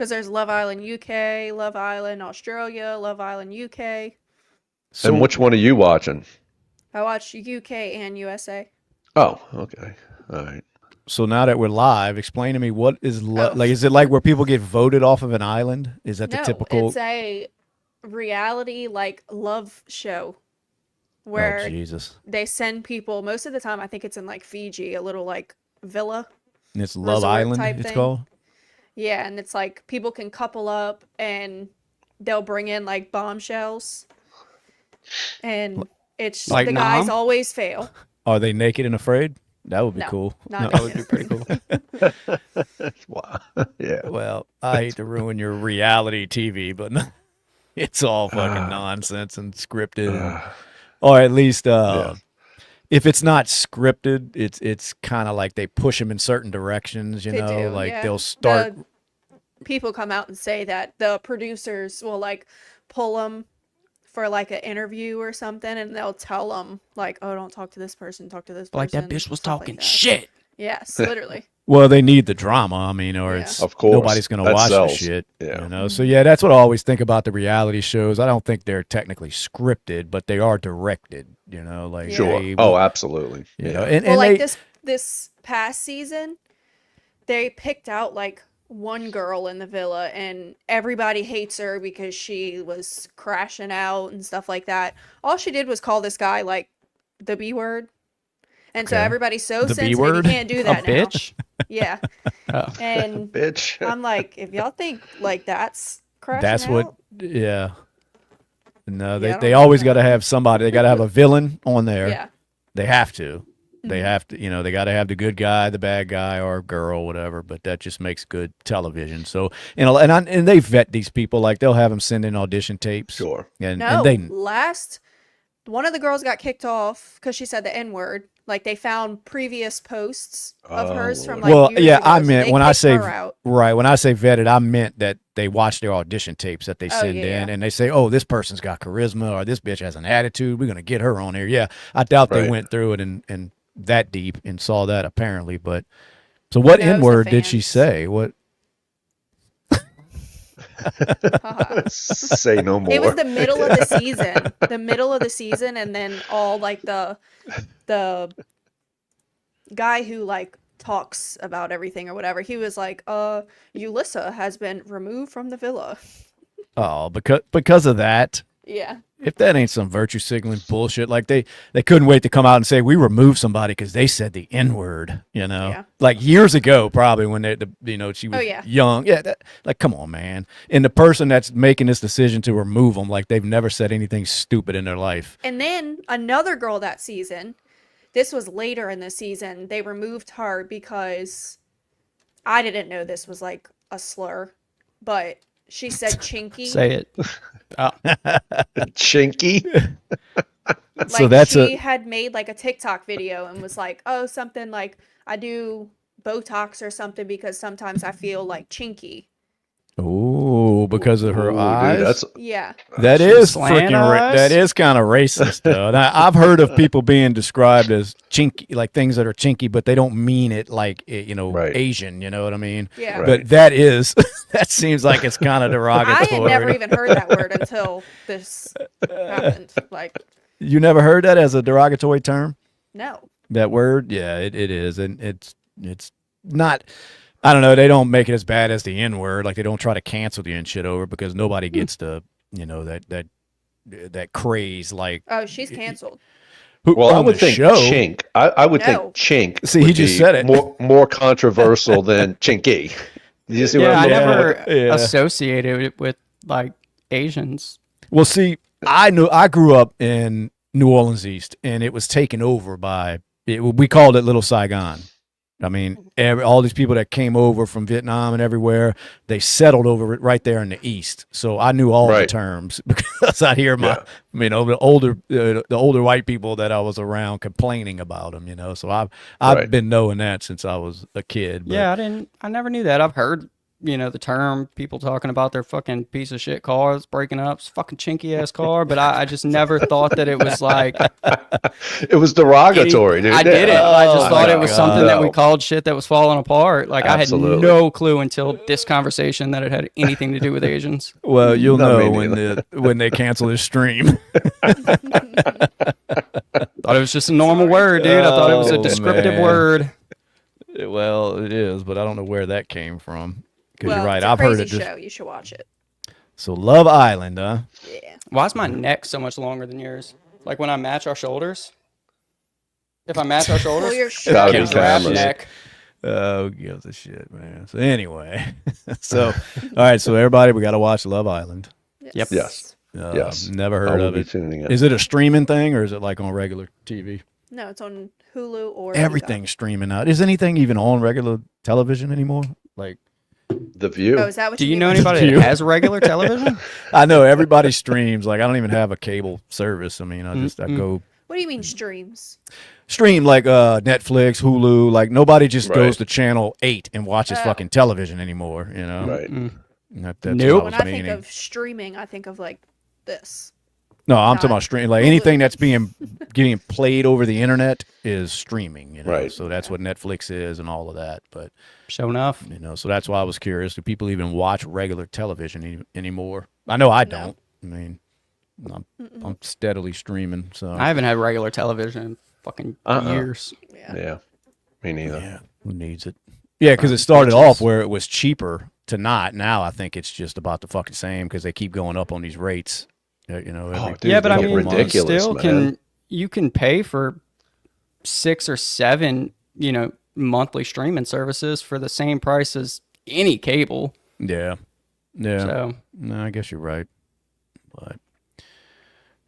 Because there's Love Island UK, Love Island Australia, Love Island UK. So, And which one are you watching? I watch UK and USA. Oh, okay. All right. so now that we're live, explain to me what is Oh. like. Is it like where people get voted off of an island? Is that the No, typical? it's a reality like love show Oh where Jesus! they send people. Most of the time, I think it's in like Fiji, a little like villa And it's Love resort Island. type It's thing. called. Yeah, and it's like people can couple up and they'll bring in like bombshells, and it's Like the guys Nam? always fail. Are they naked and afraid? That would be No, cool. not That would be pretty cool. Wow. Yeah. Well, I hate to ruin your reality TV, but it's all fucking nonsense and scripted, or at least Yeah. if it's not scripted, it's kind of like they push them in certain directions. You They know, do, like yeah. they'll start. People come out and say that the producers will like pull them for like an interview or something, and they'll tell them like, "Oh, don't talk to this person, talk to this person." Like that bitch was stuff like talking that. shit. Yes, literally. Well, they need the drama. I mean, or Yeah. it's Of course. nobody's gonna That watch sells. the shit. Yeah. You know, so yeah, that's what I always think about the reality shows. I don't think they're technically scripted, but they are directed. You know, like Yeah. Sure. they, Oh, absolutely. you know, Yeah. and Well, like they, this past season, they picked out like one girl in the villa, and everybody hates her because she was crashing out and stuff like that. All she did was call this guy like the B word, and so Okay. everybody's so The B sensitive word? you can't do that A now. bitch? Yeah, Oh. and Bitch. I'm like, if y'all think like that's crashing that's out, what. Yeah. No, Yeah, I they don't know always that. got to have somebody. They got to have a villain on there. yeah, They have to. They Mhm. have to, you know, they got to have the good guy, the bad guy, or girl, whatever. But that just makes good television. So, you know, and they vet these people. Like they'll have them send in audition tapes. Sure. And no, they, one of the girls got kicked off because she said the N word. Like they found previous posts of Oh, hers from Lord. like well, years yeah, ago, I so meant they when I kicked say her out. right, when I say vetted, I meant that they watch their audition tapes that they Oh, send yeah, in, yeah. and they say, "Oh, this person's got charisma, or this bitch has an attitude. We're gonna get her on here." Yeah, I doubt they Right. went through it and that deep and saw that apparently. But so, what No, it was N the word did she fans. say? What? Haha. Say no more. It was the middle of the season. The middle of the season, and then all like the guy who like talks about everything or whatever, he was like, Ulissa has been removed from the villa. Oh, because of that. Yeah. If that ain't some virtue signaling bullshit, like they couldn't wait to come out and say we removed somebody because they said the N word, you know, Yeah. like years ago, probably when you know, she was Oh, yeah. young. Yeah, like come on, man. And the person that's making this decision to remove them, like they've never said anything stupid in their life. And then another girl that season, this was later in the season, they removed her because I didn't know this was like a slur, but she said chinky. Say it. Oh, Chinky. Like So that's she a had made like a TikTok video and was like, "Oh, something like I do Botox or something because sometimes I feel like chinky." oh because of her Ooh, eyes. dude, that's Yeah. That She is slant freaking. eyes? That is kind of racist, though. Now, I've heard of people being described as chinky, like things that are chinky, but they don't mean it like you know, Right. Asian. You know what I mean? Yeah. Right. But that is that seems like it's kind of I derogatory. had never even heard that word until this happened. Like, You never heard that as a derogatory term? no. That word? Yeah, it is, and it's not. I don't know. They don't make it as bad as the N word. Like they don't try to cancel the N shit over because nobody gets the you know that craze like Oh, she's canceled. who, well, I on would the think show. chink. I would No. think chink. See, he would just be said it. More controversial than chinky. You see what yeah, I I'm Yeah. never Yeah. associated it with like Asians. Well, see, I grew up in New Orleans East, and it was taken over by we called it Little Saigon. I mean, all these people that came over from Vietnam and everywhere, they settled over it right there in the East. So I knew all the Right. terms because I hear my, Yeah. you know, the older white people that I was around complaining about them. You know, so I've Right. been knowing that since I was a kid. But, Yeah, I never knew that. I've heard the term, people talking about their fucking piece of shit cars breaking up. It's a fucking chinky ass car, but I just never thought that it was like It was derogatory, dude. I didn't. I just Oh thought my it was God. something that we No. called shit that was falling apart. Like I had Absolutely. no clue until this conversation that it had anything to do with Asians. Well, you'll Not me know when they cancel this stream. Thought it was just a normal word, dude. I thought it was a Oh, descriptive man. word. Well, it is, but I don't know where that came from. Because Well, you're right, it's a I've heard crazy it. show. You should watch it. So Love Island, huh? Yeah. Why is my neck so much longer than yours? Like when I match our shoulders. If I match our shoulders, Well, your it's like a Gotta be giraffe cameras. neck. Oh, who gives a shit, man. So anyway, so all right, so everybody, we got to watch Love Island. Yep. Yes. Yes. Never I heard will of be it. tuning in. Is it a streaming thing or is it like on regular TV? No, it's on Hulu or Everything's streaming out. Is anything even on regular television anymore? Like, The View. Oh, is that what Do you mean know by anybody You. that has regular television? I know everybody streams. Like, I don't even have a cable service. I mean, I go What do you mean streams? stream like Netflix, Hulu. Like, nobody just Right. goes to channel 8 and watches Oh. fucking television anymore. You know, Right. Mm. That's Nope. what When I was I think meaning. of streaming, I think of like this. No, I'm talking not about streaming. Like Hulu. anything that's getting played over the internet is streaming. You know? Right. So that's what Netflix is and all of that. But Sure enough. so that's why I was curious. Do people even watch regular television anymore? I know I No. don't. I mean, I'm steadily streaming. So I haven't had regular television in fucking years. Yeah. Yeah. Me neither. yeah, who needs it? Yeah, because it started off where it was cheaper to not. Now I think it's just about the fucking same because they keep going up on these rates. You know, Oh, every- dude, Yeah, but I they get mean, ridiculous, still man. you can pay for 6 or 7, monthly streaming services for the same price as any cable. yeah. So No, I guess you're right. But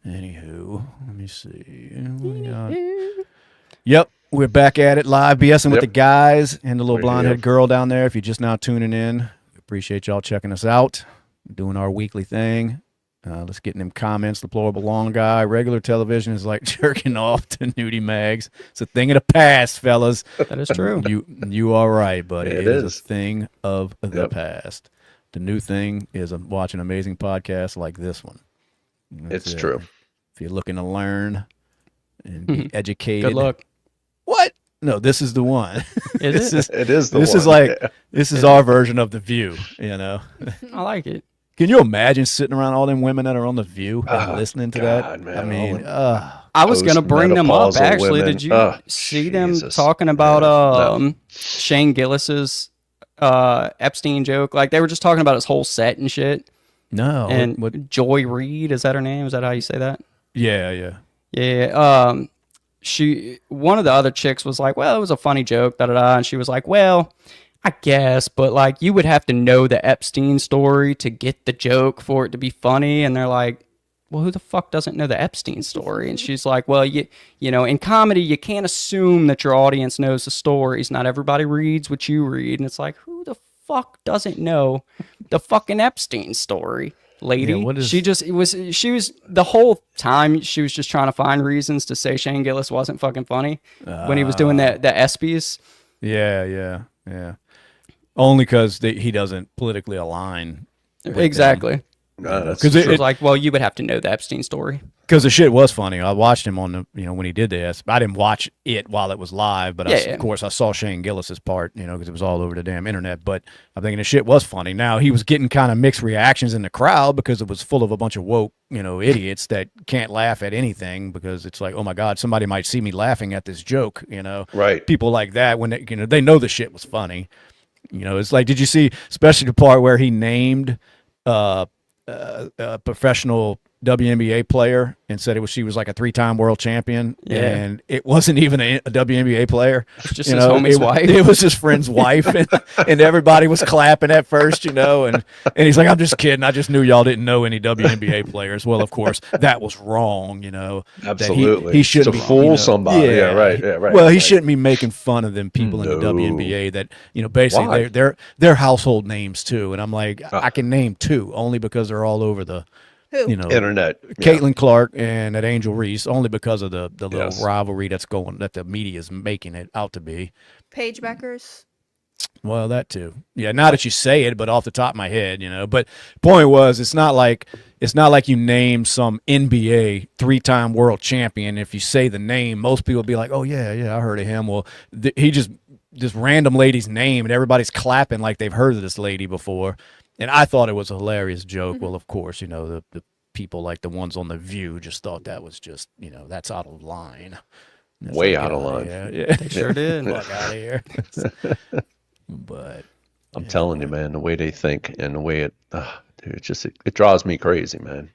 anywho, let me see. What we got? Yep, we're back at it live, BSing with Yep. the guys and the little Right blonde here. head girl down there. If you're just now tuning in, we appreciate y'all checking us out, doing our weekly thing. Let's get in them comments. Deplorable long guy. Regular television is like jerking off to nudie mags. It's a thing of the past, fellas. that is true. You are right, buddy. It It is is. a thing of the Yep. past. The new thing is watching amazing podcasts like this one. That's It's it. true. If you're looking to learn and be educated, Good luck. What? No, this is the one. Is this it? is It is the this one. is like Yeah. this is our version of The View. You know, I like it. can you imagine sitting around all them women that are on The View and Oh, listening to God, that? man, I mean, I was gonna bring them up. Postmenopausal Actually, women. did you Oh, see them Jesus. talking about Yeah, no. Shane Gillis's Epstein joke? Like they were just talking about his whole set and shit. no. And what, Joy Reid, is that her name? Is that how you say that? yeah, yeah. Yeah. One of the other chicks was like, well, it was a funny joke, da da da. And she was like, well, I guess, but like you would have to know the Epstein story to get the joke for it to be funny. And they're like, well, who the fuck doesn't know the Epstein story? And she's like, well, you know, in comedy, you can't assume that your audience knows the stories. Not everybody reads what you read. And it's like, who the fuck doesn't know the fucking Epstein story? Lady, Yeah, what is- she was the whole time she was just trying to find reasons to say Shane Gillis wasn't fucking funny when he was doing the ESPYs. Yeah. Only because he doesn't politically align. with them. Exactly. No, that's 'Cause She it- was like, well, you would have to know the Epstein story. Because the shit was funny. I watched him on the, when he did this. I didn't watch it while it was live, but Yeah. of course I saw Shane Gillis's part, because it was all over the damn internet. But I'm thinking the shit was funny. Now he was getting kind of mixed reactions in the crowd because it was full of a bunch of woke, idiots that can't laugh at anything because it's like, oh my God, somebody might see me laughing at this joke, right. People like that when they know the shit was funny. It's like, did you see, especially the part where he named a professional WNBA player and said she was like a 3-time world champion, Yeah. and it wasn't even a WNBA player. It's just his homie's wife. It was his friend's wife, and everybody was clapping at first, and he's like, "I'm just kidding. I just knew y'all didn't know any WNBA players." Well, of course, that was wrong. That Absolutely. he shouldn't To be, fool somebody. Yeah, right. Well, he right. shouldn't be making fun of them people in the No. WNBA that basically Why? they're household names too. And I'm like, I can name 2 only because they're all over the Who? Internet. Yeah. Caitlin Clark and at Angel Reese, only because of the little Yes. rivalry that the media is making it out to be. Paige Beckers. Well, that too. Yeah, now that you say it, but off the top of my head, you know. But point was, it's not like you name some NBA 3-time world champion. If you say the name, most people will be like, "Oh yeah, I heard of him." Well, he just this random lady's name, and everybody's clapping like they've heard of this lady before. And I thought it was a hilarious joke. Well, of course, you know the people like the ones on The View just thought that was just, you know, that's out of line. That's Way like, out of line. Yeah. They sure did. Fuck out of here. But I'm telling you, man, the way they think and the way dude, it drives me crazy, man.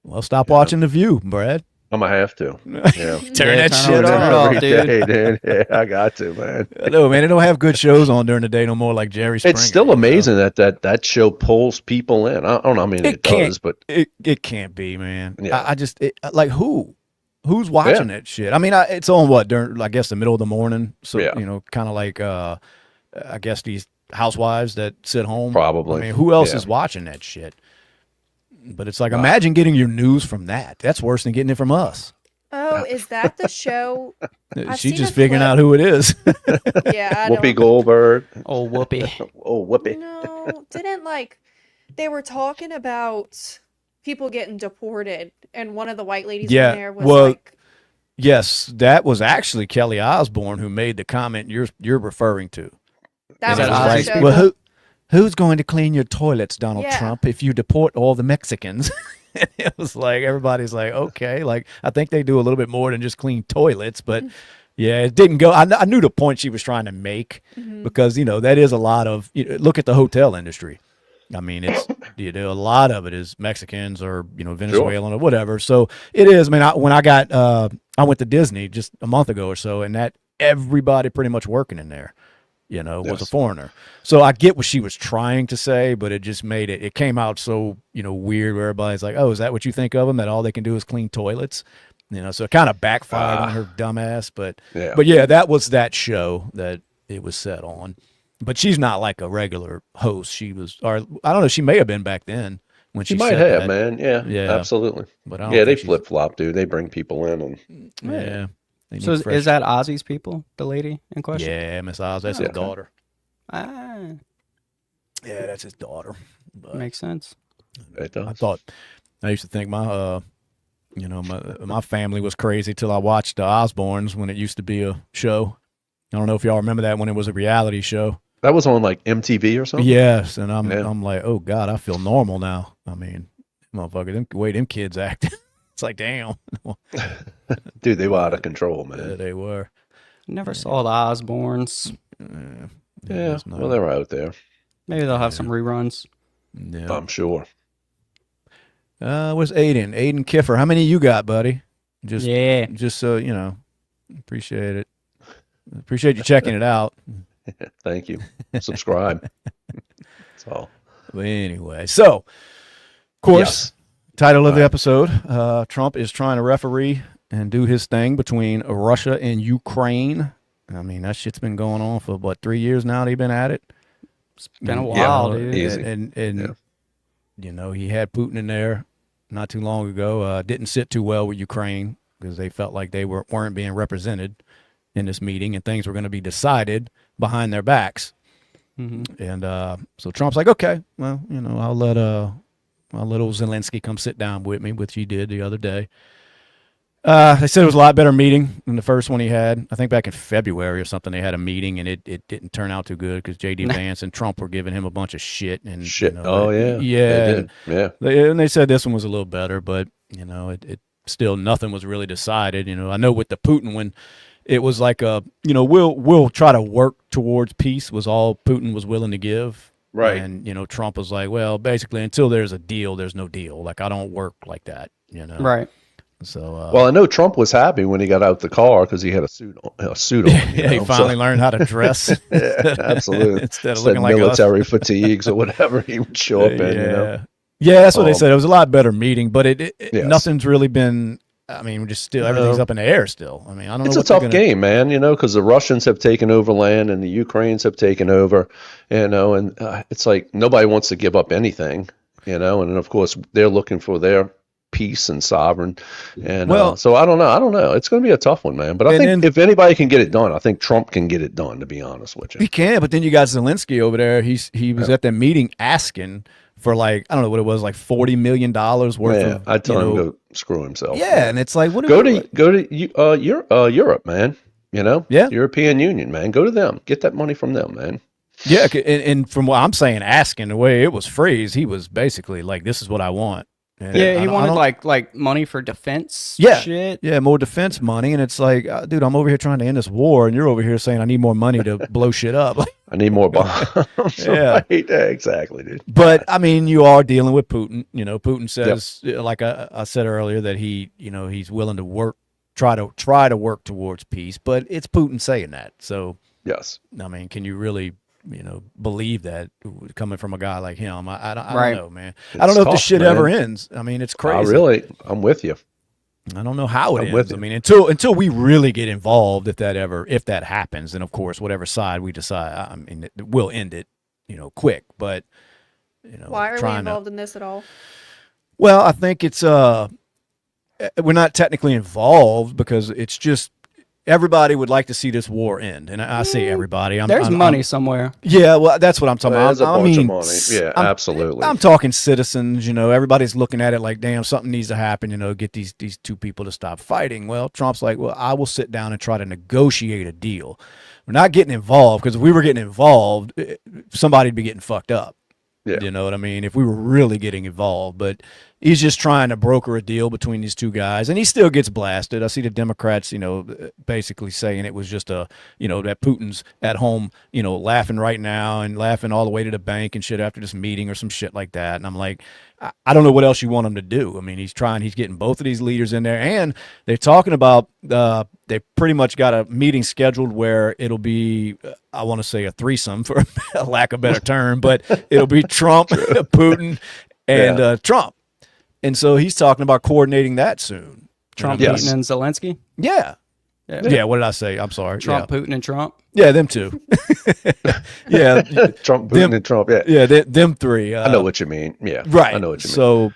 well, stop watching The View, Brad. I'm gonna have to. Yeah. Turn that turn shit on off. it. dude. Every day, dude. Yeah, I got to, man. No, man, they don't have good shows on during the day no more, like Jerry Springer. It's still you know? amazing that show pulls people in. I don't know. I mean, it can't, does, but it can't be, man. Yeah. I just like who's watching that shit? I mean, it's on what during, I guess, the middle of the morning. So Yeah. you know, kind of like I guess these housewives that sit home. Probably. I mean, who else Yeah. is watching that shit? But it's like, imagine getting your news from that. That's worse than getting it from us. Oh, is that the show? I've She's seen just a figuring clip. out who it is. Yeah, I Whoopi don't. Goldberg. Oh, whoopee. Oh, Whoopi. No, didn't like. They were talking about people getting deported, and one of the white ladies Yeah, in there was well, like, Yes, that was actually Kelly Osbourne who made the comment you're referring to. that Is was that on the Ozzy's show. people? Well, who's going to clean your toilets, Donald Yeah. Trump, if you deport all the Mexicans? It was like everybody's like, okay, like I think they do a little bit more than just clean toilets, but yeah, it didn't go. I knew the point she was trying to make because you know that is a lot of. Look at the hotel industry. I mean, it's a lot of it is Mexicans or Venezuelan or whatever. So it is. I mean, when I went to Disney just a month ago or so, and that everybody pretty much working in there, was a Yes. foreigner. So I get what she was trying to say, but it just made it came out so, weird where everybody's like, oh, is that what you think of them? That all they can do is clean toilets? So it kind of backfired on her dumb ass. But yeah, that was that show that it was set on. But she's not like a regular host. She was, or I don't know, she may have been back then when she She might said have, that. man. Yeah, absolutely. But I don't Yeah, they think she's- flip flop, dude. They bring people in, and Yeah. They So need fresh- is that Ozzy's people, the lady in question? Yeah, Miss Oz, that's his Okay. daughter. Ah, Yeah, that's his daughter. But makes sense. it does. I used to think my family was crazy till I watched the Osbournes when it used to be a show. I don't know if y'all remember that when it was a reality show. That was on like MTV or something. Yes, and Yeah. I'm like, oh God, I feel normal now. I mean, motherfucker, the way them kids acting, it's like, damn. Dude, they were out of control, Yeah, man. they were. Never saw the Osbournes. Yeah, it's not- well, they're out there. Maybe they'll have some reruns. yeah. I'm sure. Where's Aiden? Aiden Kiffer. How many you got, buddy? Just so appreciate it. Appreciate you checking it out. Thank you. Subscribe. That's all. But anyway, so of course, Yes. title of the episode: Trump is trying to referee and do his thing between Russia and Ukraine. I mean, that shit's been going on for 3 years now. They've been at it. It's been a while, You know, dude. Easy. And he had Putin in there not too long ago. Didn't sit too well with Ukraine because they felt like they weren't being represented in this meeting, and things were going to be decided behind their backs. Mm-hmm. And so Trump's like, okay, well, I'll let old Zelensky come sit down with me, which he did the other day. They said it was a lot better meeting than the first one he had. I think back in February or something, they had a meeting, and it didn't turn out too good because J.D. Vance and Trump were giving him a bunch of shit. And Shit. yeah. They did. Yeah. They said this one was a little better, but it still nothing was really decided. I know with the Putin one, it was like we'll try to work towards peace was all Putin was willing to give. Right. And Trump was like, well, basically until there's a deal, there's no deal. Like I don't work like that. Right. So Well, I know Trump was happy when he got out the car because he had a suit on. yeah, he finally learned how to dress. Yeah, absolutely. Instead of looking like us. military fatigues or whatever he would show up in. Yeah, that's what they said. It was a lot better meeting, but Yes. nothing's really been. I mean, we're just still everything's up in the air still. I mean, I don't It's know. a tough game, man. Because the Russians have taken over land and the Ukrainians have taken over. And it's like nobody wants to give up anything. And then of course they're looking for their peace and sovereign. And Well- so I don't know. It's going to be a tough one, man. But I And think then- if anybody can get it done, I think Trump can get it done, to be honest with you. He can, but then you got Zelensky over there. He was at that meeting asking for like, I don't know what it was, like $40 million worth Yeah, of. I'd tell him know, go screw himself. yeah, and it's like, what? Go to Europe, man. Yeah. European Union, man. Go to them. Get that money from them, man. Yeah, and from what I'm saying, asking the way it was phrased, he was basically like, "This is what I want." And Yeah, I he don't- I wanted don't- like money for defense. Yeah. shit. Yeah, more defense money, and it's like, dude, I'm over here trying to end this war, and you're over here saying I need more money to blow shit up. I need more bombs. Yeah. Right? Yeah, exactly, dude. But I mean, you are dealing with Putin. Putin says, like I said earlier, that he's willing to try to work towards peace. But it's Putin saying that. So Yes. I mean, can you really believe that coming from a guy like him? I Right. don't know, man. I don't know if this tough, shit man. ever ends. I mean, it's crazy. I'm with you. I don't know how it I'm with ends. I you. mean, until we really get involved, if that happens, and of course, whatever side we decide, I mean, we'll end it, quick. But Why are we trying to- involved in this at all? Well, I think it's we're not technically involved because it's just everybody would like to see this war end, and I say everybody. There's money somewhere. Yeah, well, that's what I'm talking There's about. a I bunch mean, of money. Yeah, absolutely. I'm talking citizens. Everybody's looking at it like, damn, something needs to happen. Get these two people to stop fighting. Well, Trump's like, well, I will sit down and try to negotiate a deal. We're not getting involved because if we were getting involved, somebody'd be getting fucked up. Yeah. You know what I mean? If we were really getting involved, but he's just trying to broker a deal between these two guys, and he still gets blasted. I see the Democrats, basically saying it was just that Putin's at home, laughing right now and laughing all the way to the bank and shit after this meeting or some shit like that. And I'm like, I don't know what else you want him to do. I mean, he's getting both of these leaders in there, and they're talking about they pretty much got a meeting scheduled where it'll be, I want to say a threesome for a lack of a better term, but it'll be Trump, Putin, and Trump. And so he's talking about coordinating that soon. Trump, Yes. Putin, and Zelensky. Yeah. Yeah. Yeah. What did I say? I'm sorry. Trump, Putin, and Trump. Yeah, them two. Yeah. Trump, Putin, them- and Trump. Yeah. Yeah, them three. I know what you mean. Yeah. Right. I know what you mean. So,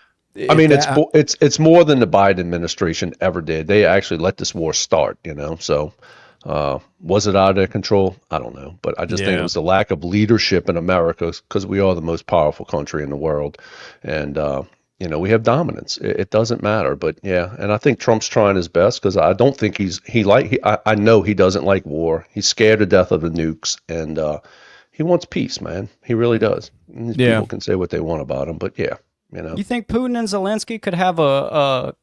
I mean, it's more than the Biden administration ever did. They actually let this war start, So, was it out of their control? I don't know, but I just think Yeah. it was the lack of leadership in America because we are the most powerful country in the world, and we have dominance. It doesn't matter, but yeah, and I think Trump's trying his best because I don't think I know he doesn't like war. He's scared to death of the nukes, and he wants peace, man. He really does. And these Yeah. people can say what they want about him, but yeah. You think Putin and Zelensky could have a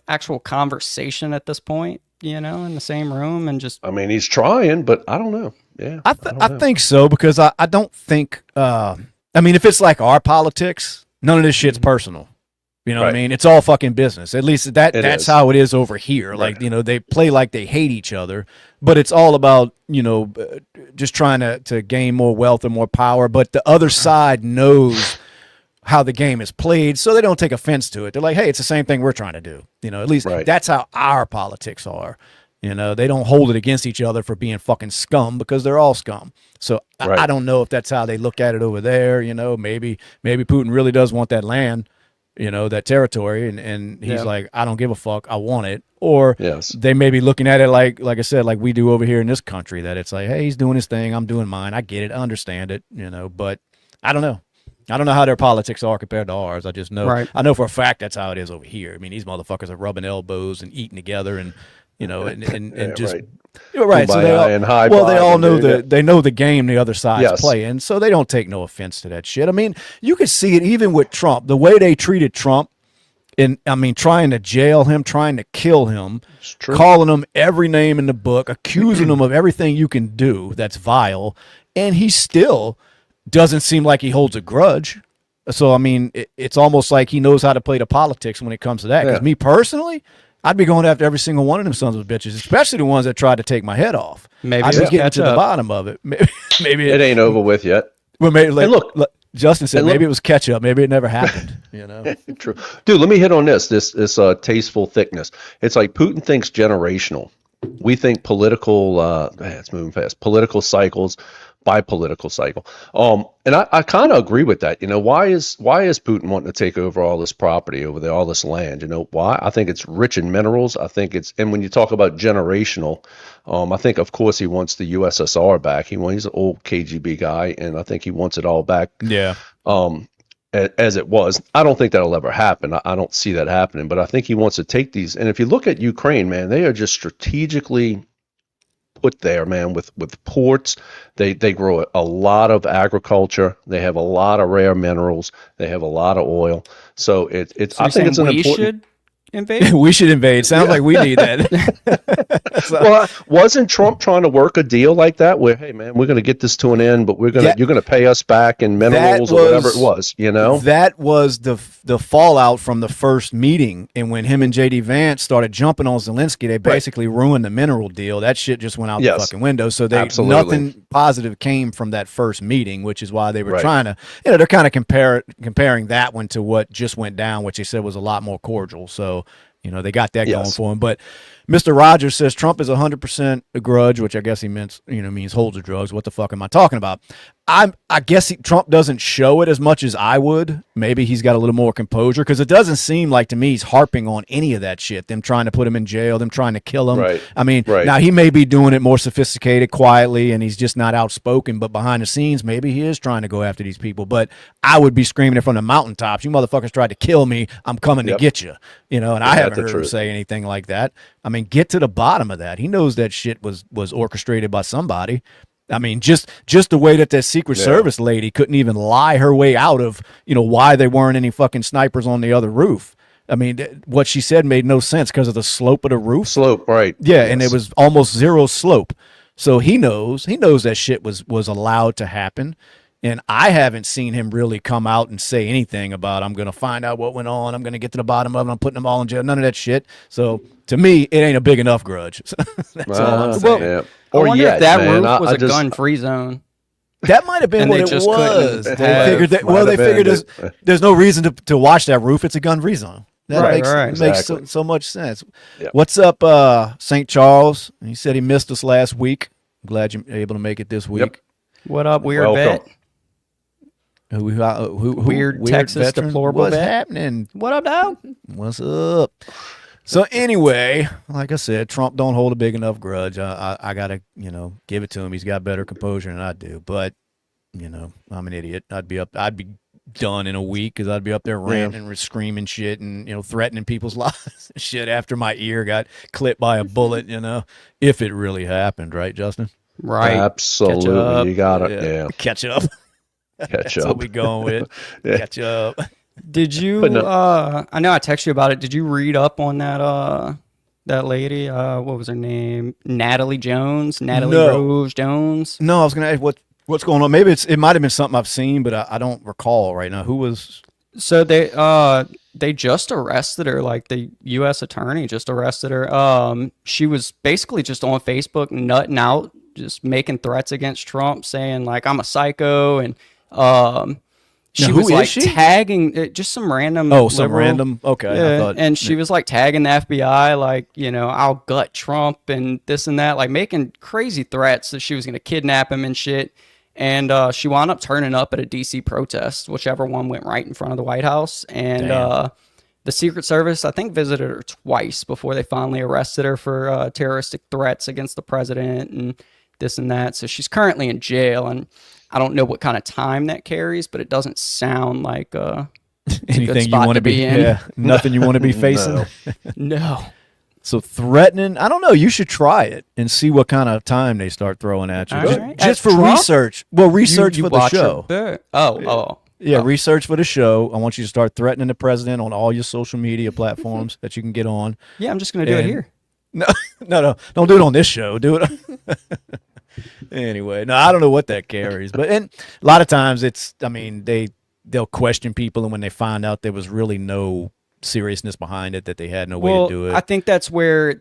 actual conversation at this point? In the same room and just. I mean, he's trying, but I don't know. Yeah, I don't know. think so because I don't think. I mean, if it's like our politics, none of this shit's personal. You know what I Right. mean? It's all fucking business. At least that's is. how it is over here. Like, they play like they hate each other, but it's all about, just trying to gain more wealth and more power. But the other side knows how the game is played, so they don't take offense to it. They're like, hey, it's the same thing we're trying to do. At least Right. that's how our politics are. They don't hold it against each other for being fucking scum because they're all scum. So Right. I don't know if that's how they look at it over there. Maybe Putin really does want that land, that territory, and he's like, I don't give a fuck, I want it. Or Yes. they may be looking at it like I said, like we do over here in this country, that it's like, hey, he's doing his thing, I'm doing mine. I get it, I understand it, but I don't know. I don't know how their politics are compared to ours. I just know. Right. I know for a fact that's how it is over here. I mean, these motherfuckers are rubbing elbows and eating together, and and Yeah, just right. You're right. So Kumbaya and high they all five know and they know the game the other side's Yes. playing, so they don't take no offense to that shit. I mean, you could see it even with Trump, the way they treated Trump, and I mean, trying to jail him, trying to kill him, It's true. calling him every name in the book, accusing him of everything you can do that's vile, and he still doesn't seem like he holds a grudge. So I mean, it's almost like he knows how to play the politics when it comes to that. Because Yeah. me personally, I'd be going after every single one of them sons of bitches, especially the ones that tried to take my head off. Maybe I'd be it'll getting catch to the up. bottom of it. Maybe It ain't over with yet. well, maybe And look- Justin said and look- maybe it was catch up. Maybe it never happened. True. Dude, let me hit on this tasteful thickness. It's like Putin thinks generational. We think political, it's moving fast, political cycles by political cycle. And I kind of agree with that. Why is Putin wanting to take over all this property over there, all this land? Why? I think it's rich in minerals. I think and when you talk about generational, I think of course he wants the USSR back. He's an old KGB guy, and I think he wants it all back. Yeah. As it was. I don't think that'll ever happen. I don't see that happening, but I think he wants to take these. And if you look at Ukraine, man, they are just strategically put there, man, with ports. They grow a lot of agriculture. They have a lot of rare minerals. They have a lot of oil. So it's. So I think it's an important. should invade? We should invade. Sounds like we need that. Well, wasn't Trump trying to work a deal like that where, hey, man, we're going to get this to an end, but you're going to pay us back in minerals or whatever it was, That was the fallout from the first meeting. And when him and J.D. Vance started jumping on Zelensky, they basically ruined the mineral deal. That shit just went out the fucking window. So nothing positive came from that first meeting, which is why they were trying to, they're kind of comparing that one to what just went down, which they said was a lot more cordial. So, they got that going for him. But Mr. Rogers says Trump is 100% a grudge, which I guess he means holds of drugs. What the fuck am I talking about? I guess Trump doesn't show it as much as I would. Maybe he's got a little more composure because it doesn't seem like to me he's harping on any of that shit. Them trying to put him in jail, them trying to kill him. Right. I mean, now he may be doing it more sophisticated, quietly, and he's just not outspoken. But behind the scenes, maybe he is trying to go after these people. But I would be screaming it from the mountaintops. You motherfuckers tried to kill me. I'm coming to get you. And I haven't heard him say anything like that. I mean, get to the bottom of that. He knows that shit was orchestrated by somebody. I mean, just the way that Secret Service lady couldn't even lie her way out of, why there weren't any fucking snipers on the other roof. I mean, what she said made no sense because of the slope of the roof. Slope, right. Yeah, and it was almost zero slope. So he knows that shit was allowed to happen. And I haven't seen him really come out and say anything about, I'm going to find out what went on. I'm going to get to the bottom of it. I'm putting them all in jail. None of that shit. So to me, it ain't a big enough grudge. That's all I'm saying. Yeah. I wonder if that man, roof was a gun-free zone. That might have been And what they it just was. couldn't They figured there's no reason to watch that roof. It's a gun-free zone. That makes so much sense. Yep. What's up, St. Charles? He said he missed us last week. I'm glad you're able to make it this week. Yep. What up, weird vet? Weird Texas veteran? deplorable What's vet? happening? What up, dog? What's up? So anyway, like I said, Trump don't hold a big enough grudge. I gotta, give it to him. He's got better composure than I do. But, I'm an idiot. I'd be done in a week because I'd be up there ranting and screaming shit and, threatening people's lives and shit after my ear got clipped by a bullet, if it really happened, right, Justin? Right. Absolutely. You got it. Yeah. Catch up. That's up. what we going with. Catch up. Did you? I know I texted you about it. Did you read up on that lady? What was her name? Natalie Rose Jones. No, I was gonna ask what's going on. Maybe it might have been something I've seen, but I don't recall right now. Who was? So they just arrested her. Like the U.S. attorney just arrested her. She was basically just on Facebook nutting out, just making threats against Trump, saying like I'm a psycho and. She was like tagging just some random. Some liberal. random. Okay. Yeah, and she was like tagging the FBI, like, I'll gut Trump and this and that, like making crazy threats that she was going to kidnap him and shit. And she wound up turning up at a DC protest, whichever one went right in front of the White House. And the Secret Service, I think, visited her twice before they finally arrested her for terroristic threats against the president and this and that. So she's currently in jail, and I don't know what kind of time that carries, but it doesn't sound like anything you want to be in. Yeah, nothing you want to be facing. No. So threatening, I don't know. You should try it and see what kind of time they start throwing at you. Right. Just for Trump? research. Well, research for the show. Yeah, research for the show. I want you to start threatening the president on all your social media platforms that you can get on. Yeah, I'm just going to do it here. No. Don't do it on this show. Do it. Anyway, no, I don't know what that carries, but a lot of times they'll question people, and when they find out there was really no seriousness behind it, that they had no way to do it. I think that's where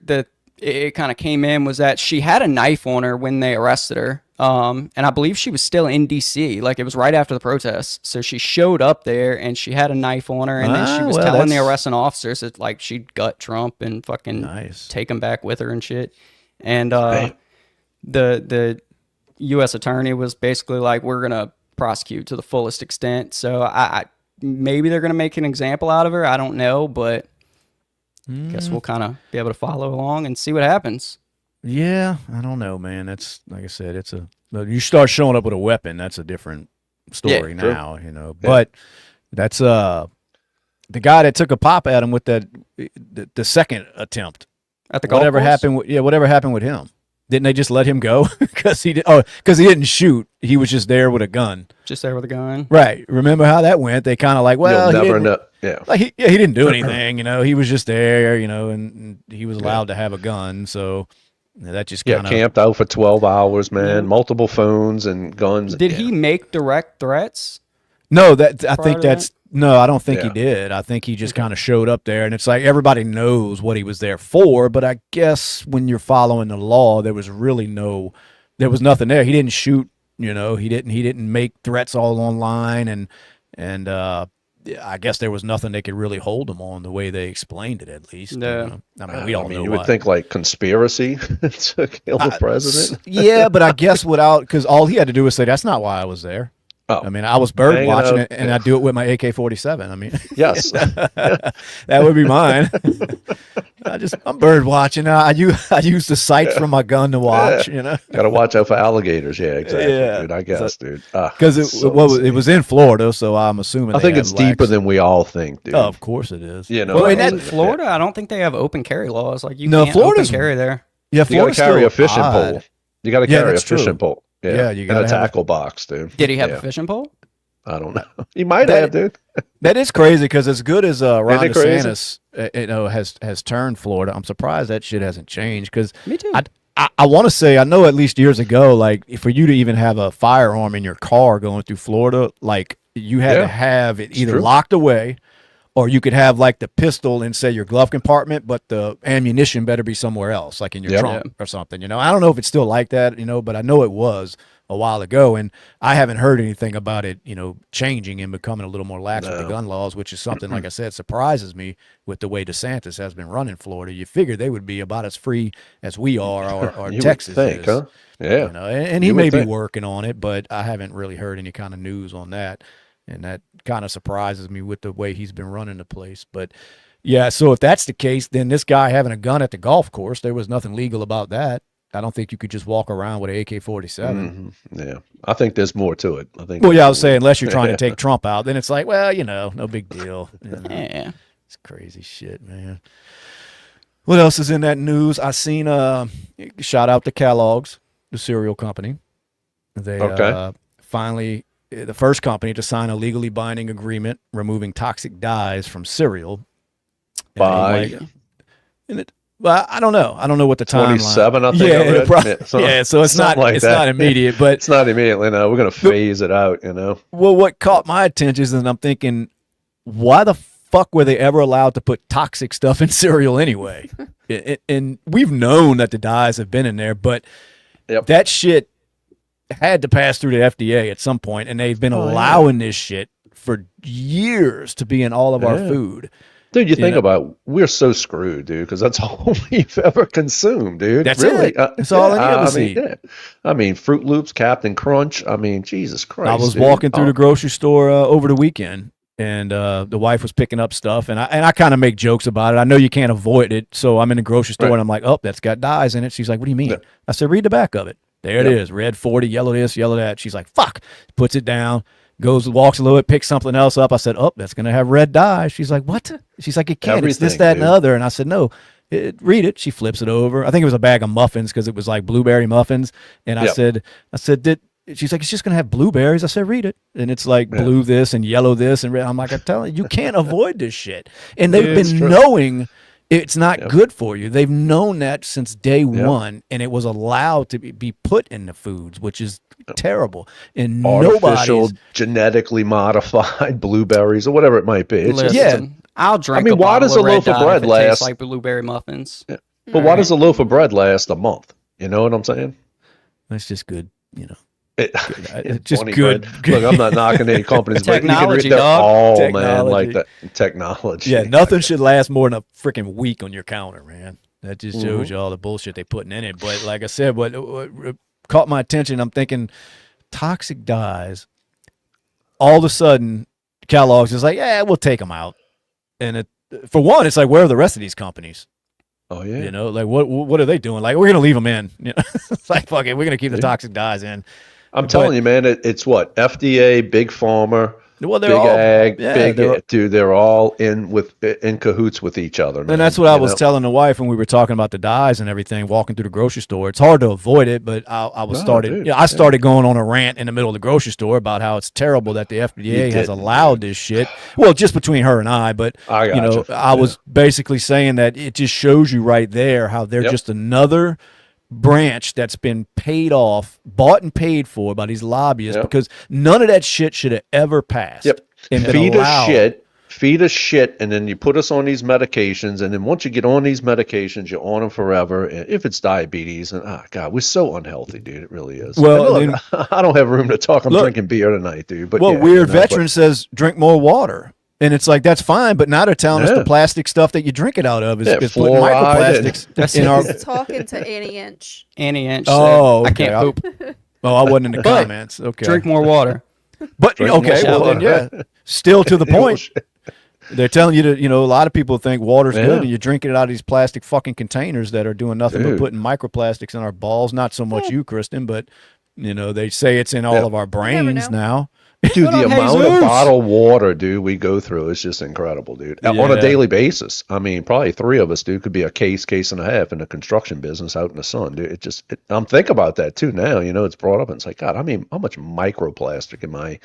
it kind of came in, was that she had a knife on her when they arrested her. And I believe she was still in DC, like it was right after the protests. So she showed up there and she had a knife on her, and then she was telling the arresting officers that like she'd gut Trump and fucking take him back with her and shit. And Damn. the U.S. attorney was basically like, we're gonna prosecute to the fullest extent. So I maybe they're gonna make an example out of her. I don't know, but guess we'll kind of be able to follow along and see what happens. Yeah, I don't know, man. That's like I said, you start showing up with a weapon, that's a different story true. now, you know. Yeah. But that's the guy that took a pop at him with the second attempt. At the golf Whatever course? happened whatever happened with him? Didn't they just let him go because he didn't shoot. He was just there with a gun. Just there with a gun. Right. Remember how that went? They kind of like, well, You'll he never didn't- know. Yeah. like he didn't do anything, you know. He was just there, you know, and he was allowed to have a gun, so that just Yeah, kind of camped out for 12 hours, man. Multiple phones and guns. Did he make direct threats? No, that I prior think to that's no, I don't think he Yeah. did. I think he just kind of showed up there, and it's like everybody knows what he was there for. But I guess when you're following the law, there was nothing there. He didn't shoot, you know. He didn't make threats all online, and I guess there was nothing they could really hold him on the way they explained it. At least, Yeah. You know? I mean, we don't know. You would what. think like conspiracy to kill the president. Yeah, but I guess because all he had to do was say, "That's not why I was there." Oh. I mean, I was bird Hanging watching out. it, and I do it with my AK-47. I mean, Yes. that would be mine. I'm bird watching. I use the sights from my gun to watch. You know, Got to watch out for alligators. Yeah, exactly, Yeah. dude. I guess, dude. because it was in Florida, so I'm assuming. I think it's deeper than we all think, dude. Oh, of course it is. You know, Well, I in mean, Florida, I don't think they have open carry laws. Like you No, can't Florida's- open carry there. Yeah, you got to Florida's carry still a fishing odd. pole. You got to Yeah, carry a that's true. fishing pole. Yeah, Yeah, you and gotta a have a- tackle box, dude. Did he have Yeah. a fishing pole? I don't know. He might That- have, dude. That is crazy because as good as Ron Isn't it crazy? DeSantis, has turned Florida, I'm surprised that shit hasn't changed. Because Me too. I want to say I know at least years ago, like for you to even have a firearm in your car going through Florida, like you had Yeah, to have it either true. locked away, or you could have like the pistol in say your glove compartment, but the ammunition better be somewhere else, like in your Yep. trunk or something. You know, I don't know if it's still like that, you know, but I know it was a while ago, and I haven't heard anything about it, you know, changing and becoming a little more lax with the gun laws, which is something, like I said, surprises me with the way DeSantis has been running Florida. You figure they would be about as free as we are, or You would Texas think, is. huh? Yeah. You know, and he You may would be think. working on it, but I haven't really heard any kind of news on that, and that kind of surprises me with the way he's been running the place. But yeah, so if that's the case, then this guy having a gun at the golf course, there was nothing legal about that. I don't think you could just walk around with an AK-47. Yeah. I think there's more to it. I think. Well, yeah, I there's was saying, more. unless you're trying to take Trump out, then it's like, well, you know, no big deal. You know, Yeah. it's crazy shit, man. What else is in that news? I seen shout out to Kellogg's, the cereal company. They Okay. finally the first company to sign a legally binding agreement removing toxic dyes from cereal. By Well, I don't know. I don't know what the timeline. 27, I think. Yeah, I read. yeah. So it's not. something like it's that. not immediate, but It's not immediately. No, we're gonna phase it out. You know. well, what caught my attention is, and I'm thinking, why the fuck were they ever allowed to put toxic stuff in cereal anyway? And we've known that the dyes have been in there, but Yep. that shit had to pass through the FDA at some point, and they've been allowing this shit for years to be in all of our Yeah. food. Dude, you think know? about we're so screwed, dude, because that's all we've ever consumed, dude. That's really. it. That's all any of us eat. I mean, Fruit Loops, Captain Crunch. I mean, Jesus Christ. I was dude. walking through Oh, the grocery store over the weekend, and the wife was picking up stuff, and I kind of make jokes about it. I know you can't avoid it, so I'm in the grocery store, Right. and I'm like, oh, that's got dyes in it. She's like, what do you mean? Yeah. I said, read the back of it. There it Yeah. is, red 40, yellow this, yellow that. She's like, fuck, puts it down, walks a little bit, picks something else up. I said, oh, that's going to have red dye. She's like, what? She's like, it can't. It's this, Everything, that, and the dude. other. And I said, no. Read it. She flips it over. I think it was a bag of muffins because it was like blueberry muffins. And I Yep. said, she's like, it's just going to have blueberries. I said, read it. And it's like blue this and yellow this and red. I'm like, I'm telling you, you can't avoid this shit. And they've It's been true. knowing it's not good for you. They've known that since day one, and it was allowed to be put in the foods, which is terrible. And artificial, nobody's genetically modified blueberries or whatever it might be. It's just, Listen, I'll drink. I mean, a why bottle does a red loaf of dye bread if it tastes last- like blueberry muffins? but why does a loaf of bread last a month? You know what I'm saying? that's just good, you know. It's just 20 good. bread. Look, I'm not knocking any companies, but you can Technology, read, they're dog. all, man, Technology. like that technology. Yeah, nothing should last more than a freaking week on your counter, man. That just shows you all the bullshit they putting in it. But like I said, what caught my attention, I'm thinking toxic dyes. All of a sudden, Kellogg's is like, yeah, we'll take them out. And for one, it's like, where are the rest of these companies? Oh yeah. You know, like what are they doing? Like, we're gonna leave them in. You know? It's like, fuck it, we're gonna keep the toxic dyes in. I'm telling you, man, it's what FDA, big pharma, Well, they're big all ag, they're- dude. They're all in cahoots with each other, man. And that's what I was know? telling the wife when we were talking about the dyes and everything, walking through the grocery store. It's hard to avoid it, but I started going on a rant in the middle of the grocery store about how it's terrible that the FDA has allowed this shit. Well, just between her and I, but I was basically saying that it just shows you right there how they're just another branch that's been paid off, bought and paid for by these lobbyists, because none of that shit should have ever passed. And feed us shit, and then you put us on these medications, and then once you get on these medications, you're on them forever. And if it's diabetes, and God, we're so unhealthy, dude. It really is. Well, look, I don't have room to talk. I'm drinking beer tonight, dude. But Weird Veteran says drink more water. And it's like, that's fine, but now they're telling us the plastic stuff that you drink it out of is putting microplastics in our... Talking to Annie Inch. Annie Inch. Oh, I can't poop. Oh, I wasn't in the comments. Okay. Drink more water. But, then, still to the point. They're telling you to, a lot of people think water's good, and you're drinking it out of these plastic fucking containers that are doing nothing but putting microplastics in our balls. Not so much you, Kristen, but, they say it's in all of our brains now. Dude, the amount of bottled water, dude, we go through is just incredible, dude. On a daily basis. I mean, probably three of us, dude, could be a case and a half in the construction business out in the sun, dude. I'm thinking about that too now. It's brought up, and it's like, God, I mean, how much microplastic am I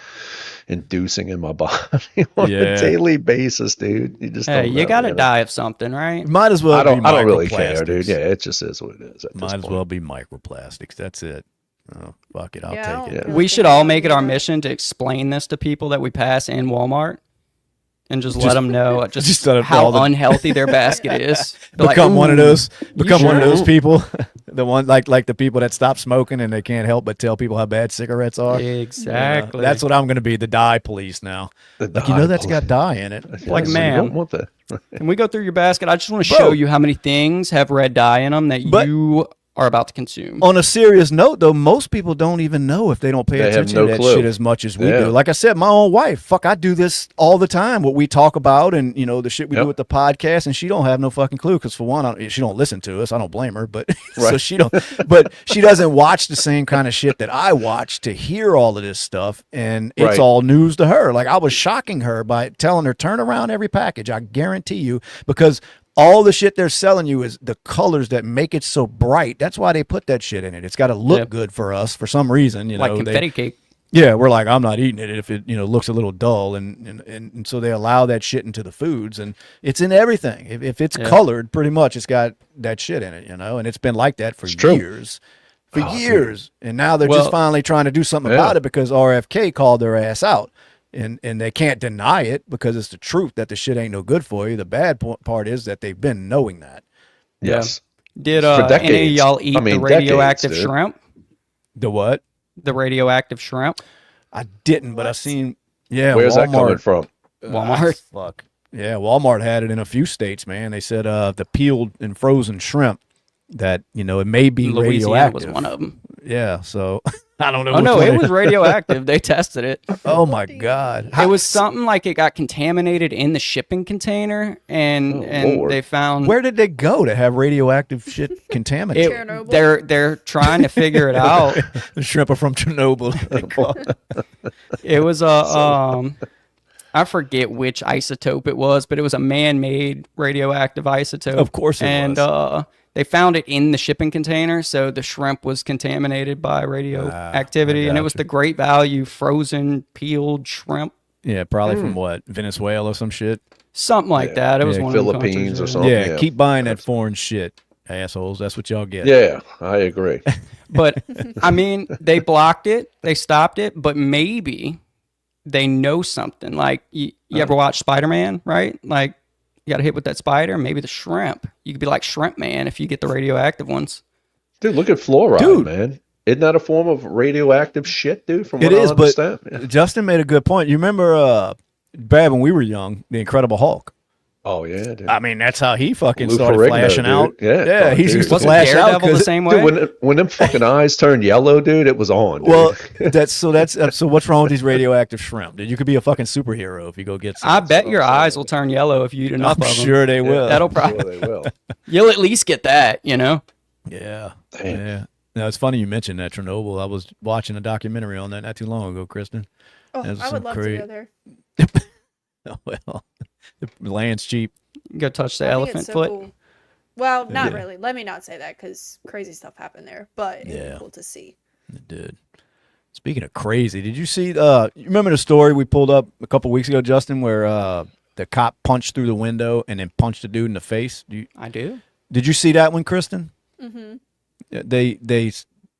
inducing in my body on a daily basis, dude? You just you got to die of something, right? Might as well. I don't really care, dude. Yeah, it just is what it is. Might as well be microplastics. That's it. Oh, fuck it. I'll take it. We should all make it our mission to explain this to people that we pass in Walmart and just let them know just how unhealthy their basket is. Become one of those people. The one like the people that stop smoking and they can't help but tell people how bad cigarettes are. Exactly. That's what I'm going to be, the dye police now. That's got dye in it. Like, man, when we go through your basket, I just want to show you how many things have red dye in them that you are about to consume. On a serious note, though, most people don't even know if they don't pay attention to that shit as much as we do. Like I said, my own wife, I do this all the time. What we talk about and, the shit we do with the podcast, and she don't have no fucking clue because, for one, she don't listen to us. I don't blame her, but so she don't. But she doesn't watch the same kind of shit that I watch to hear all of this stuff, and it's all news to her. Like, I was shocking her by telling her, turn around every package. I guarantee you, because all the shit they're selling you is the colors that make it so bright. That's why they put that shit in it. It's got to look good for us for some reason. Like confetti cake. Yeah, we're like, I'm not eating it if it looks a little dull, and so they allow that shit into the foods, and it's in everything. If it's colored, pretty much it's got that shit in it, and it's been like that for years. Years. And now they're just finally trying to do something about it because RFK called their ass out. And they can't deny it because it's the truth that the shit ain't no good for you. The bad part is that they've been knowing that. Yes. Did any of y'all eat the radioactive shrimp? The what? The radioactive shrimp. I didn't, but I've seen. Yeah, where's Walmart, that coming from? Walmart. Fuck. Yeah, Walmart had it in a few states, man. They said the peeled and frozen shrimp that it may be Louisiana radioactive. was one of them. Yeah, so I don't know. Oh no, it was radioactive. They tested it. Oh my god! It was something like it got contaminated in the shipping container, and they found. Where did they go to have radioactive shit contaminated? Chernobyl. They're trying to figure it out. The shrimp are from Chernobyl. It was I forget which isotope it was, but it was a man-made radioactive isotope. Of course it was. They found it in the shipping container, so the shrimp was contaminated by radioactivity, and it was the Great Value frozen peeled shrimp. Yeah, probably from what, Venezuela or some shit. Something like that. It was one Philippines or something. Yeah, keep buying that foreign shit, assholes. That's what y'all get. Yeah, I agree. But I mean, they blocked it, they stopped it, but maybe they know something. Like you ever watch Spider-Man, right? Like, you got hit with that spider, maybe the shrimp. You could be like Shrimp Man if you get the radioactive ones. Dude, look at fluoride, man. Isn't that a form of radioactive shit, dude? From what I understand. But Justin made a good point. You remember, Brad, when we were young, the Incredible Hulk? Oh yeah, dude. I mean, that's how he fucking Lou started Ferrigno, flashing dude. out. Yeah, he dude. used to Wasn't flash out. Daredevil the 'Cause- same way? Dude, when them fucking eyes turned yellow, dude, it was on, dude. Well, so what's wrong with these radioactive shrimp? Dude, you could be a fucking superhero if you go get some. I bet what your I'm saying. eyes will turn yellow if you eat enough I'm of them. sure they will. That'll I'm probably sure they will. you'll at least get that, you know. Yeah. Damn. Yeah. Now, it's funny you mentioned that Chernobyl. I was watching a documentary on that not too long ago, Kristen. Oh, There's I some would love to cra- go there. Oh, well, the land's cheap. Go touch the I think elephant it's so foot. cool. Well, not Yeah. really. Let me not say that because crazy stuff happened there, but it'd Yeah. be cool to see. It did. Speaking of crazy, did you see? You remember the story we pulled up a couple weeks ago, Justin, where the cop punched through the window and then punched the dude in the face? I do. Did you see that one, Kristen? Mm-hmm. They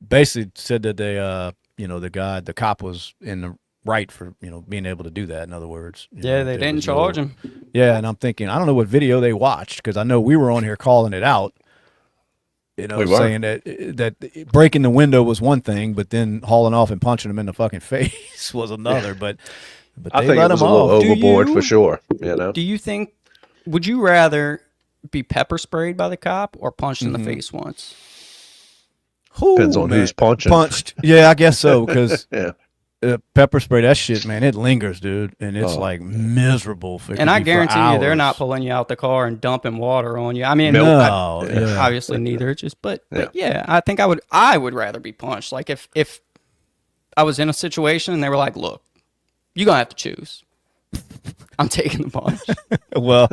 basically said that the cop was in the right for being able to do that. In other words, Yeah, they didn't charge him. Yeah, and I'm thinking I don't know what video they watched because I know we were on here calling it out. We were. Saying that breaking the window was one thing, but then hauling off and punching him in the fucking face was another. But I they think let it was him a little off. overboard you? for sure. You know. Do you think? Would you rather be pepper sprayed by the cop or punched in the face once? Depends on man. who's punching. Punched. Yeah, I guess so because Yeah. pepper spray, that shit, man, it lingers, dude, and it's Oh. like miserable. And I guarantee you, they're not pulling you out the car and dumping water on you. I mean, No, Yeah. obviously neither. But yeah, I think I would rather be punched. Like if I was in a situation and they were like, "Look, you're gonna have to choose." I'm taking the punch. Well,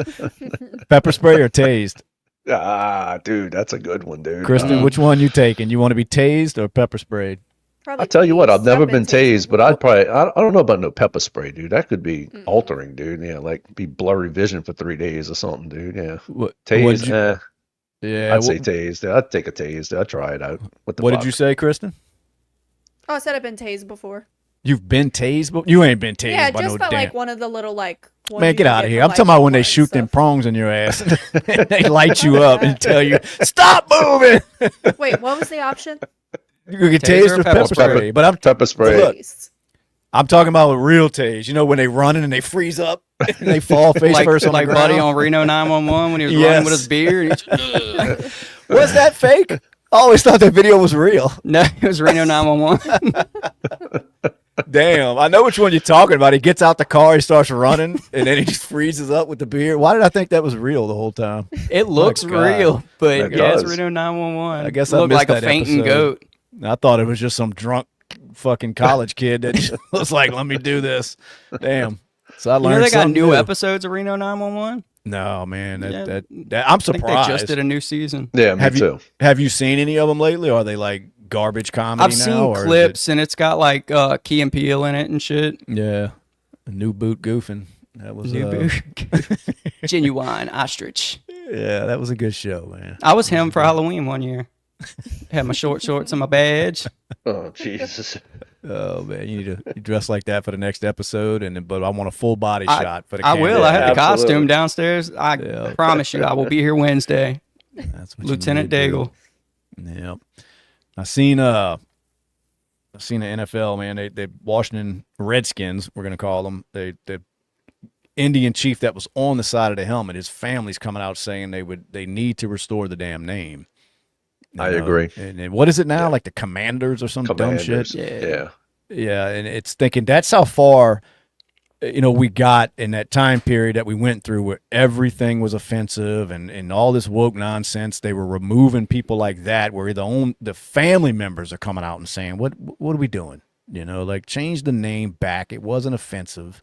pepper spray or tased, Ah, dude, that's a good one, dude. Kristen. Which one you taking? You want to be tased or pepper sprayed? Probably I tell you what, I've tased. never been tased, but I'd before. probably, I don't know about no pepper spray, dude. That could be altering, dude. Yeah, like be blurry vision for 3 days or something, dude. Yeah. What Tased, did you- Yeah, I'd say tased. I'd take a tased. I'd try it out. What the what fuck? did you say, Kristen? Oh, I said I've been tased before. You've been tased, but you ain't been tased Yeah, by just no by damn. like one of the little like. ones Man, you get out of for, here! I'm like, talking about when they blood shoot them stuff. prongs in your ass. They light you up and tell you stop moving. Wait, what was the option? You can get Taser tased or or pepper pepper spray? spray, but I'm Pepper spray. Look. Tased. I'm talking about a real tase. You know when they running and they freeze up and they fall face first on like the ground. Buddy on Reno 911 when he was running with his beard. Was that fake? I always thought that video was real. No, it was Reno 911. Damn, I know which one you're talking about. He gets out the car, he starts running, and then he just freezes up with the beard. Why did I think that was real the whole time? It looks God. real, but It yeah, it's does. Reno 911. I guess It I looked missed like a that fainting episode. goat. I thought it was just some drunk fucking college kid that just was like, "Let me do this." Damn. So I You learned know they got something new new. episodes of Reno 911. No, man, Yeah. that I'm I think surprised. they just did a new season. Yeah, me Have too. Have you seen any of them lately? Or are they like garbage comedy I've now? seen or is it- clips and it's got like Key and Peele in it and shit. Yeah, a new boot goofing. That was New boot. Genuine ostrich. Yeah, that was a good show, man. I was him for Halloween one year. Had my short shorts and my badge. Oh, Jesus. Oh man, you need to dress like that for the next episode, but I want a full body I- shot for the. I will. camera. I have the absolutely. costume downstairs. I Yeah. promise you, I will be here Wednesday. That's what you Lieutenant need to do. Daigle. Yep. I seen the NFL, man. They Washington Redskins, we're gonna call them. The Indian chief that was on the side of the helmet, his family's coming out saying they need to restore the damn name. You I know? agree. And what is it now? Yeah. Like the Commanders or some dumb Commanders. shit? Yeah. Yeah, and it's thinking that's how far we got in that time period that we went through where everything was offensive and all this woke nonsense. They were removing people like that where the family members are coming out and saying, what are we doing? Like change the name back. It wasn't offensive,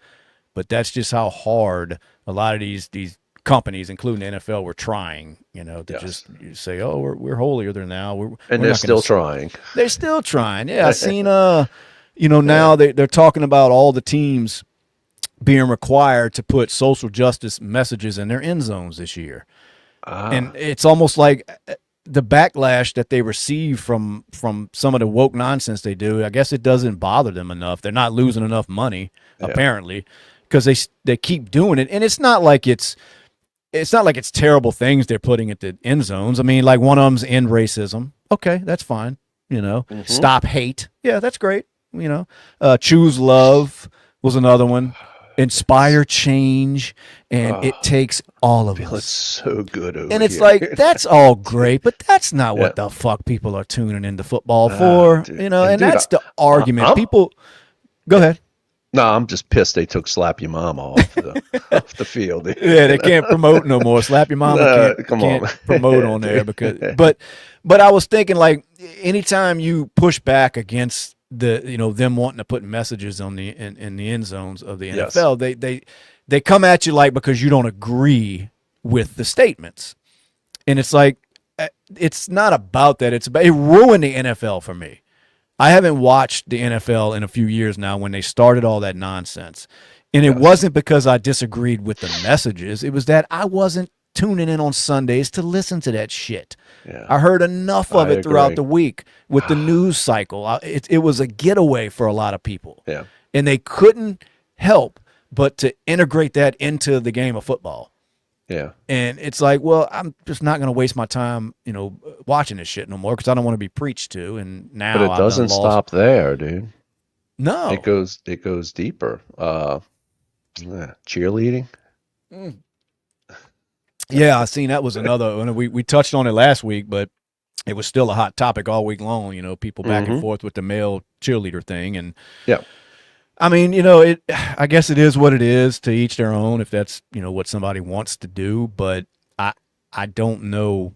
but that's just how hard a lot of these companies, including the NFL, were trying, to Yes. just say, oh, we're holier than now. We're And not they're gonna still trying. They're still trying. Yeah, I seen now they're talking about all the teams being required to put social justice messages in their end zones this year. And it's almost like the backlash that they receive from some of the woke nonsense they do, I guess it doesn't bother them enough. They're not losing enough money, apparently, because they keep doing it. And it's not like it's terrible things they're putting at the end zones. I mean, like one of them's end racism. Okay, that's fine. Stop hate. Yeah, that's great. Choose love was another one. inspire change, and it takes all of Feeling us. so good over And it's here. like, that's all great, but that's not Yeah. what the fuck people are tuning into football for, dude. you know. And Dude, that's the argument. I'm- People, go ahead. No, I'm just pissed they took Slap Your Mama off off the field. Yeah, they can't promote no more. Slap Your Mama can't promote on there because. But I was thinking, like, anytime you push back against them wanting to put messages on in the end zones of the NFL, they come at you like because you don't agree with the statements, and it's like it's not about that. It ruined the NFL for me. I haven't watched the NFL in a few years now when they started all that nonsense. And it wasn't because I disagreed with the messages. It was that I wasn't tuning in on Sundays to listen to that shit. Yeah. I heard enough of it throughout agree. the week with the news cycle. It was a getaway for a lot of people. Yeah. And they couldn't help but to integrate that into the game of football. Yeah. And it's like, well, I'm just not going to waste my time, watching this shit no more because I don't want to be preached to. And now, But it doesn't stop there, dude. No, It goes deeper. Cheerleading. Yeah, I seen that was another one. We touched on it last week, but it was still a hot topic all week long. People back and forth with the male cheerleader thing, and Yeah. I mean, I guess it is what it is. To each their own. If that's what somebody wants to do, but I don't know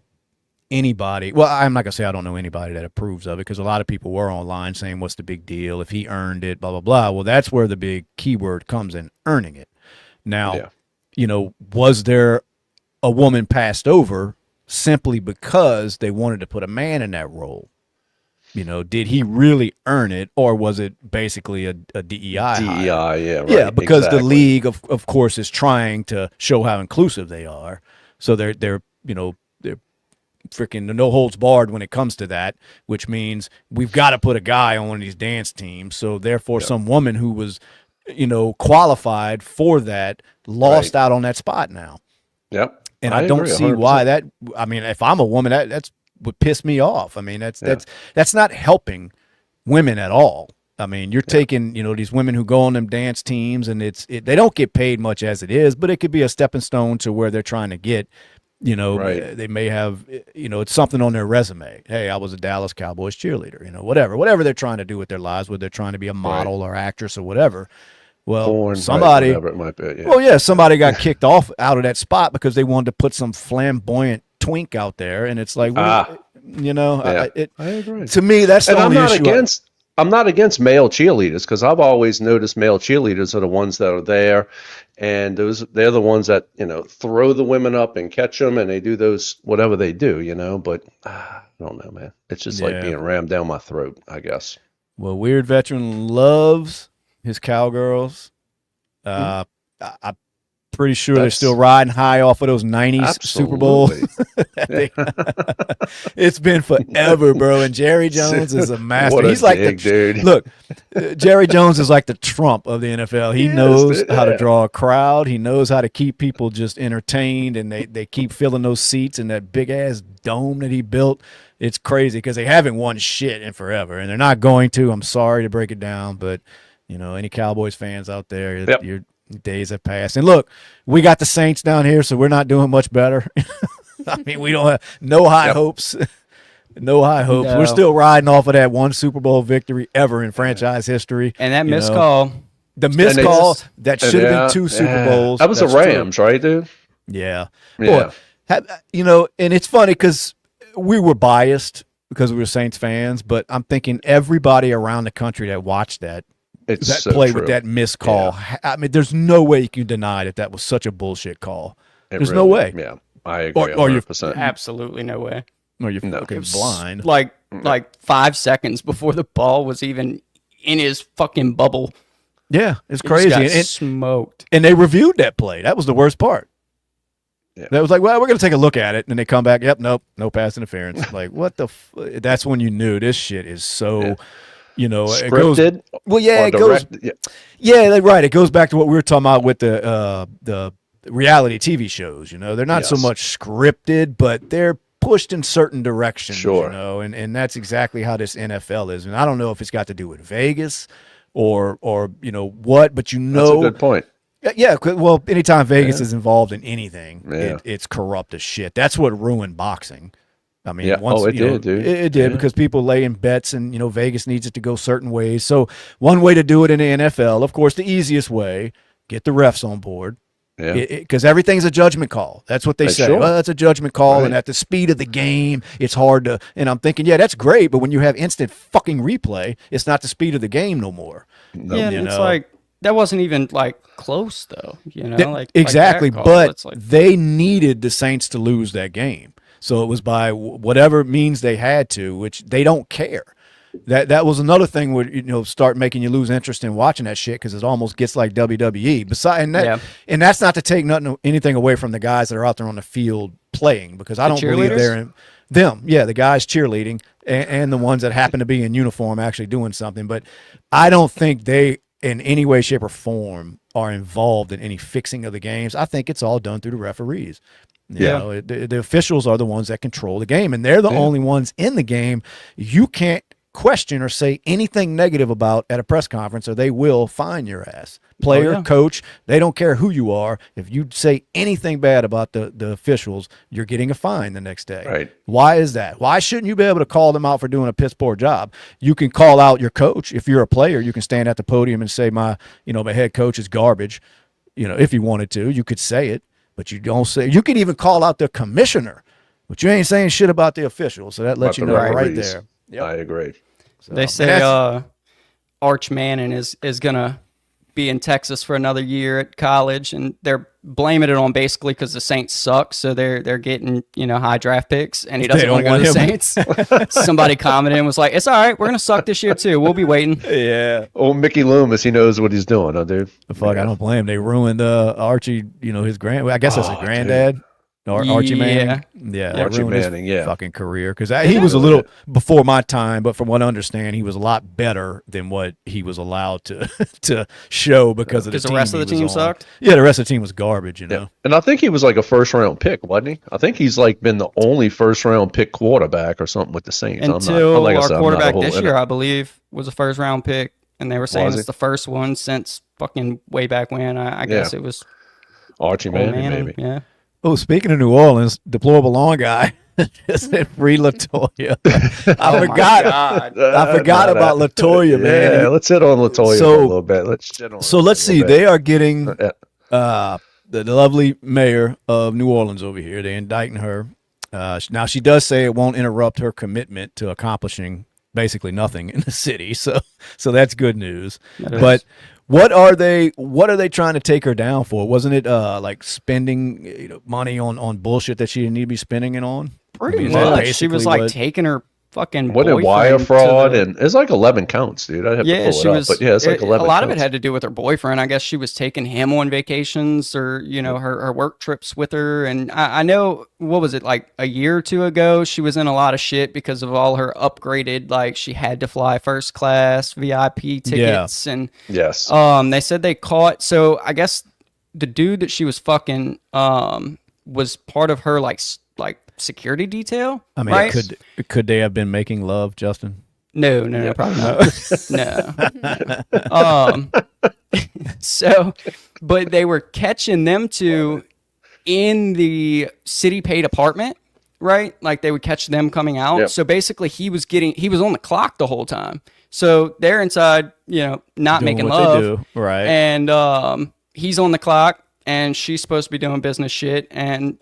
anybody. Well, I'm not gonna say I don't know anybody that approves of it because a lot of people were online saying, "What's the big deal? If he earned it, blah blah blah." Well, that's where the big keyword comes in: earning it. Now, was there a woman passed over simply because they wanted to put a man in that role? Did he really earn it, or was it basically a DEI? DEI, hire? yeah, right. Yeah, because exactly. the league, of course, is trying to show how inclusive they are. So they're freaking no holds barred when it comes to that, which means we've got to put a guy on one of these dance teams. So therefore, some woman who was, qualified for that lost out on that spot now. Yep. And I don't agree, see 100%. why that. I mean, if I'm a woman, that's would piss me off. I mean, that's not helping women at all. I mean, you're taking these women who go on them dance teams, and they don't get paid much as it is, but it could be a stepping stone to where they're trying to get. Right. They may have it's something on their resume. Hey, I was a Dallas Cowboys cheerleader. Whatever they're trying to do with their lives, whether they're trying to be a model or actress or whatever. Well, Porn, somebody, whatever it might be. Yeah. well, yeah, somebody got kicked off out of that spot because they wanted to put some flamboyant twink out there, and it's like, Yeah. I agree. To me, that's the And only issue. I'm not against male cheerleaders because I've always noticed male cheerleaders are the ones that are there, and they're the ones that throw the women up and catch them, and they do those whatever they do, But I don't know, man. It's just like being rammed down my throat, I guess. Well, Weird Veteran loves his cowgirls. I'm pretty sure they're still riding high off of those 90s Super Bowl. It's been forever, bro. And Jerry Jones is a master. What a He's like dig, dude. Look, Jerry Jones is like the Trump of the NFL. He knows how to draw a crowd. He knows how to keep people just entertained, and they keep filling those seats in that big ass dome that he built. It's crazy because they haven't won shit in forever, and they're not going to. I'm sorry to break it down, but any Cowboys fans out there, your days have passed. And look, we got the Saints down here, so we're not doing much better. I mean, we don't have no high hopes. No high hopes. No. We're still riding off of that one Super Bowl victory ever in franchise history. And that missed call. The missed call that should have been two Super Bowls. That was the Rams, right, dude? Yeah. Yeah. Boy, and it's funny because we were biased because we were Saints fans, but I'm thinking everybody around the country that watched that So play true. with that missed call. Yeah. I mean, there's no way you can deny that was such a bullshit call. There's no way. Yeah, I agree. Or you're 100%. Absolutely no way. Or you're fucking blind. Like 5 seconds before the ball was even in his fucking bubble. Yeah, it's He crazy. just got And smoked. they reviewed that play. That was the worst part. Yeah. That was like, well, we're going to take a look at it. And they come back, yep, nope, no pass interference. Like, what the that's when you knew this shit is so, Scripted. It goes, well, yeah, or it goes. direct, Yeah, right. It goes back to what we were talking about with the reality TV shows. They're not so Yes. much scripted, but they're pushed in certain directions. Sure. And that's exactly how this NFL is. And I don't know if it's got to do with Vegas or what, but That's a good point. Yeah, well, anytime Vegas is involved in anything, Yeah. it's corrupt as shit. That's what ruined boxing. I mean, Yeah. once Oh, it you know, did, dude. it did Yeah. because people lay in bets, and Vegas needs it to go certain ways. So one way to do it in the NFL, of course, the easiest way, get the refs on board. Yeah. Because everything's a judgment call. That's what they say. Sure. Well, that's a judgment call, Right. and at the speed of the game, it's hard to. And I'm thinking, yeah, that's great, but when you have instant fucking replay, it's not the speed of the game no more. No. Yeah, you and it's know. like that wasn't even like close though. Exactly, that call, but it's like, they needed the Saints to lose that game, so it was by whatever means they had to, which they don't care. That was another thing would start making you lose interest in watching that shit because it almost gets like WWE. And that's not to take anything away from the guys that are out there on the field playing, because I don't believe they're in them. Yeah, the guys cheerleading and the ones that happen to be in uniform actually doing something. But I don't think they in any way, shape, or form are involved in any fixing of the games. I think it's all done through the referees. You know, the officials are the ones that control the game, and they're the only ones in the game you can't question or say anything negative about at a press conference, or they will fine your ass. Player, coach, they don't care who you are. If you say anything bad about the officials, you're getting a fine the next day. Right. Why is that? Why shouldn't you be able to call them out for doing a piss poor job? You can call out your coach. If you're a player, you can stand at the podium and say my head coach is garbage. If you wanted to, you could say it, but you don't say. You could even call out the commissioner, but you ain't saying shit about the officials. So that lets you know right there. Yep. I agree. So, they say Arch Manning is gonna be in Texas for another year at college, and they're blaming it on basically because the Saints suck, so they're getting high draft picks, and he doesn't want to go to the Saints. Somebody commented and was like, "It's all right, we're gonna suck this year too. We'll be waiting." Yeah. Oh, Mickey Loomis, he knows what he's doing, huh, dude? Fuck, I don't blame him. They ruined Archie. His I guess that's his granddad. Or Archie Manning. Yeah, Archie ruined his Manning, fucking career. Because he was a little before my time, but from what I understand, he was a lot better than what he was allowed to show because of the team. Rest of the team sucked? Yeah, the rest of the team was garbage, know. And I think he was like a first-round pick, wasn't he? I think he's like been the only first-round pick quarterback or something with the Saints. Until our quarterback this year, I believe, was a first-round pick, and they were saying it's the first one since fucking way back when. I guess it was Archie Manning, maybe. Yeah. Oh, speaking of New Orleans, deplorable lawn guy just said free Latoya. I forgot about Latoya, man. Yeah, let's hit on Latoya for a little bit. Let's see. They are getting the lovely mayor of New Orleans over here. They're indicting her. Now she does say it won't interrupt her commitment to accomplishing basically nothing in the city. So that's good news. But what are they trying to take her down for? Wasn't it like spending money on bullshit that she didn't need to be spending it on? Pretty much. She was like taking her fucking boyfriend wire fraud, and it's like 11 counts, dude. I'd have to pull she it up, was, but yeah, it's like 11 a lot counts. of it had to do with her boyfriend. I guess she was taking him on vacations or her work trips with her. And I know, what was it, like a year or two ago, she was in a lot of shit because of all her upgraded, like she had to fly first class VIP tickets. And yes, they said they caught, so I guess the dude that she was fucking was part of her like security detail. I mean, right? could they have been making love, Justin? No, probably not. No. So, but they were catching them two in the city paid apartment, right? Like they would catch them coming out. Yep. So basically he was on the clock the whole time. So they're inside, not Doing making what love. they do. Right. And he's on the clock and she's supposed to be doing business shit. And,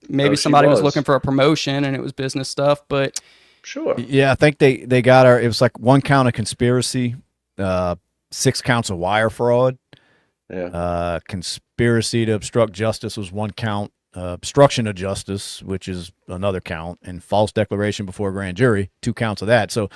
maybe somebody was looking for a promotion and it was business stuff, but sure. Yeah, I think they got her. It was like 1 count of conspiracy, 6 counts of wire fraud. Yeah. Conspiracy to obstruct justice was 1 count. Obstruction of justice, which is another count, and false declaration before a grand jury, 2 counts of that. So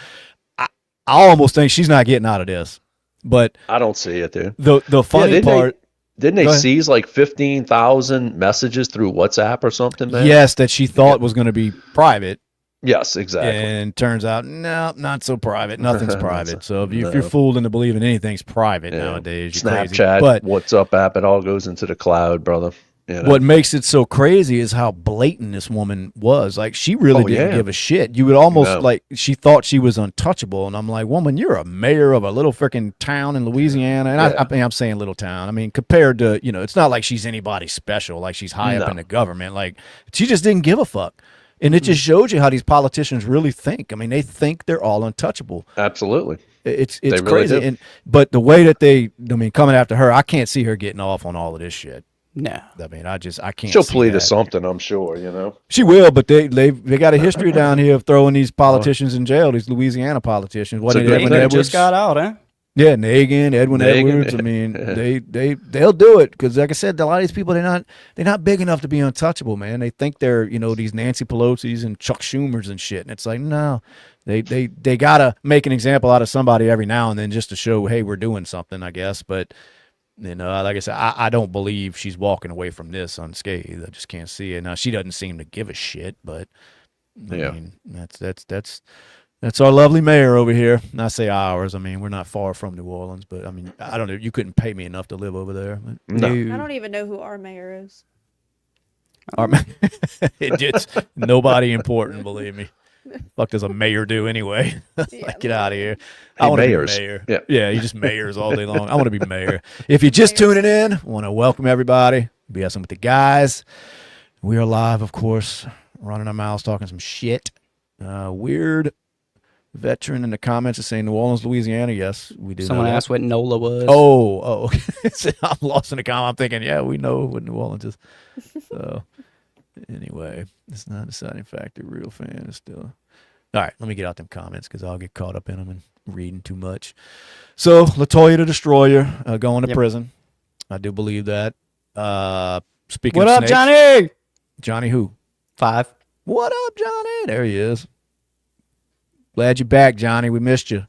I almost think she's not getting out of this. But I don't see it, dude. The funny part. Didn't they seize like 15,000 messages through WhatsApp or something, man? Yes, that she thought was going to be private. Yes, exactly. And turns out, no, not so private. Nothing's private. So if you're fooled into believing anything's private nowadays, you're Snapchat, crazy. But WhatsApp app, it all goes into the cloud, brother. What makes it so crazy is how blatant this woman was. Like, she really didn't give a shit. You would almost like, she thought she was untouchable. And I'm like, woman, you're a mayor of a little freaking town in Louisiana. And I mean, I'm saying little town. I mean, compared to, it's not like she's anybody special, like she's high up in the government. Like, she just didn't give a fuck. And it just shows you how these politicians really think. I mean, they think they're all untouchable. Absolutely. It's really crazy. But the way that coming after her, I can't see her getting off on all of this shit. No, I mean, I can't. She'll plead to something, I'm sure. She will, but they got a history down here of throwing these politicians in jail. These Louisiana politicians. What Edwin Edwards just got out, huh? Yeah, Edwin Edwards. I mean, they'll do it because, like I said, a lot of these people they're not big enough to be untouchable, man. They think they're these Nancy Pelosi's and Chuck Schumers and shit, and it's like no, they gotta make an example out of somebody every now and then just to show, hey, we're doing something, I guess, but. Like I said, I don't believe she's walking away from this unscathed. I just can't see it. Now, she doesn't seem to give a shit, but I mean, that's our lovely mayor over here. And I say ours. I mean, we're not far from New Orleans, but I mean, I don't know. You couldn't pay me enough to live over there. No. I don't even know who our mayor is. It's nobody important, believe me. Fuck does a mayor do anyway? Get out of here. I want to be mayor. Yeah, you just mayors all day long. I want to be mayor. If you're just tuning in, I want to welcome everybody. B.S.ing with the guys. We are live, of course, running our mouths, talking some shit. Weird veteran in the comments is saying New Orleans, Louisiana. Yes, we do. Someone asked what NOLA was. Oh. I'm lost in the comment. I'm thinking, yeah, we know what New Orleans is. So. Anyway, it's not a deciding factor. Real fan is still. All right, let me get out them comments because I'll get caught up in them and reading too much. So, LaToya the Destroyer going to prison. I do believe that. Speaking what of up, snakes, Johnny? Johnny who? 5. What up, Johnny? There he is. Glad you're back, Johnny. We missed you.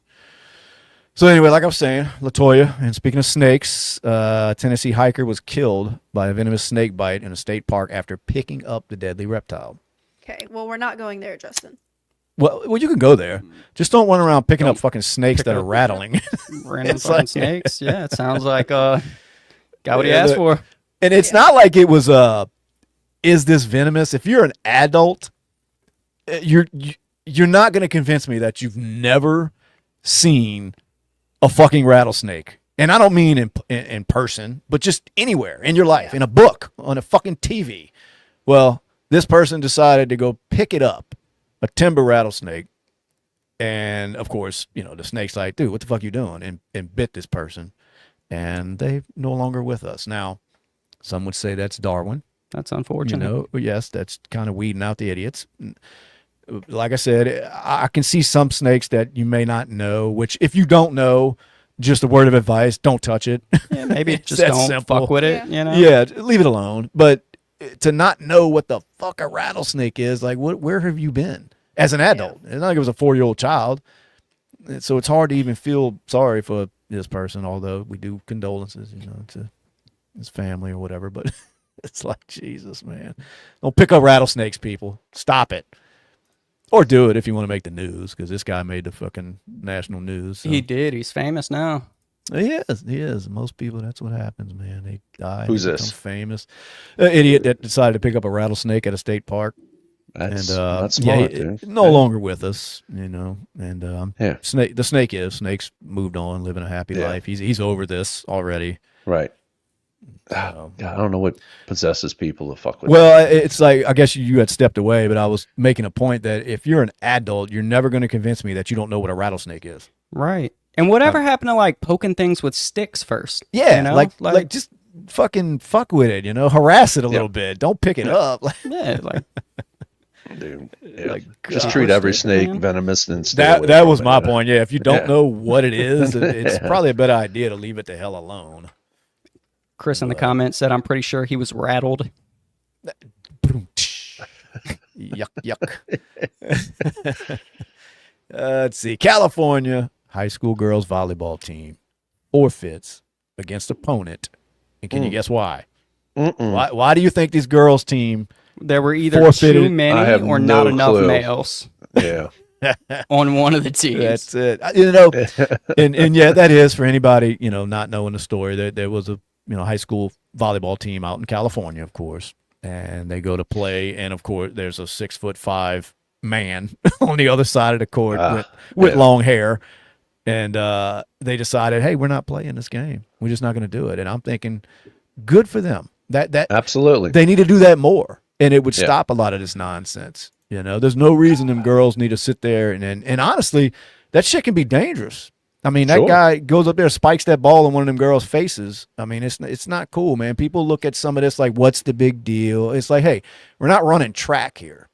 So anyway, like I was saying, LaToya, and speaking of snakes, a Tennessee hiker was killed by a venomous snake bite in a state park after picking up the deadly reptile. Okay, well, we're not going there, Justin. Well, you can go there. Just don't run around picking up fucking snakes that are rattling. Random fucking snakes. Yeah, it sounds like got what he asked for. And it's not like it was is this venomous? If you're an adult, you're not going to convince me that you've never seen a fucking rattlesnake. And I don't mean in person, but just anywhere in your life, in a book, on a fucking TV. Well, this person decided to go pick it up, a timber rattlesnake. And of course, the snake's like, dude, what the fuck you doing? And bit this person. And they no longer with us. Now, some would say that's Darwin. That's unfortunate. Yes, that's kind of weeding out the idiots. Like I said, I can see some snakes that you may not know, which if you don't know, just a word of advice, don't touch it. Yeah, maybe just don't fuck with it, Yeah, leave it alone. But to not know what the fuck a rattlesnake is, like, where have you been as an adult? It's not like it was a 4-year-old child. So it's hard to even feel sorry for this person, although we do condolences, to his family or whatever. But it's like, Jesus, man. Don't pick up rattlesnakes, people. Stop it. Or do it if you want to make the news, because this guy made the fucking national news. So. He did. He's famous now. He is. Most people, that's what happens, man. They die. Who's they this? Become famous. An idiot that decided to pick up a rattlesnake at a state park. That's smart, dude. No longer with us, And Yeah. Snake's moved on, living a happy life. He's over this already. Right. So. God, I don't know what possesses people to fuck with. Well, it's like, I guess you had stepped away, but I was making a point that if you're an adult, you're never going to convince me that you don't know what a rattlesnake is. Right. And whatever happened to like poking things with sticks first? Yeah, like just fucking fuck with it, harass it a little bit. Don't pick it up. Yeah, like dude, like, just treat every snake venomous and stay away that from was it, my point. Yeah, if you don't know what it is, it's Yeah. probably a better idea to leave it the hell alone. Chris in the comments said, I'm pretty sure he was rattled. Yuck. Let's see. California high school girls volleyball team forfeits against opponent. And can you guess why? Why do you think this girls team There were either forfeited? too many or not enough clue. males Yeah. on one of the teams. That's it. And yeah, that is for anybody, not knowing the story. There was a high school volleyball team out in California, of course, and they go to play, and of course, there's a 6'5" man on the other side of the court with long hair, and they decided, hey, we're not playing this game. We're just not going to do it. And I'm thinking, good for them. That Absolutely. they need to do that more, and it would stop a lot of this nonsense. There's no reason them girls need to sit there and honestly, that shit can be dangerous. I mean, that guy goes up there, spikes that ball in one of them girls' faces. I mean, it's not cool, man. People look at some of this like, what's the big deal? It's like, hey, we're not running track here.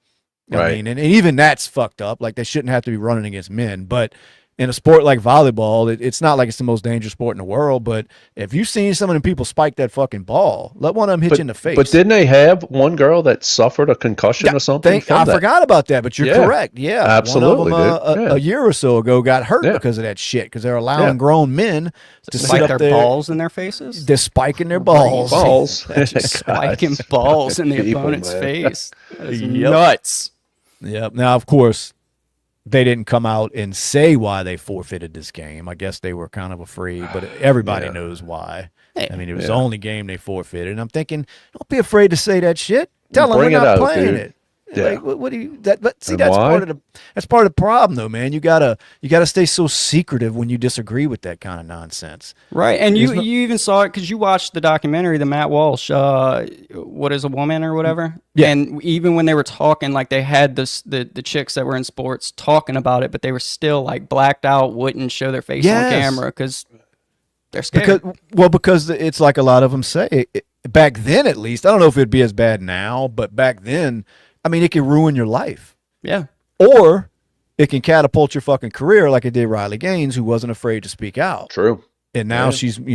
I mean, and even that's fucked up. Like, they shouldn't have to be running against men. But in a sport like volleyball, it's not like it's the most dangerous sport in the world. But if you've seen some of them people spike that fucking ball, let one of them hit you in the face. But didn't they have one girl that suffered a concussion or something? I forgot about that, but you're correct. Yeah, absolutely. One of them, a year or so ago got hurt because of that shit, because they're allowing grown men to spike sit their up there. balls in their faces. They're spiking their balls. Spiking balls in the opponent's face. That is nuts. Yep. Now, of course, they didn't come out and say why they forfeited this game. I guess they were kind of afraid, but everybody knows why. I mean, it was the only game they forfeited. And I'm thinking, don't be afraid to say that shit. Tell them we're not playing it. Like, what do you? But see, that's part of the problem, though, man. You gotta stay so secretive when you disagree with that kind of nonsense. Right, and you even saw it because you watched the documentary, the Matt Walsh, "What Is a Woman" or whatever. Yeah. And even when they were talking, like, they had the chicks that were in sports talking about it, but they were still like blacked out, wouldn't show their face on camera because they're scared. Because it's like a lot of them say. Back then, at least, I don't know if it'd be as bad now, but back then, I mean, it can ruin your life. Yeah. Or it can catapult your fucking career like it did Riley Gaines, who wasn't afraid to speak out. True. And now she's a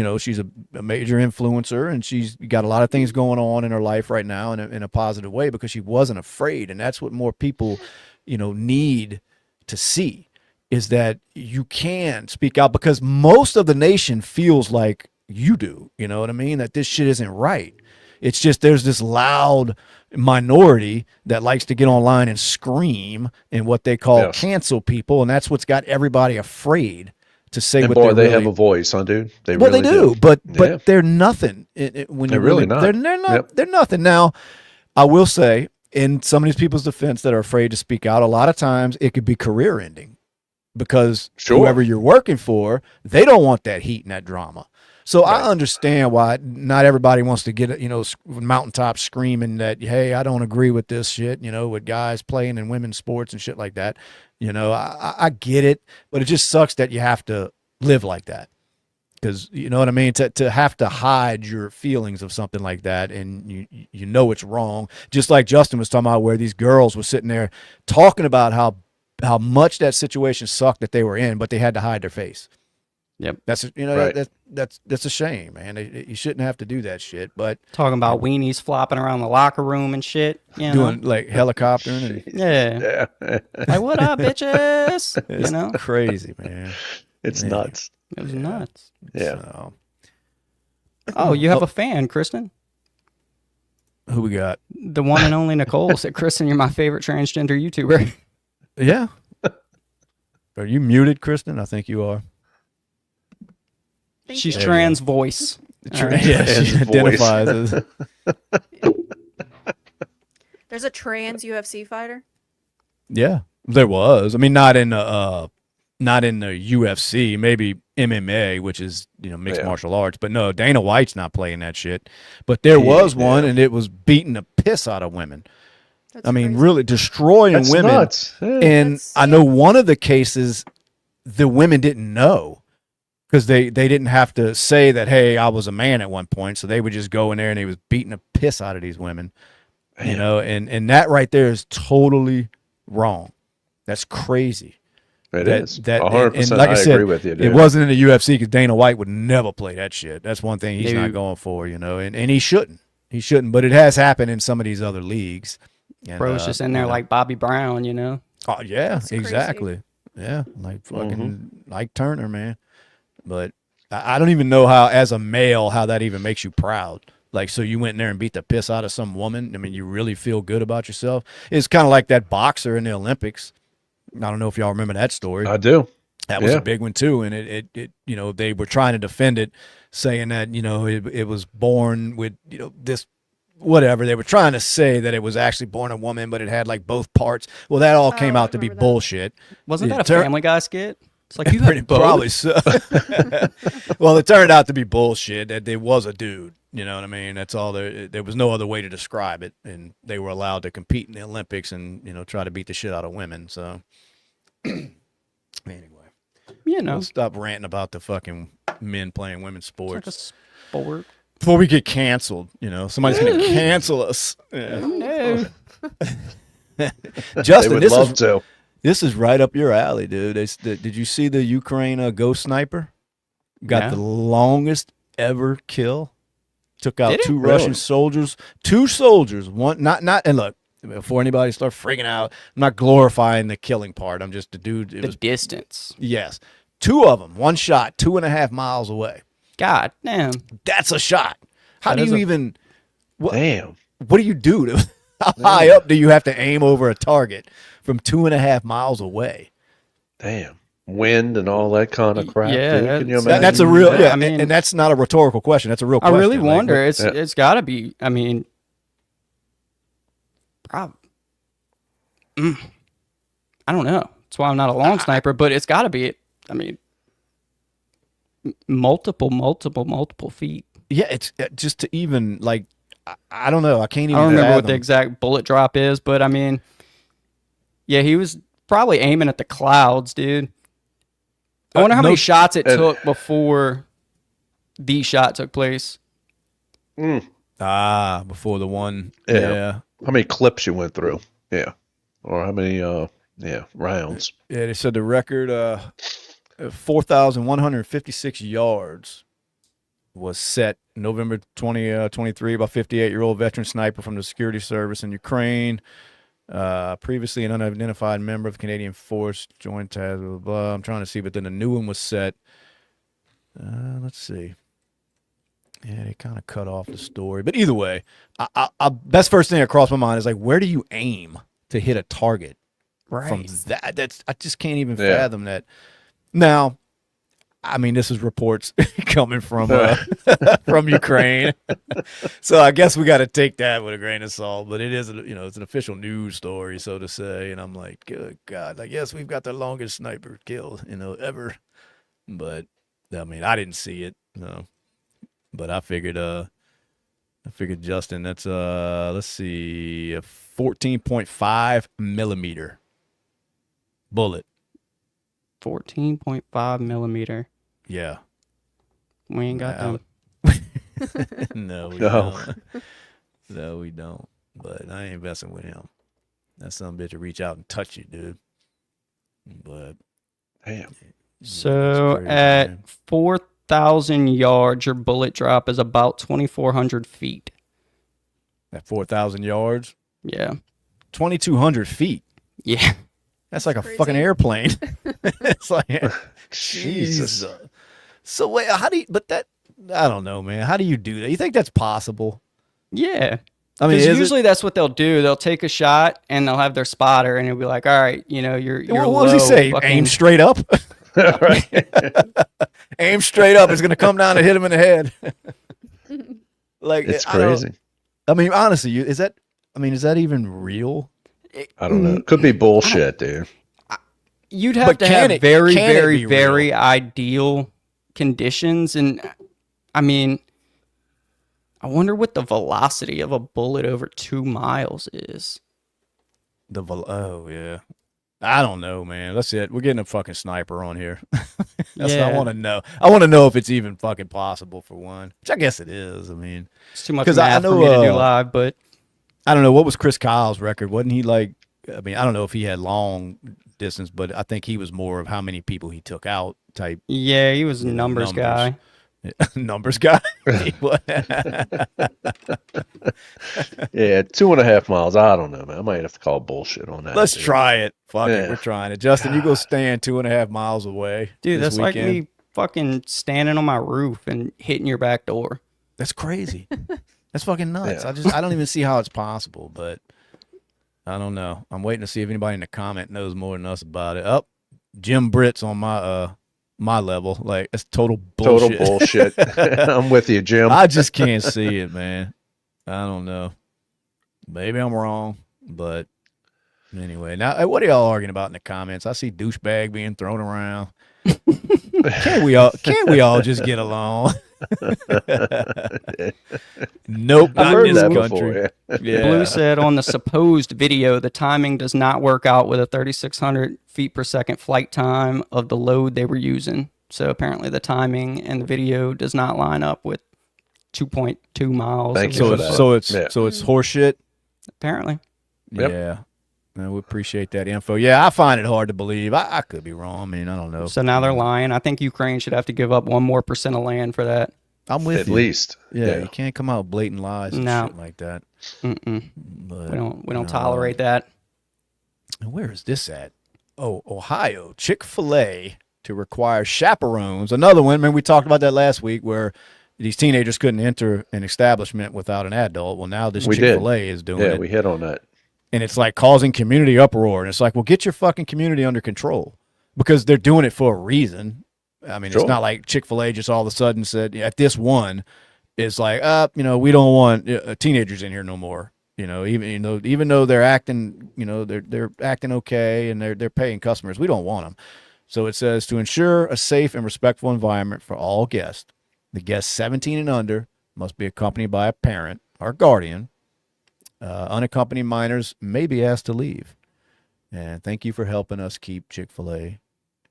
major influencer, and she's got a lot of things going on in her life right now in a positive way because she wasn't afraid. And that's what more people, need to see, is that you can speak out, because most of the nation feels like you do. You know what I mean? That this shit isn't right. It's just there's this loud minority that likes to get online and scream and what they call cancel people, and that's what's got everybody afraid to say what they have a voice, huh, dude? They do. But they're nothing. When they're really not. They're not. They're nothing. Now, I will say, in some of these people's defense that are afraid to speak out, a lot of times it could be career ending, because whoever you're working for, they don't want that heat and that drama. So I understand why not everybody wants to get, mountaintop screaming that, hey, I don't agree with this shit, with guys playing in women's sports and shit like that. I get it, but it just sucks that you have to live like that. Because, you know what I mean? To have to hide your feelings of something like that, and you know it's wrong. Just like Justin was talking about, where these girls were sitting there talking about how much that situation sucked that they were in, but they had to hide their face. Yep. That's that's a shame, man. You shouldn't have to do that shit. But talking about weenies flopping around the locker room and shit, doing like helicoptering and like, what up, bitches? It's crazy, man. It's nuts. It was nuts. Yeah. So. Oh, you have a fan, Kristen. Who we got? The one and only Nicole said, "Kristen, you're my favorite transgender YouTuber." Yeah. Are you muted, Kristen? I think you are. She's trans voice. Yeah, she identifies as. There's a trans UFC fighter. Yeah, there was. I mean, not in the UFC. Maybe MMA, which is mixed martial arts. But no, Dana White's not playing that shit. But there was one, and it was beating the piss out of women. That's I mean, crazy. really destroying women. Nuts. And I know one of the cases, the women didn't know. Because they didn't have to say that, hey, I was a man at one point. So they would just go in there and they was beating the piss out of these women. And that right there is totally wrong. That's crazy. It is. 100%. And like I said, agree with you, dude. It wasn't in the UFC because Dana White would never play that shit. That's one thing he's not going for, and he shouldn't. He shouldn't. But it has happened in some of these other leagues. And, Bro's just in there like Bobby Brown, Oh, yeah, That's exactly. Crazy. Yeah, like fucking Ike Turner, man. But I don't even know how, as a male, how that even makes you proud. Like, so you went in there and beat the piss out of some woman. I mean, you really feel good about yourself. It's kind of like that boxer in the Olympics. I don't know if y'all remember that story. I do. That was a Yeah. big one too, and it they were trying to defend it, saying that it was born with this whatever. They were trying to say that it was actually born a woman, but it had like both parts. Well, that all came Oh, I out to be remember that. bullshit. Wasn't It that a tur- Family Guy skit? It's like you Pretty had both. probably so. Well, it turned out to be bullshit. That there was a dude. You know what I mean? That's all. There was no other way to describe it, and they were allowed to compete in the Olympics and try to beat the shit out of women. So anyway. We'll stop ranting about the fucking men playing women's sports It's like a sport. before we get canceled. Somebody's going to cancel us. Yeah. No. Justin, They would love to. this is right up your alley, dude. Did you see the Ukraine ghost sniper? Got the longest ever kill. Took out Did it? two Really? Russian soldiers. Two soldiers. One not. And look, before anybody starts freaking out, I'm not glorifying the killing part. I'm just the dude. It The was distance. yes. Two of them. One shot. 2.5 miles away. God damn. That's a shot. How That do is you a- even? Damn. What do you do? How high up do you have to aim over a target from 2.5 miles away? Damn. Wind and all that kind of crap. Yeah, dude. Can you that's- imagine? That's a real. Yeah, Yeah, I mean- and that's not a rhetorical question. That's a real I question. really Like, wonder. Yeah. It's got to be. I mean, I don't know. That's why I'm not a long sniper, but it's got to be. I mean, multiple feet. Yeah, it's just to even like. I don't know. I can't even. I don't remember what the fathom. exact bullet drop is, but I mean, yeah, he was probably aiming at the clouds, dude. I wonder how no- many shots it and- took before the shot took place. Before the one. Yeah. Yeah. How many clips you went through? Yeah. Or how many rounds? Yeah, they said the record 4,156 yards was set November 2023 by 58-year-old veteran sniper from the security service in Ukraine. Previously an unidentified member of the Canadian force joined TAS, blah, blah, blah. I'm trying to see, but then the new one was set. Let's see. Yeah, they kind of cut off the story. But either way, that's first thing that crossed my mind is like, where do you aim to hit a target? From that, I just can't even Yeah. fathom that. Now, I mean, this is reports coming from from Ukraine, so I guess we got to take that with a grain of salt. But it is, it's an official news story, so to say. And I'm like, good God, like yes, we've got the longest sniper kill, ever. But I mean, I didn't see it, no. But I figured, Justin, that's let's see, a 14.5 millimeter bullet. 14.5 millimeter. Yeah. We ain't got them. No, we No. don't. No, we don't. But I ain't messing with him. That son bitch will reach out and touch you, dude. But Damn. So crazy, at man. 4,000 yards, your bullet drop is about 2,400 feet. at 4,000 yards, Yeah. 2,200 feet. Yeah. That's like a Crazy. fucking airplane. It's like Jesus. So wait, how do you? But that I don't know, man. How do you do that? You think that's possible? Yeah. I mean, Because is usually that's what they'll do. They'll take a shot and they'll have their spotter, and it'll be like, "All right, you're what does he low, say? fucking-" Aim straight up. Right. Aim straight up. It's gonna come down and hit him in the head. Like It's I don't- crazy. I mean, honestly, is that even real? I don't know. Could be bullshit, dude. You'd have But to can have it- very, can it very, be very ideal conditions, and I mean, I wonder what the velocity of a bullet over 2 miles is. Oh yeah. I don't know, man. That's it. We're getting a fucking sniper on here. That's what I Yeah. want to know. I want to know if it's even fucking possible for one. Which I guess it is. I mean, It's too much 'Cause I math know, for me to do live, but I don't know. What was Chris Kyle's record? Wasn't he like, I mean, I don't know if he had long distance, but I think he was more of how many people he took out type yeah, he was a know, numbers numbers. guy. numbers guy. Yeah, 2.5 miles. I don't know, man. I might have to call bullshit on that. Let's dude. try it. Fuck it. Yeah. We're trying it. Justin, you go stand 2.5 miles away. Dude, this that's like weekend. me fucking standing on my roof and hitting your back door. That's crazy. That's fucking nuts. Yeah. I don't even see how it's possible, but I don't know. I'm waiting to see if anybody in the comment knows more than us about it. Oh, Jim Britt's on my level. Like, it's total bullshit. Total bullshit. I'm with you, Jim. I just can't see it, man. I don't know. Maybe I'm wrong, but anyway. Now, what are y'all arguing about in the comments? I see douchebag being thrown around. Can't we all just get along? Nope, I've not heard in this that country. before. Yeah. Yeah. Blue said on the supposed video, the timing does not work out with a 3,600 feet per second flight time of the load they were using. So apparently the timing and the video does not line up with 2.2 miles. Thank of you So for it's that. so it's horseshit. Apparently. Yep. Yeah. Man, we appreciate that info. Yeah, I find it hard to believe. I could be wrong. I mean, I don't know. So now they're lying. I think Ukraine should have to give up 1% more of land for that. I'm with At you. least. Yeah, you can't come out with blatant lies and No. shit like that. Mm-mm. But, We don't tolerate that. Where is this at? Oh, Ohio. Chick-fil-A to require chaperones. Another one. Man, we talked about that last week where these teenagers couldn't enter an establishment without an adult. Well, now this We did. Chick-fil-A is doing Yeah, it. we hit on that. And it's like causing community uproar. And it's like, well, get your fucking community under control because they're doing it for a reason. I mean, Sure. it's not like Chick-fil-A just all of a sudden said at this one, it's like, we don't want teenagers in here no more. Even though they're acting, they're acting okay and they're paying customers, we don't want them. So it says to ensure a safe and respectful environment for all guests, the guests 17 and under must be accompanied by a parent or guardian. Unaccompanied minors may be asked to leave. And thank you for helping us keep Chick-fil-A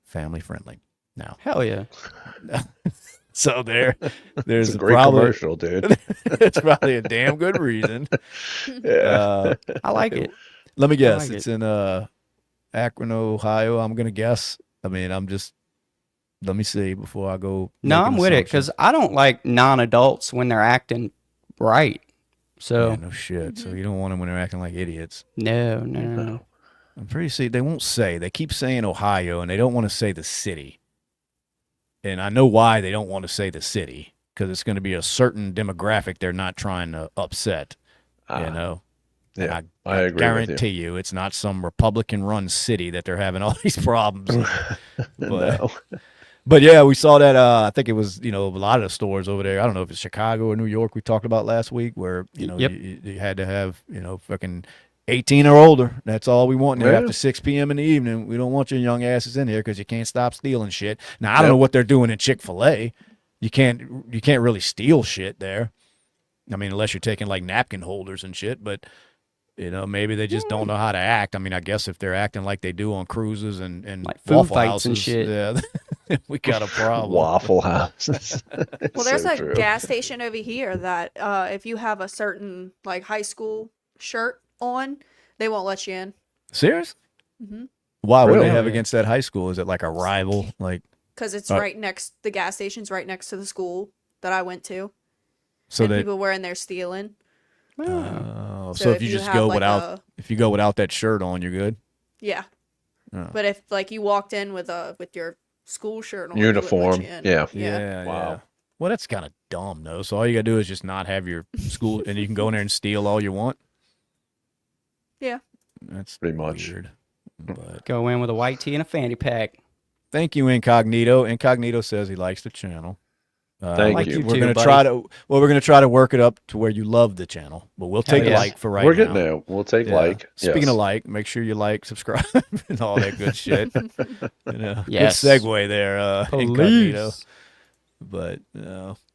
family friendly. Now, Hell yeah. so there's It's a great probably commercial, dude. it's probably a damn good reason. Yeah. I like it. Let me guess, like it's in Akron, Ohio. I'm gonna guess. I mean, let me see before I go. No, make an I'm with it assumption. because I don't like non-adults when they're acting right. So Yeah, no shit. So you don't want them when they're acting like idiots. no. I'm pretty sure they won't say. They keep saying Ohio, and they don't want to say the city. And I know why they don't want to say the city, because it's going to be a certain demographic they're not trying to upset. You know? And Yeah, I agree with guarantee you, it's not some Republican-run city that they're having all these problems in. No. But yeah, we saw that. I think it was, a lot of the stores over there. I don't know if it's Chicago or New York we talked about last week, where Yep. you had to have fucking 18 or older. That's all we want in there Yeah. after 6 p.m. in the evening. We don't want your young asses in here because you can't stop stealing shit. Now I don't know what they're doing in Chick-fil-A. You can't really steal shit there. I mean, unless you're taking like napkin holders and shit, but. Maybe they just don't know how to act. I mean, I guess if they're acting like they do on cruises and Like food Waffle fights Houses, and shit. Yeah, we got a problem. Waffle Houses. Well, there's so a true. gas station over here that if you have a certain like high school shirt on, they won't let you in Serious? Mhm. Why would they Really? have against that high school? Is it like a rival? Like, because it's Uh, right next. The gas station's right next to the school that I went to, so and they? people were in there stealing. So if you just have, go like, without that shirt on, you're good. yeah. Oh. But if like you walked in with your school shirt on, they wouldn't let Uniform. you in. Yeah. Yeah. Wow. Yeah. Well, that's kind of dumb, though. So all you gotta do is just not have your school, and you can go in there and steal all you want. Yeah. That's Pretty much. weird. But Go in with a white tee and a fanny pack. thank you, Incognito. Incognito says he likes the channel. Thank like you. you We're too, gonna buddy. try to. Well, we're gonna try to work it up to where you love the channel, but we'll take yeah. like for right We're now. getting there. We'll take Yeah. like. Speaking yes. of like, make sure you like, subscribe, and all that good shit. Yes. Good segue there, Incognito. Police. But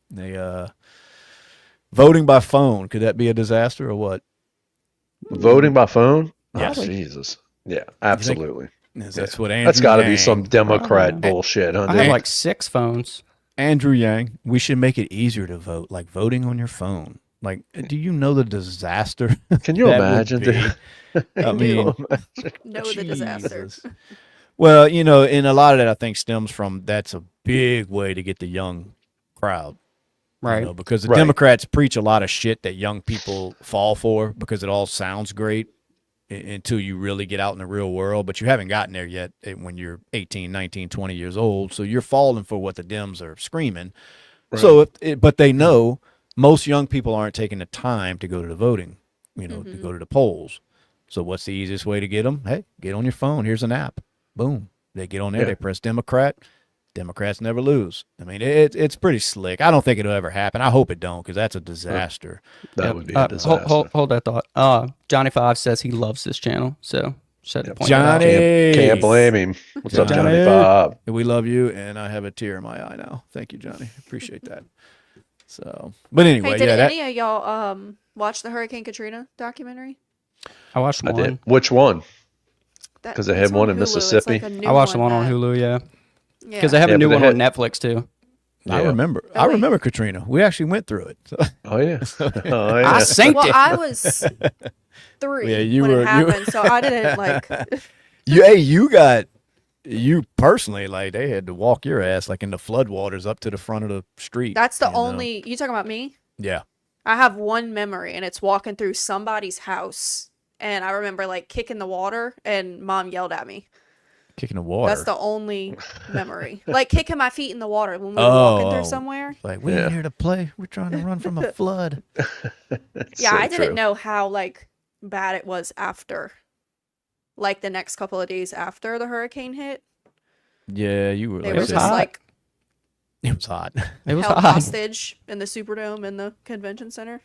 they voting by phone, could that be a disaster or what? Voting by phone? Yes. Oh, Jesus. Yeah, absolutely. That's what Andrew. That's got to be Yang- some Democrat bullshit, huh? I have dude? like 6 phones. Andrew Yang. We should make it easier to vote, like voting on your phone. Like, do you know the disaster? Can you that would imagine? be? dude? I mean, Know the disaster. Jesus. Well, and a lot of that I think stems from that's a big way to get the young crowd. Right. Because the Right. Democrats preach a lot of shit that young people fall for because it all sounds great until you really get out in the real world. But you haven't gotten there yet when you're 18, 19, 20 years old. So you're falling for what the Dems are screaming. Right. So, but they know most young people aren't taking the time to go to the voting, to go to the polls. So what's the easiest way to get them? Hey, get on your phone. Here's an app. Boom. They get on there, Yeah. they press Democrat. Democrats never lose. I mean, it's pretty slick. I don't think it'll ever happen. I hope it don't, because that's a disaster. That would be a disaster. Hold that thought. Johnny Five says he loves this channel, so just had to point that out. Johnny, Can't blame him. What's up, Johnny? Johnny Five? We love you, and I have a tear in my eye now. Thank you, Johnny. Appreciate that. So, but anyway, Hey, did yeah, that, any of y'all watch the Hurricane Katrina documentary? I watched I one. did. Which one? That- 'Cause they it's had one on in Hulu. It's Mississippi? like a new I watched the one on that- Hulu, yeah, Yeah. because they have Yeah, a new but one they on Netflix too. I Yeah. remember. Oh, I wait. remember Katrina. We actually went through it. So. Oh yeah. Oh I yeah. synced Well, it. I was 3 Yeah, you when were- it happened, so I didn't like. You personally, like, they had to walk your ass like in the floodwaters up to the front of the street. That's the you know? only. You talking about me? Yeah. I have one memory, and it's walking through somebody's house, and I remember like kicking the water, and mom yelled at me. Kicking the water. That's the only memory. Like kicking my feet in the water when we were walking Oh. through somewhere. Like, we Yeah. ain't here to play. We're trying to run from a flood. It's Yeah, so I didn't true. know how like bad it was after. Like the next couple of days after the hurricane hit, Yeah, you were they like, were was just hot. like it was hot. It was held hot. hostage in the Superdome in the convention center.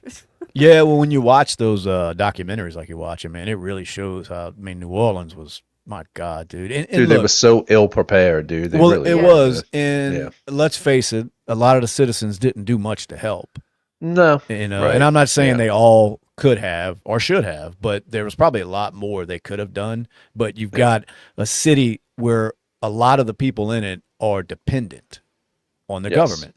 Yeah, well, when you watch those documentaries like you're watching, man, it really shows how, I mean, New Orleans was, my God, dude. And Dude, they look, were so ill prepared, dude. They well, really it were. was. And Yeah. let's face it, a lot of the citizens didn't do much to help. No. You know, Right. and I'm not saying Yeah. they all could have or should have, but there was probably a lot more they could have done. But you've got a city where a lot of the people in it are dependent on the Yes. government.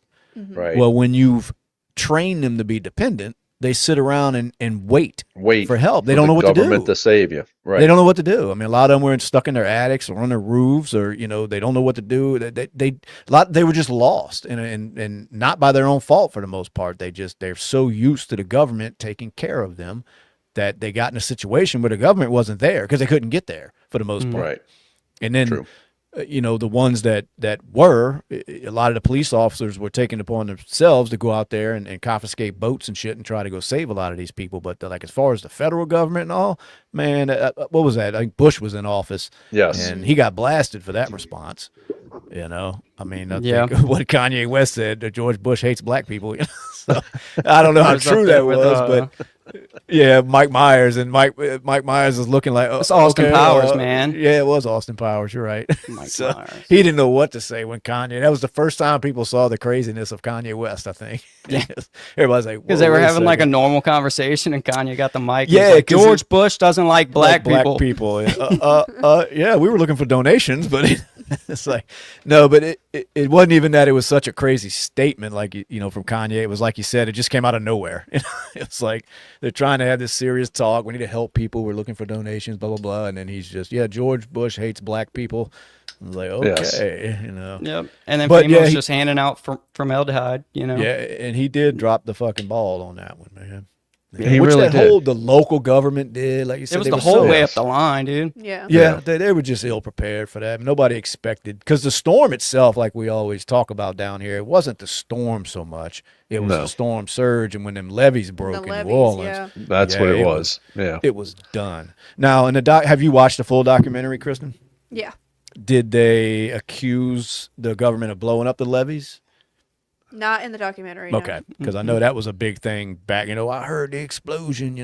Right. Well, when you've trained them to be dependent, they sit around and wait Wait for help. They for don't the know what to do. government to save you. Right. They don't know what to do. I mean, a lot of them were stuck in their attics or on their roofs, or they don't know what to do. They were just lost, and not by their own fault for the most part. They're so used to the government taking care of them that they got in a situation where the government wasn't there because they couldn't get there for the most part. Right. And then True. The ones that were, a lot of the police officers were taking upon themselves to go out there and confiscate boats and shit and try to go save a lot of these people. But like, as far as the federal government and all, man, what was that? I think Bush was in office, Yes. and he got blasted for that response. I mean, I Yeah. think what Kanye West said, that George Bush hates black people. So, I don't know how I was up true there that with, was, but yeah, Mike Myers, and Mike Myers is looking like, It's Austin Powers, man. Yeah, it was Austin Powers. You're right. Mike So, Myers. he didn't know what to say when Kanye. That was the first time people saw the craziness of Kanye West, I think. Yeah. Everybody's like, Because they "Whoa, were wait having like a second." normal conversation, and Kanye got the mic. Yeah, Yeah, like, 'cause George Bush doesn't like black people. people. Yeah, we were looking for donations, but it's like, no, but it wasn't even that. It was such a crazy statement, like, from Kanye. It was like you said, it just came out of nowhere. It's like they're trying to have this serious talk. We need to help people. We're looking for donations, blah, blah, blah. And then he's just, George Bush hates black people. I was like, okay, Yes. Yep. And then But, FEMA yeah, was he- just handing out formaldehyde, Yeah, and he did drop the fucking ball on that one, man. He Which really that did. the local government did, like you said, It was they the were whole so- way up the line, dude. Yeah. Yeah, they were just ill prepared for that. Nobody expected, because the storm itself, like we always talk about down here, it wasn't the storm so much. It was No. the storm surge, and when them levees The broke in levees, New Orleans, yeah. That's Yeah, what it it was. Yeah. it was done. Now, in the have you watched the full documentary, Kristen? Yeah. Did they accuse the government of blowing up the levees? Not in the documentary. No. Okay, because I know that was a big thing back. I heard the explosion.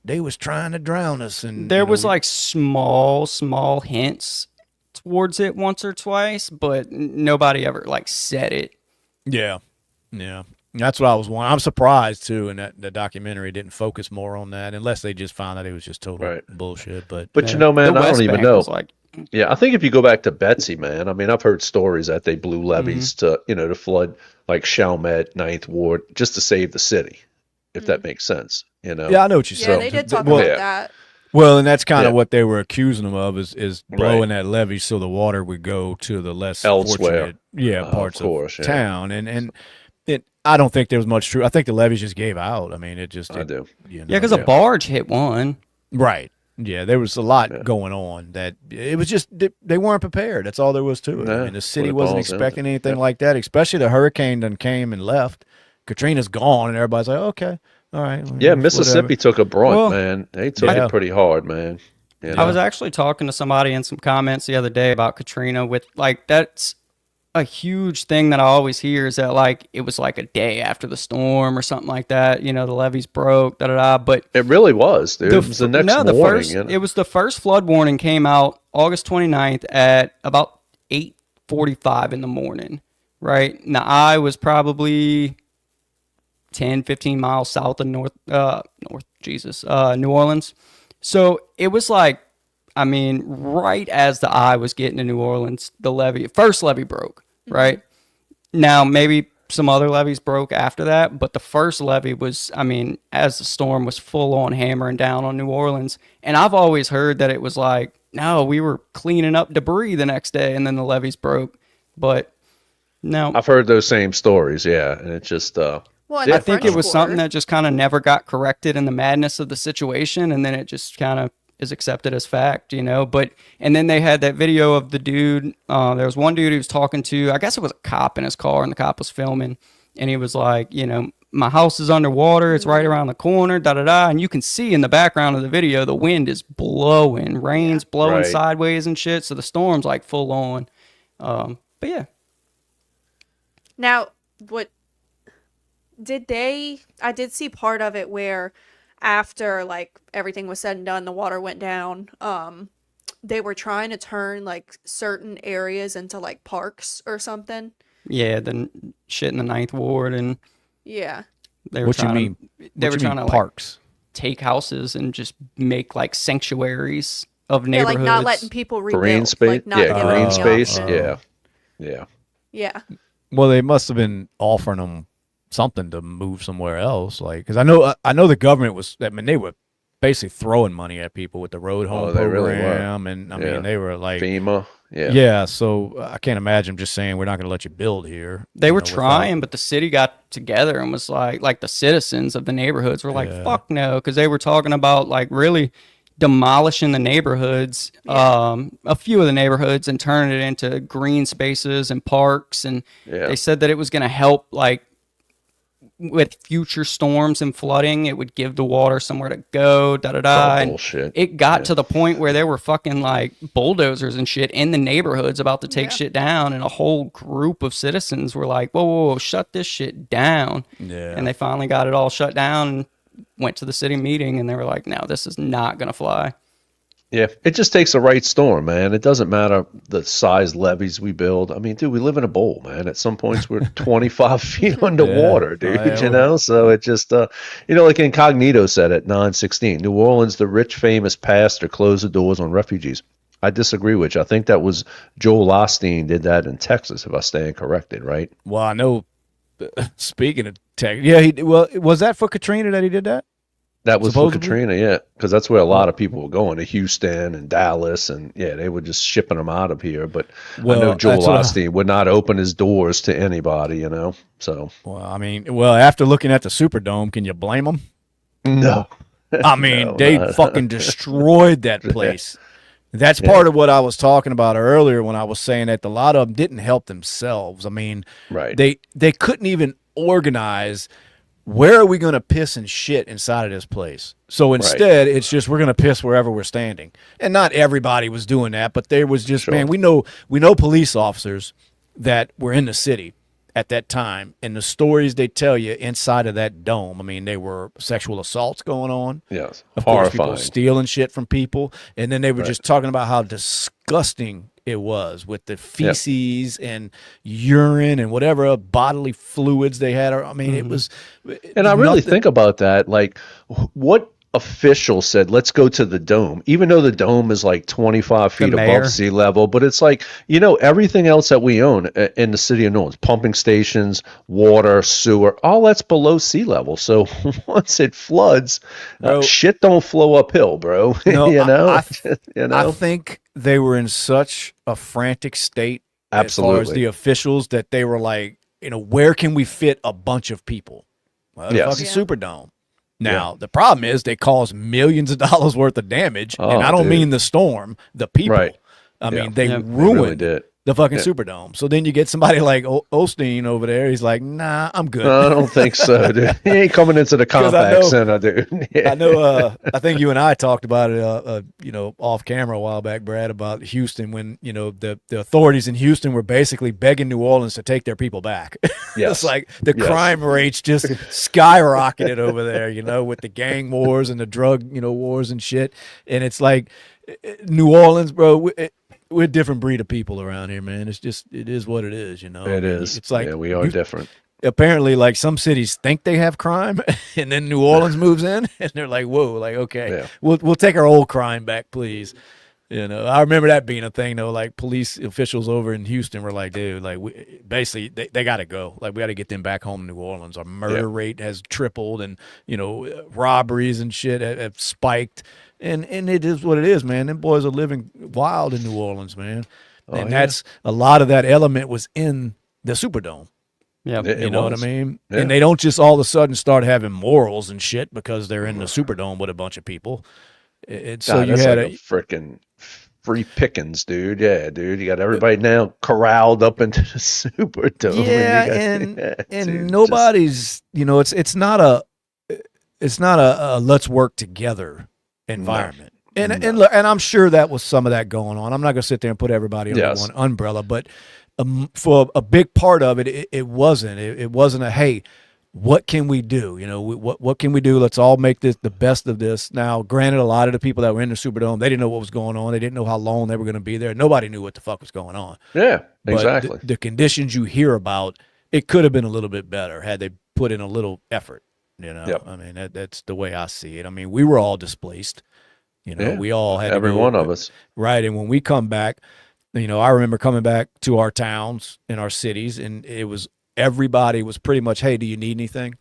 They was trying to drown us, and There was like small hints towards it once or twice, but nobody ever like said it. yeah. That's what I was wondering. I'm surprised too, and that the documentary didn't focus more on that, unless they just found out it was just total Right. bullshit. But But Yeah. man, The I West don't even Bank know. was like, Yeah, I think if you go back to Betsy, man, I mean, I've heard stories that they blew levees to, to flood like Chalmette, Ninth Ward, just to save the city, if that makes sense, yeah, I know what you're Yeah, saying. they did talk Well, about yeah. that. well, and that's kind of Yeah. what they were accusing them of is blowing Right. that levee so the water would go to the less Elsewhere. fortunate, Of parts course, of yeah. town, and I don't think there was much truth. I think the levees just gave out. I mean, I do. yeah, because a barge hit one. Right. Yeah, there was a lot Yeah. going on that it was just they weren't prepared. That's all there was to it. I Yeah, mean, the city put it wasn't balls in. expecting anything Yeah. like that, especially the hurricane done came and left. Katrina's gone, and everybody's like, okay, all right. Yeah, whatever. Mississippi took a brunt, Well, man. They took yeah. it pretty hard, man. You I was know? actually talking to somebody in some comments the other day about Katrina with like that's a huge thing that I always hear is that like it was like a day after the storm or something like that. You know, the levees broke, da da da. But It really was, dude. It was the next morning. You know? it was the first flood warning came out August 29th at about 8:45 in the morning, right? Now I was probably 10, 15 miles south of New Orleans. So it was like, I mean, right as the eye was getting to New Orleans, the first levee broke, right? Now, maybe some other levees broke after that, but the first levee was, I mean, as the storm was full on hammering down on New Orleans. And I've always heard that it was like, no, we were cleaning up debris the next day and then the levees broke. But no, I've heard those same stories, yeah. And it's just, Well, and Yeah, I the think French it was something Quarter. that just kind of never got corrected in the madness of the situation, and then it just kind of is accepted as fact, you know. But and then they had that video of the dude. There was one dude who was talking to, I guess it was a cop in his car, and the cop was filming, and he was like, you know, my house is underwater, it's right around the corner, da da da, and you can see in the background of the video the wind is blowing, rain's blowing Right. sideways and shit, so the storm's like full on. But yeah, Now, what did they? I did see part of it where, after like everything was said and done, the water went down. They were trying to turn like certain areas into like parks or something. yeah, then shit in the Ninth Ward, and Yeah. they were What you trying mean? to, they What were you trying mean to like parks? take houses and just make like sanctuaries of Yeah, neighborhoods. like not letting people rebuild, green space. like not Yeah, giving green them the space. option. Yeah. Yeah. Yeah. Well, they must have been offering them something to move somewhere else, like because I know the government was. I mean, they were basically throwing money at people with the road home Oh, they really were. program, and I Yeah. mean, they were like, FEMA. Yeah. yeah. So I can't imagine just saying we're not going to let you build here. They you were know, without- trying, but the city got together and was like the citizens of the neighborhoods were like, Yeah. fuck no, because they were talking about like really demolishing the neighborhoods, a few of the neighborhoods, and turning it into green spaces and parks. And Yeah. they said that it was going to help like with future storms and flooding. It would give the water somewhere to go, da da It's all da. And bullshit. it got to the point where there were fucking like bulldozers and shit in the neighborhoods about to take Yeah. shit down, and a whole group of citizens were like, whoa, whoa, whoa, shut this shit down. Yeah. And they finally got it all shut down and went to the city meeting, and they were like, no, this is not gonna fly. Yeah, it just takes the right storm, man. It doesn't matter the size levees we build. I mean, dude, we live in a bowl, man. At some points, we're 25 feet underwater, dude. Yeah. You know, so it just, like Incognito said at 916, New Orleans, the rich, famous pastor closed the doors on refugees. I disagree with you. I think that was Joel Osteen did that in Texas, if I stand corrected, right? Well, I know. Speaking of tech, yeah. Well, was that for Katrina that he did that? That was Supposedly? for Katrina, yeah, because that's where a lot of people were going to Houston and Dallas, and yeah, they were just shipping them out of here. But I know Well, Joel that's what I- Osteen would not open his doors to anybody, you know. So Well, I mean, after looking at the Superdome, can you blame them? no, I mean, No, they no. fucking destroyed that place. That's part of what I was talking about earlier when I was saying that a lot of them didn't help themselves. I mean, Right. They couldn't even organize where are we going to piss and shit inside of this place. So instead, it's just we're going to piss wherever we're standing. And not everybody was doing that, but there was just man, we know police officers that were in the city at that time, and the stories they tell you inside of that dome. I mean, they were sexual assaults going on. Yes, Of course, people horrifying. stealing shit from people, and then they were just talking about how disgusting it was with the feces and urine and whatever bodily fluids they had. I mean, it was. And I really nothing- think about that. Like, what official said, let's go to the dome, even though the dome is like 25 feet mayor. above sea level. But it's like, everything else that we own in the city of New Orleans, pumping stations, water, sewer, all that's below sea level. So once it floods, Bro. shit don't flow uphill, bro. No, you know? I think they were in such a frantic state as far as Absolutely. the officials that they were like, where can we fit a bunch of people? Well, the Yes. fucking Yeah. Superdome. Now, the problem is they caused millions of dollars worth of damage, Oh, and I don't dude. mean the storm, the people. Right. I Yeah. mean, they Yeah. They They really ruined did. the fucking Superdome. So then you get somebody like Osteen over there. He's like, nah, I'm good. I don't think so, dude. He ain't coming into the 'Cause I compact know- center, dude. Yeah. I know. I think you and I talked about it, off camera a while back, Brad, about Houston when the authorities in Houston were basically begging New Orleans to take their people back. Yes. It's like the Yes. crime rates just skyrocketed over there, with the gang wars and the drug, wars and shit. And it's like New Orleans, bro. We're a different breed of people around here, man. It is what it is, It is. It's like we are different. apparently, like, some cities think they have crime, and then New Orleans moves in, and they're like, "Whoa, like, okay, Yeah. we'll take our old crime back, please." I remember that being a thing, though. Like, police officials over in Houston were like, "Dude, like, basically, they got to go. Like, we got to get them back home to New Orleans. Our murder rate has tripled, and robberies and shit have spiked, and it is what it is, man. Them boys are living wild in New Orleans, man, and that's a lot of that element was in the Superdome." Yeah. You know what I mean? Yeah. And they don't just all of a sudden start having morals and shit because they're in the Superdome with a bunch of people. So God, you that's had like a freaking free pickings, dude. Yeah, dude. You got everybody now corralled up into the Superdome. and nobody's, it's not a let's work together environment. And look, and I'm sure that was some of that going on. I'm not gonna sit there and put everybody under one umbrella, but for a big part of it, it wasn't. It wasn't a, hey, what can we do? What can we do? Let's all make this the best of this. Now, granted, a lot of the people that were in the Superdome, they didn't know what was going on. They didn't know how long they were going to be there. Nobody knew what the fuck was going on. Yeah, But exactly. the conditions you hear about, it could have been a little bit better had they put in a little effort. Yep. I mean, that's the way I see it. I mean, we were all displaced. We all had every to go, one of us. right. And when we come back, I remember coming back to our towns and our cities, and everybody was pretty much, hey, do you need anything?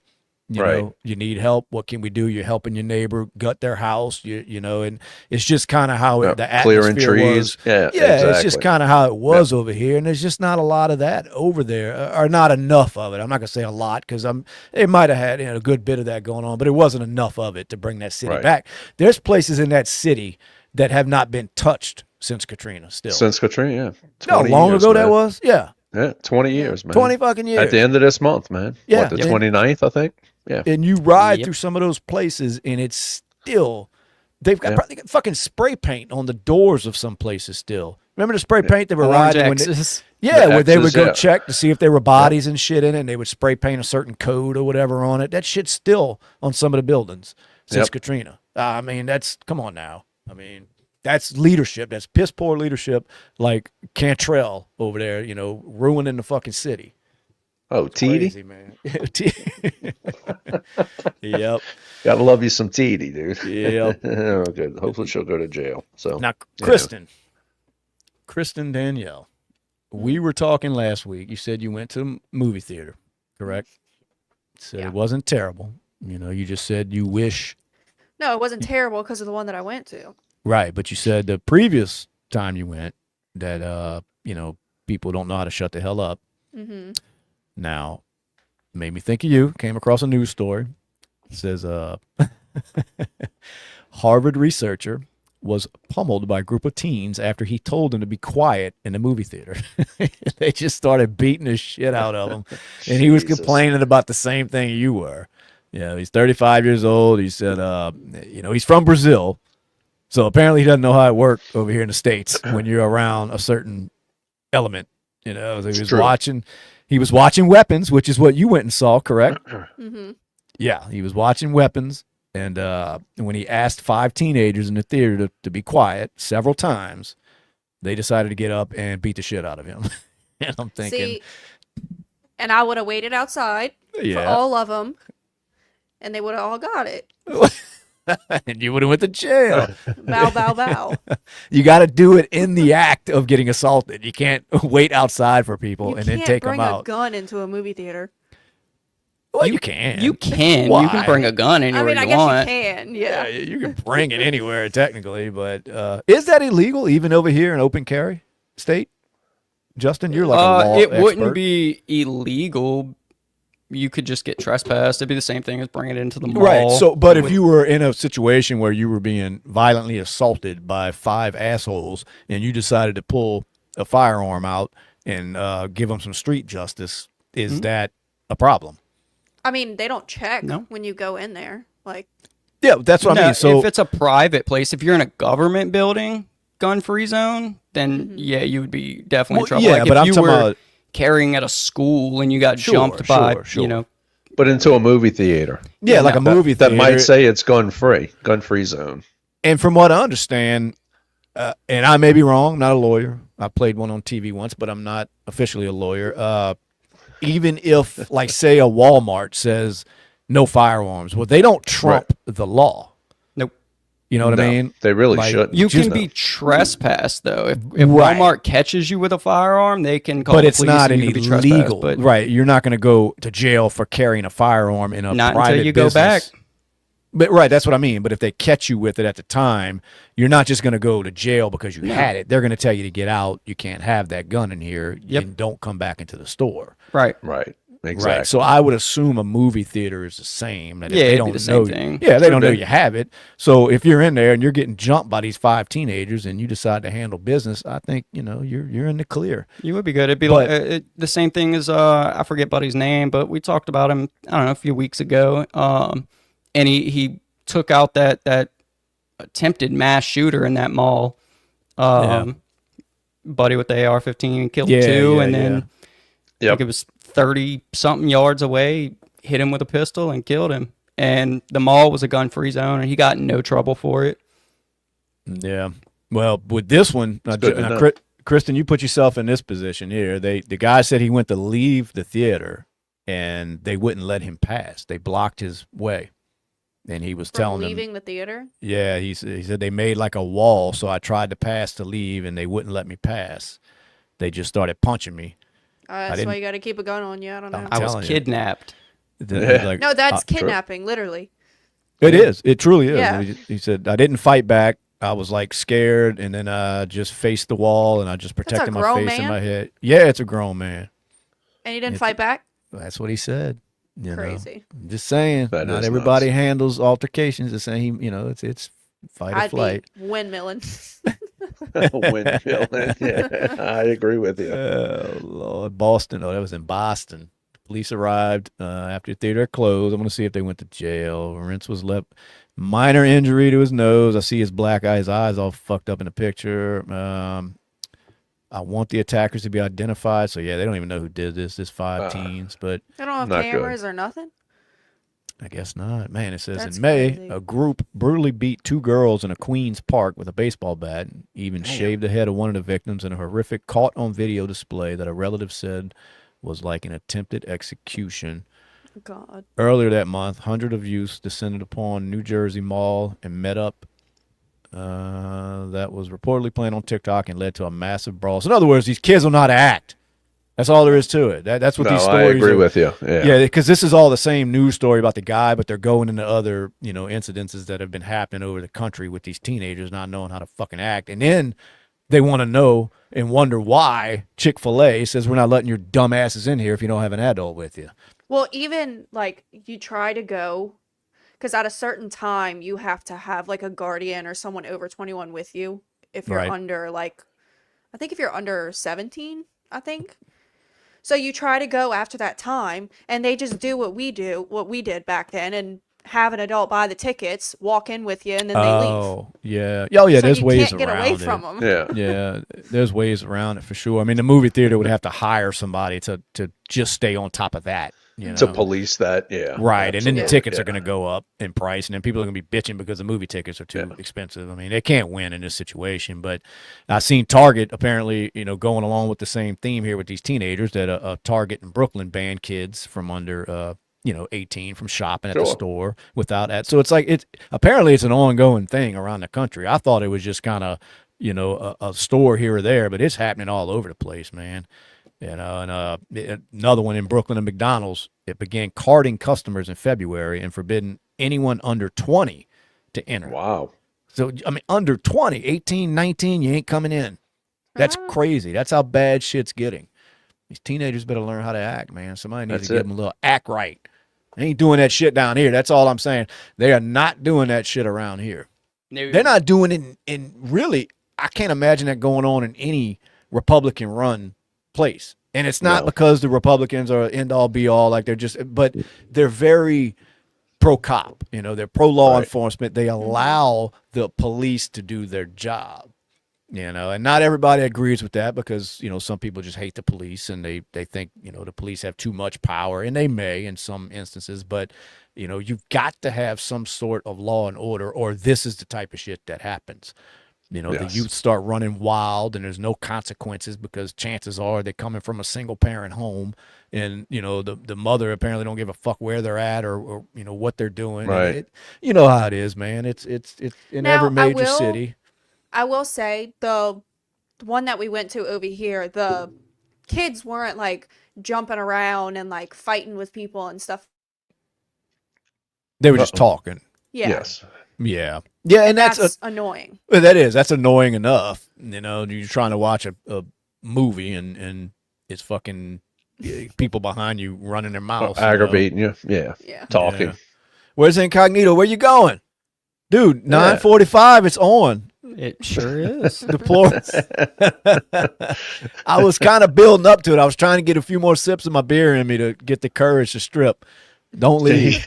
You need help. What can we do? You're helping your neighbor gut their house. And it's just kind of how the clearing atmosphere trees. was. Yeah, It's just kind of how it was over here, and there's just not a lot of that over there, or not enough of it. I'm not gonna say a lot because they might have had a good bit of that going on, but it wasn't enough of it to bring that city back. There's places in that city that have not been touched since Katrina. Since Katrina, yeah. How long ago that was? Yeah. Yeah, 20 years, man. 20 fucking years. At the end of this month, man. Yeah. What, the 29th, I think? Yeah. And you ride through some of those places, and it's still, they've got probably got fucking spray paint on the doors of some places still. Remember the spray paint they were Orange riding? X's. Where they would X's, go check to see if there were bodies and shit in it, and they would spray paint a certain code or whatever on it. That shit's still on some of the buildings since Katrina. I mean, come on now. I mean, that's leadership. That's piss poor leadership, like Cantrell over there, ruining the fucking city. Oh, T.D.? Crazy, man. Yep. Gotta love you some T.D., dude. Yep. Oh, good. Hopefully she'll go to jail. So Now, Kristen Danielle, we were talking last week. You said you went to the movie theater, correct? Said it wasn't terrible. You just said you wish. No, it wasn't terrible because of the one that I went to. Right, but you said the previous time you went that people don't know how to shut the hell up. Mm-hmm. Now, made me think of you. Came across a news story. It says Harvard researcher was pummeled by a group of teens after he told them to be quiet in the movie theater. They just started beating the shit out of him, and he was complaining about the same thing you were. He's 35 years old. He said, he's from Brazil. So apparently he doesn't know how it works over here in the States when you're around a certain element. He was watching Weapons, which is what you went and saw, correct? Mm-hmm. Yeah, he was watching Weapons, and when he asked 5 teenagers in the theater to be quiet several times, they decided to get up and beat the shit out of him. And I'm thinking... See, and I would have waited outside for all of them, and they would have all got it. And you would have went to jail. Bow, bow, bow. You got to do it in the act of getting assaulted. You can't wait outside for people You and then can't take them bring out. a gun into a movie theater. Well, you can. You can. Why? You can bring a gun anywhere I you guess want. you can. Yeah. You can bring it anywhere technically, but is that illegal even over here in open carry state? Justin, you're like a law It expert. wouldn't be illegal. You could just get trespassed. It'd be the same thing as bringing it into the mall. Right. So, but if you were in a situation where you were being violently assaulted by 5 assholes and you decided to pull a firearm out and give them some street justice. Is that a problem? I mean, they don't check No. when you go in there. Like, Yeah, that's what I No, mean. So if it's a private place, if you're in a government building, gun-free zone, then yeah, you would be definitely in trouble. yeah, Like but if I'm you talking were about carrying at a school and you got Sure, jumped by, sure. you know, But into a movie theater yeah, like a movie that theater. might say it's gun-free zone. And from what I understand, and I may be wrong, I'm not a lawyer. I played one on TV once, but I'm not officially a lawyer. Even if, like, say, a Walmart says no firearms, well, they don't trump the law. nope. You know what I No, mean? they really Like, shouldn't. You Just- can be trespassed though. If Right. Walmart catches you with a firearm, they can call But the it's police not and an you can be trespassed, illegal, but right? You're not going to go to jail for carrying a firearm in a not private until you go business. back. But right, that's what I mean. But if they catch you with it at the time, you're not just going to go to jail because you had it. They're going to tell you to get out. You can't have that gun in here, and don't come back into the store. Right. Right. Exactly. Right. So I would assume a movie theater is the same. That if Yeah, they it'd don't be the same know, thing. Yeah, they don't know be. you have it. So if you're in there and you're getting jumped by these 5 teenagers and you decide to handle business, I think you're in the clear. You would be good. It'd be But- like the same thing as I forget Buddy's name, but we talked about him. I don't know, a few weeks ago. And he took out that attempted mass shooter in that mall. Buddy with the AR-15 killed 2, and then I think it was 30 something yards away, hit him with a pistol and killed him. And the mall was a gun-free zone, and he got in no trouble for it. Yeah. Well, with this one, good to know. Kristen, you put yourself in this position here. The guy said he went to leave the theater, and they wouldn't let him pass. They blocked his way, and he was from telling them, leaving the theater. yeah, he said they made like a wall, so I tried to pass to leave, and they wouldn't let me pass. They just started punching me. That's didn't- why you got to keep a gun on you. I don't know. I was telling you. kidnapped. Like, No, that's true. kidnapping, literally. it is. It truly is. Yeah. He said I didn't fight back. I was like scared, and then I just faced the wall, and I just protected my grown face and man? my head. Yeah, it's a grown man. And he didn't fight back? That's what he said. You know. Crazy. I'm just saying, That not is everybody handles altercations the same. It's fight or I'd flight. be windmilling. Windmill. Yeah, I agree with you. Oh Lord, Boston. Oh, that was in Boston. Police arrived after the theater closed. I'm going to see if they went to jail. Rentz was left minor injury to his nose. I see his black eye. His eyes all fucked up in the picture. I want the attackers to be identified. So yeah, they don't even know who did this. This 5 teens, but They don't have Not good. cameras or nothing? I guess not. Man, it says That's in May, crazy. a group brutally beat 2 girls in a Queens park with a baseball bat and even shaved the head of one of the victims in a horrific caught-on-video display that a relative said was like an attempted execution. God. Earlier that month, hundreds of youths descended upon New Jersey Mall and met up. That was reportedly playing on TikTok and led to a massive brawl. So in other words, these kids will not act. That's all there is to it. That's what No, these I stories agree are. with you. Yeah. Yeah, because this is all the same news story about the guy, but they're going into other, incidences that have been happening over the country with these teenagers not knowing how to fucking act. And then they want to know and wonder why Chick-fil-A says we're not letting your dumb asses in here if you don't have an adult with you. Well, even like you try to go, because at a certain time you have to have like a guardian or someone over 21 with you. If you're Right. under I think if you're under 17, I think. So you try to go after that time, and they just do what we did back then, and have an adult buy the tickets, walk in with you, and then they leave. Oh, yeah. Oh, yeah, So there's you ways can't get around away it. from them. Yeah. Yeah, there's ways around it for sure. I mean, the movie theater would have to hire somebody to just stay on top of that. To police that. Yeah. Right, and then the absolutely. tickets Yeah. are going to go up in price, and then people are going to be bitching because the movie tickets are too expensive. I mean, they can't win in this situation. But I've seen Target apparently, going along with the same theme here with these teenagers that a Target in Brooklyn banned kids from under 18 from shopping at the Sure. store without that. So it's like apparently it's an ongoing thing around the country. I thought it was just kind of a store here or there, but it's happening all over the place, man. Another one in Brooklyn, a McDonald's, it began carding customers in February and forbidding anyone under 20 to enter. Wow. So, I mean, under 20, 18, 19, you ain't coming in. That's crazy. That's how bad shit's getting. These teenagers better learn how to act, man. Somebody needs That's to it. give them a little act right. They ain't doing that shit down here. That's all I'm saying. They are not doing that shit around here. No. They're not doing it in really, I can't imagine that going on in any Republican run place. And it's not No. because the Republicans are end all be all, like but they're very pro cop, they're pro law Right. enforcement. They allow the police to do their job, and not everybody agrees with that because, some people just hate the police and they think, the police have too much power, and they may in some instances, but you've got to have some sort of law and order, or this is the type of shit that happens. The Yes. youth start running wild and there's no consequences because chances are they're coming from a single parent home, and the mother apparently don't give a fuck where they're at or what they're doing. Right. And you know how it is, man. It's in Now, every major city. I will say the one that we went to over here, the kids weren't like jumping around and like fighting with people and stuff. They were just talking. Yeah. Yes. Yeah, and That's annoying. that's annoying enough. You're trying to watch a movie and it's fucking people behind you running their mouths, Aggravating you. Yeah. Yeah. Talking. Yeah. Where's Incognito? Where you going, dude? 9:45. It's on. It sure is. Deplore. I was kind of building up to it. I was trying to get a few more sips of my beer in me to get the courage to strip. Don't leave.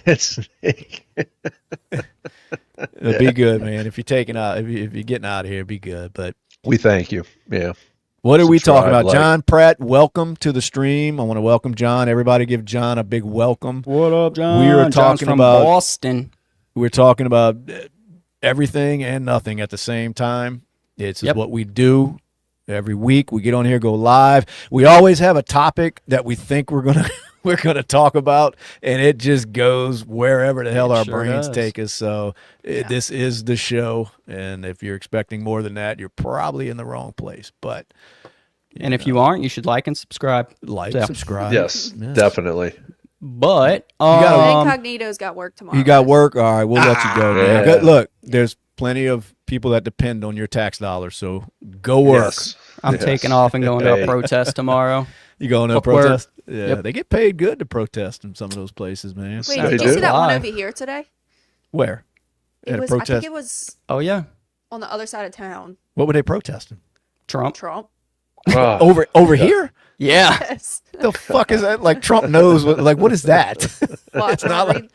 It'll be good, man. If you're taking out, if you're getting out of here, be good. But We thank you. Yeah. what are we talking about? Subscribe, like. John Pratt, welcome to the stream. I want to welcome John. Everybody give John a big welcome. What up, John? We were John's talking from about- Boston. We're talking about everything and nothing at the same time. It's Yep. what we do every week. We get on here, go live. We always have a topic that we think we're gonna talk about, and it just goes wherever the hell It our sure brains does. take us. So this is the show, and if you're expecting more than that, you're probably in the wrong place. But And if you aren't, you should like and subscribe. like, Yeah. subscribe. Yes. Definitely. But gotta- Incognito's got work tomorrow. You got work? All right, we'll let you go. Man. Yeah. Good. Look, there's plenty of people that depend on your tax dollars, so go work. Yes. I'm Yes. taking off and going to Hey. a protest tomorrow. You going to a Fuck work. protest? Yeah, Yep. they get paid good to protest in some of those places, man. Wait, They did you do. see that one Why? over here today? Where? It At a was. I protest? think it was Oh yeah, on the other side of town. What were they protesting? Trump. Trump. Ah, Over here? Yeah, Yes. The fuck is that? Like Trump knows what? Like what is that? Well, It's not like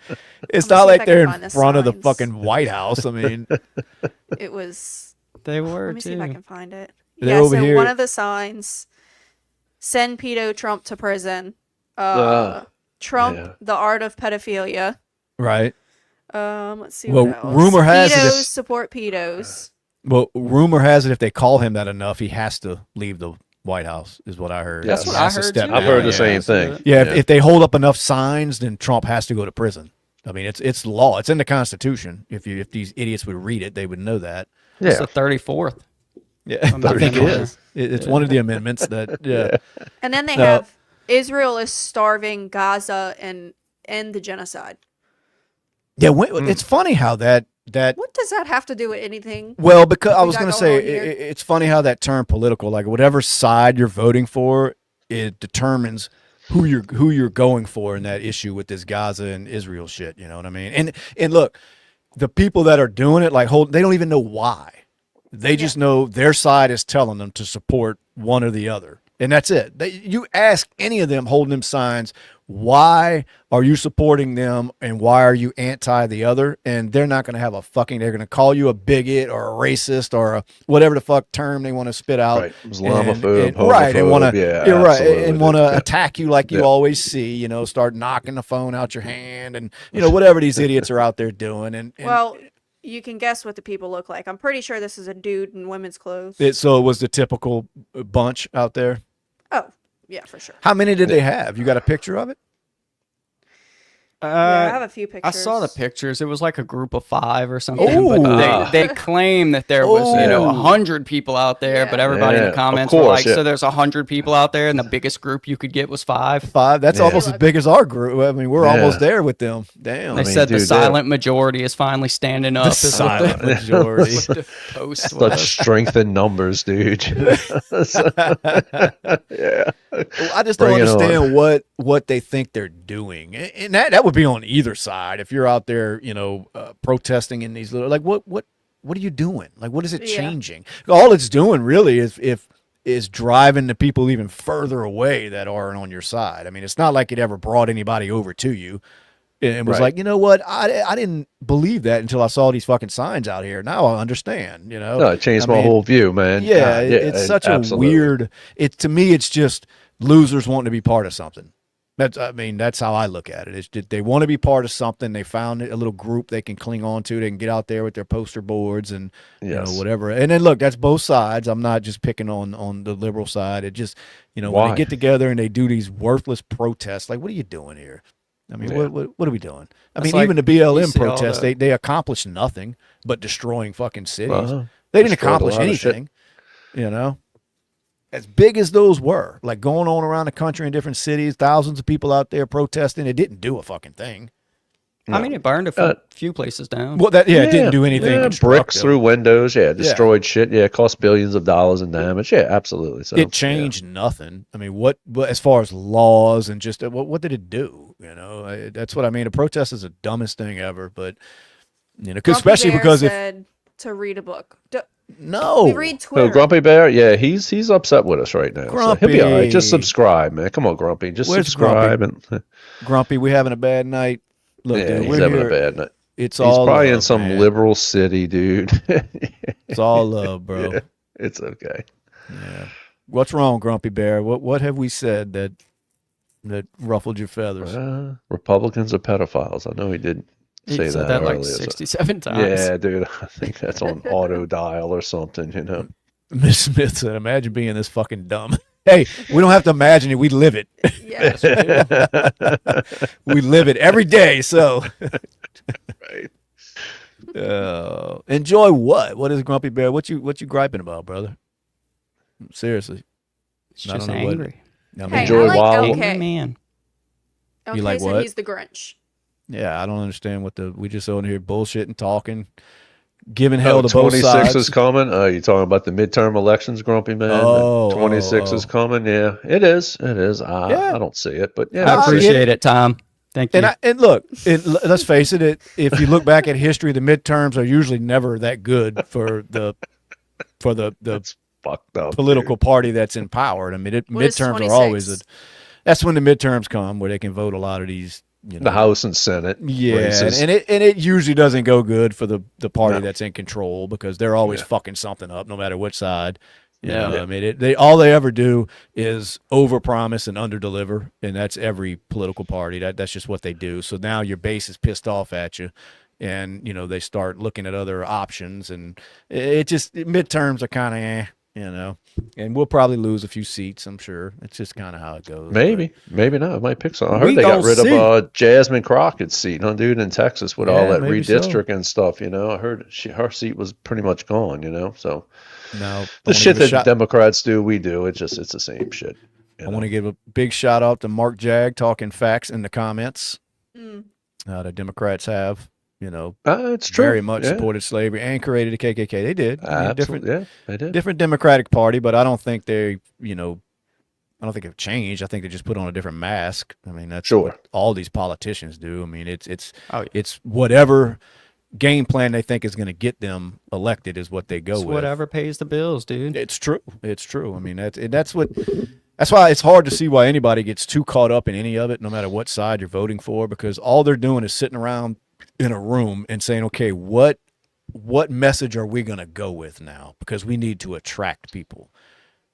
it's I'm not gonna see like if I they're can in find the front of the signs. fucking White House. I mean, it was. they were Let me see if I too. can find it. They're Yeah, over so here. one of the signs: send pedo Trump to prison. Trump, yeah. the art of pedophilia. right? Let's see. Well, what else. rumor has it pedos if- support pedos. Well, rumor has it if they call him that enough, he has to leave the White House. Is what I heard. That's He what has I to heard, step too. I've down. heard the Yeah. same thing. Yeah, if they hold up enough signs, then Trump has to go to prison. I mean, it's law. It's in the Constitution. If these idiots would read it, they would know that. It's Yeah. the 34th. Yeah, I think it familiar. is. It's one of the amendments that. Yeah. And then they No. have Israel is starving Gaza and end the genocide. Yeah, it's funny how that. What does that have to do with anything? Well, because I we was got going to going say on here? it's funny how that turned political. Like whatever side you're voting for, it determines who you're going for in that issue with this Gaza and Israel shit. You know what I mean? And look, the people that are doing it, like they don't even know why. They just know their side is telling them to support one or the other. And that's it. You ask any of them holding them signs, why are you supporting them and why are you anti the other? And they're not going to have they're going to call you a bigot or a racist or a whatever the fuck term they want to spit out. Right. Islamophobe, Right. And want to, homophobe, you're right. absolutely. And want to attack you like you Yeah. always see, start knocking the phone out your hand and, whatever these idiots are out there doing. And Well, you can guess what the people look like. I'm pretty sure this is a dude in women's clothes. so it was the typical bunch out there. Oh, yeah, for sure. How many did they have? You got a picture of it? Yeah, I have a few pictures. I saw the pictures. It was like a group of 5 or something. Ooh. But they claim that there was, Ooh. 100 people out there, but Yeah. everybody in Yeah, the of comments were course, like, yeah. so there's 100 people out there, and the biggest group you could get was 5. 5. That's Yeah. almost as big as our group. I mean, we're Yeah. almost there with them. Damn. They mean, said the dude, silent majority is finally standing up. The is what silent majority. what the post Such was. strength in numbers, dude. Yeah. Well, I just don't Bring it on. understand what they think they're doing, and that would be on either side. If you're out there, protesting in these little, like what are you doing? Like what is it Yeah. changing? All it's doing really is if is driving the people even further away that aren't on your side. I mean, it's not like it ever brought anybody over to you and was Right. like, you know what? I didn't believe that until I saw these fucking signs out here. Now I understand, you know? No, it changed my whole view, man. Yeah, God, yeah, it's such absolutely. a weird, to me, it's just losers wanting to be part of something. That's how I look at it. It's just, they want to be part of something. They found a little group they can cling on to. They can get out there with their poster boards and Yes. whatever. And then look, that's both sides. I'm not just picking on the liberal side. It just when Why? they get together and they do these worthless protests, like what are you doing here? I mean, Yeah. what are we doing? I That's mean, like even the you BLM see all protests, the- they accomplished nothing but destroying fucking cities. Uh-huh. They didn't Destroyed a accomplish lot of shit. anything, as big as those were, like going on around the country in different cities, thousands of people out there protesting. It didn't do a fucking thing. I mean, it burned a few places down. Well, it didn't do anything. Yeah, bricks constructive. through windows. Yeah, destroyed shit. Yeah, cost billions of dollars in damage. Yeah, absolutely. So It changed nothing. I mean, what as far as laws and just what did it do? That's what I mean. A protest is the dumbest thing ever, but Grumpy especially Bear because said to read a book. no, We read So Twitter. Grumpy Bear, yeah, he's upset with us right now. So he'll be all right. Just Grumpy. subscribe, man. Come on, Grumpy. Just Where's subscribe and Grumpy, we having a bad night. Look, yeah, dude, he's we're having here. a bad night. It's He's all probably in love, some man. liberal city, dude. It's all love, bro. Yeah, it's okay. Yeah. What's wrong, Grumpy Bear? What have we said that ruffled your feathers? Republicans are pedophiles. I know he did He say said that that like earlier. 67 times. Yeah, dude. I think that's on auto dial or something. Miss Smith said, "Imagine being this fucking dumb." Hey, we don't have to imagine it. We live it. Yeah. We live it every day. So, Right. enjoy what? What is Grumpy Bear? What you griping about, brother? Seriously. It's I just don't know what- angry. I mean, Hey, Enjoy I like Wild- LK. Angry man. LK You like said what? he's the Grinch. yeah, I don't understand we just on here bullshitting, talking, giving hell to both 26 sides. is coming. You talking about the midterm elections, Grumpy man? Oh, 26 is coming. Yeah, it is. It is. Yeah. I don't see it, but I yeah, we'll see. appreciate it, Tom. Thank you. And look, let's face it. If you look back at history, the midterms are usually never that good for the That's fucked up. political party that's in power. I mean, What is midterms are always 26? that's when the midterms come, where they can vote a lot of these. The House and Senate. Yeah, races. and it usually doesn't go good for the party No. that's in control because they're always Yeah. fucking something up, no matter which side. Yeah. I mean, they all they ever do is overpromise and underdeliver, and that's every political party. That's just what they do. So now your base is pissed off at you, and they start looking at other options, and midterms are kind of and we'll probably lose a few seats. I'm sure it's just kind of how it goes. Maybe not. It might pick some. I We heard they got gonna rid see. of Jasmine Crockett's seat, huh, dude, in Texas with all Yeah, that maybe so. redistricting stuff. I heard her seat was pretty much gone. So No, the shit that Democrats do, we do. It's the same shit. I want to give a big shout out to Mark Jag talking facts in the comments. Mm. The Democrats have, It's true. very much yeah. supported slavery and created the KKK. They did. I mean, Absolutely. Yeah, they did. different Democratic Party, but I don't think I don't think they've changed. I think they just put on a different mask. I mean, that's Sure. what all these politicians do. I mean, it's Oh, yeah. it's whatever game plan they think is going to get them elected is what they go It's with. whatever pays the bills, dude. It's true. It's true. I mean, that's why it's hard to see why anybody gets too caught up in any of it, no matter what side you're voting for, because all they're doing is sitting around in a room and saying, okay, what message are we going to go with now? Because we need to attract people.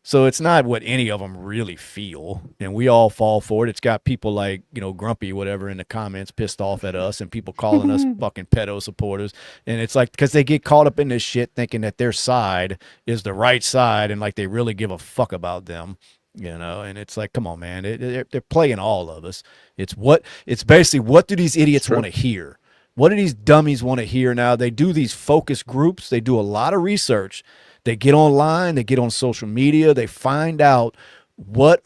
So it's not what any of them really feel, and we all fall for it. It's got people like, Grumpy, whatever, in the comments pissed off at us, and people calling us fucking pedo supporters. And it's like, because they get caught up in this shit thinking that their side is the right side, and like they really give a fuck about them, and it's like, come on, man. They're playing all of us. It's basically, what do these idiots want to hear? What do these dummies want to hear now? They do these focus groups. They do a lot of research. They get online, they get on social media, they find out what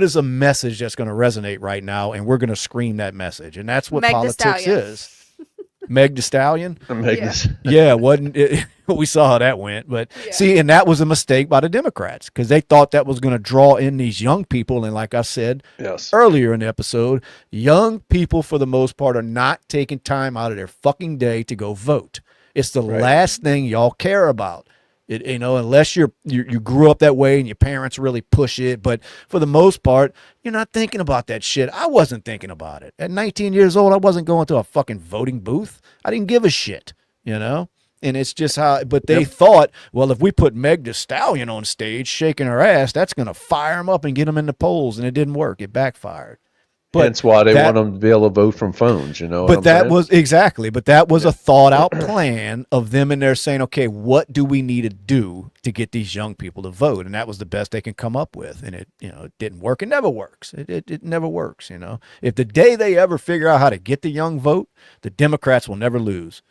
is a message that's going to resonate right now, and we're going to scream that message. And that's what Meg Thee politics Stallion. is. Meg Thee Stallion? Yeah. Yeah, wasn't it? We saw how that went. But Yeah. see, and that was a mistake by the Democrats because they thought that was going to draw in these young people. And like I said Yes. earlier in the episode, young people, for the most part, are not taking time out of their fucking day to go vote. It's the Right. last thing y'all care about. Unless you grew up that way and your parents really push it. But for the most part, you're not thinking about that shit. I wasn't thinking about it. At 19 years old, I wasn't going to a fucking voting booth. I didn't give a shit, And it's just how, but they thought, well, if we put Meg Thee Stallion on stage shaking her ass, that's going to fire them up and get them in the polls. And it didn't work. It backfired. But hence why they want them to be able to vote from phones, what But I'm that saying? was exactly. But that was a thought out plan of them in there saying, okay, what do we need to do to get these young people to vote? And that was the best they can come up with. And it didn't work. It never works. It never works. If the day they ever figure out how to get the young vote, the Democrats will never lose.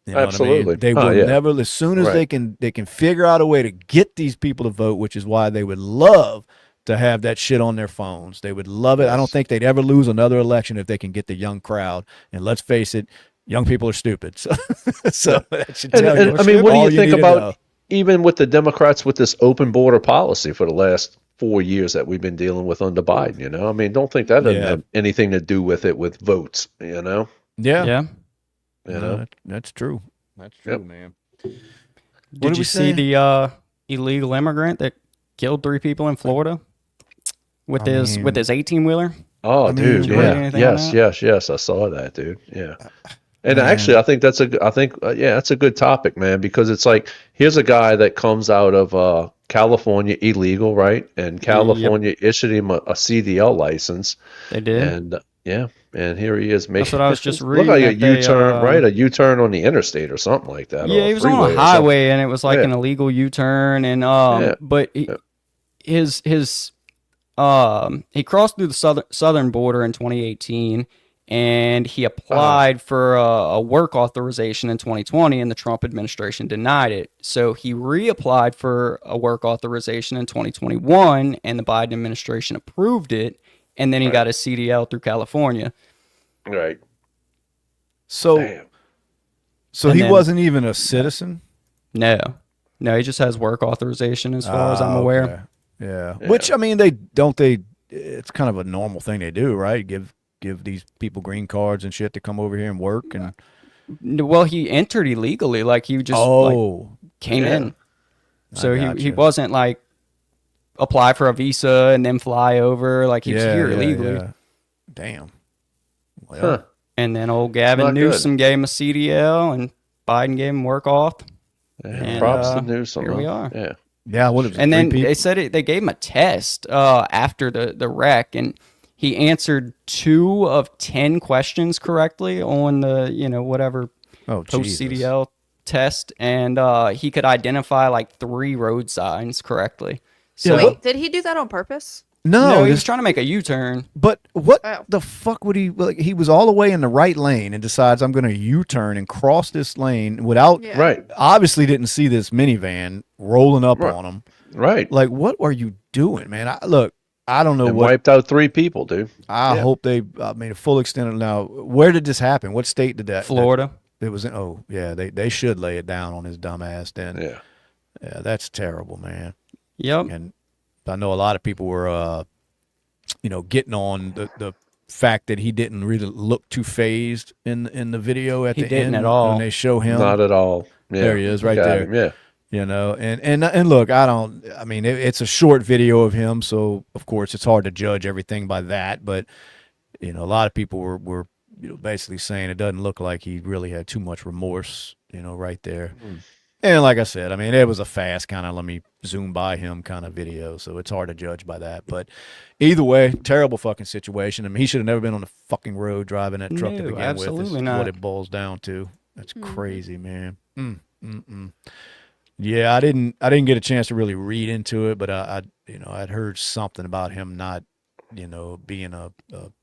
You know Absolutely. what I mean? They will never, as soon as they can figure out a way to get these people to vote, which is why they would love to have that shit on their phones. They would love it. I don't think they'd ever lose another election if they can get the young crowd. And let's face it, young people are stupid. So, that should tell you. I mean, what do all you think need to about know. even with the Democrats with this open border policy for the last 4 years that we've been dealing with under Biden? I mean, don't think that doesn't have anything to do with it with votes. Yeah. Yeah. That's true. That's true, man. Did you see the illegal immigrant that killed 3 people in Florida with his 18-wheeler? Oh, dude, you read anything on that? yes, I saw that, dude. Yeah. And actually, I think that's a good topic, man, because it's like, here's a guy that comes out of California illegal, right? And California issued him a CDL license. They did. And and here he is making. That's what I was just look reading. like a that U-turn, right? A U-turn on the interstate or something like that. Yeah, he was on a highway, and it was like an illegal U-turn, and but he crossed through the southern border in 2018, and he applied for a work authorization in 2020, and the Trump administration denied it. So he reapplied for a work authorization in 2021, and the Biden administration approved it, and then he got a CDL through California. Right. So And he then- wasn't even a citizen? No, he just has work authorization as far as I'm aware. Okay. Yeah. Which, I mean, it's kind of a normal thing they do, right? Give these people green cards and shit to come over here and work. And Well, he entered illegally, like he just came in. So he wasn't like apply for a visa and then fly over. Like he was here illegally. Yeah. Damn. Well, And then old Gavin Not Newsom gave him a CDL, and Biden gave him work auth. Yeah, props to Newsom. Here we are. Yeah. yeah. What is it? And then 3 people? they said they gave him a test after the wreck, and he answered 2 of 10 questions correctly on the whatever post CDL test, and he could identify like 3 road signs correctly. So Wait, did he do that on purpose? no, he was this- trying to make a U-turn. But what Oh. the fuck would he? Like, he was all the way in the right lane and decides I'm going to U-turn and cross this lane without. Yeah. Right. Obviously, didn't see this minivan rolling up on him. Right. Like, what are you doing, man? I don't know And what. wiped out 3 people, dude. I hope they made a full extent of now. Where did this happen? What state did that? Florida. It was in. Oh yeah, they should lay it down on his dumb ass. Then yeah, that's terrible, man. Yep. And I know a lot of people were, getting on the fact that he didn't really look too phased in the video at He the didn't end at all. when they show him. Not at all. Yeah. There he is, right Got there. him, yeah. And look, it's a short video of him, so of course it's hard to judge everything by that. But a lot of people were basically saying it doesn't look like he really had too much remorse, right there. And like I said, it was a fast kind of let me zoom by him kind of video, so it's hard to judge by that. But either way, terrible fucking situation. He should have never been on the fucking road driving that truck to No, begin absolutely with. Is not. what it boils down to. That's crazy, man. Yeah, I didn't get a chance to really read into it, but I'd heard something about him not, being a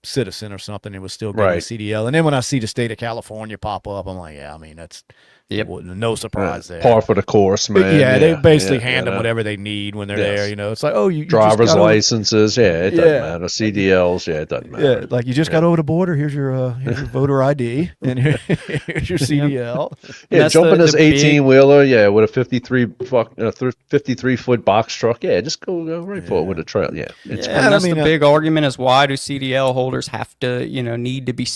citizen or something. It was still getting a CDL. And then when I see the state of California pop up, I'm like, yeah, that's no surprise there. Par for the course, man. Yeah, they basically hand them whatever they need when they're there. It's like, oh, you driver's just got licenses, it doesn't matter. CDLs, it doesn't matter. Yeah, like you just got over the border. Here's your voter ID, and here's your CDL. Yeah, That's jumping the this big- 18-wheeler, with a 53-foot box truck. Yeah, just go right for it with a trail. Yeah, it's Yeah, and that's the big argument is why do CDL holders have to, need to be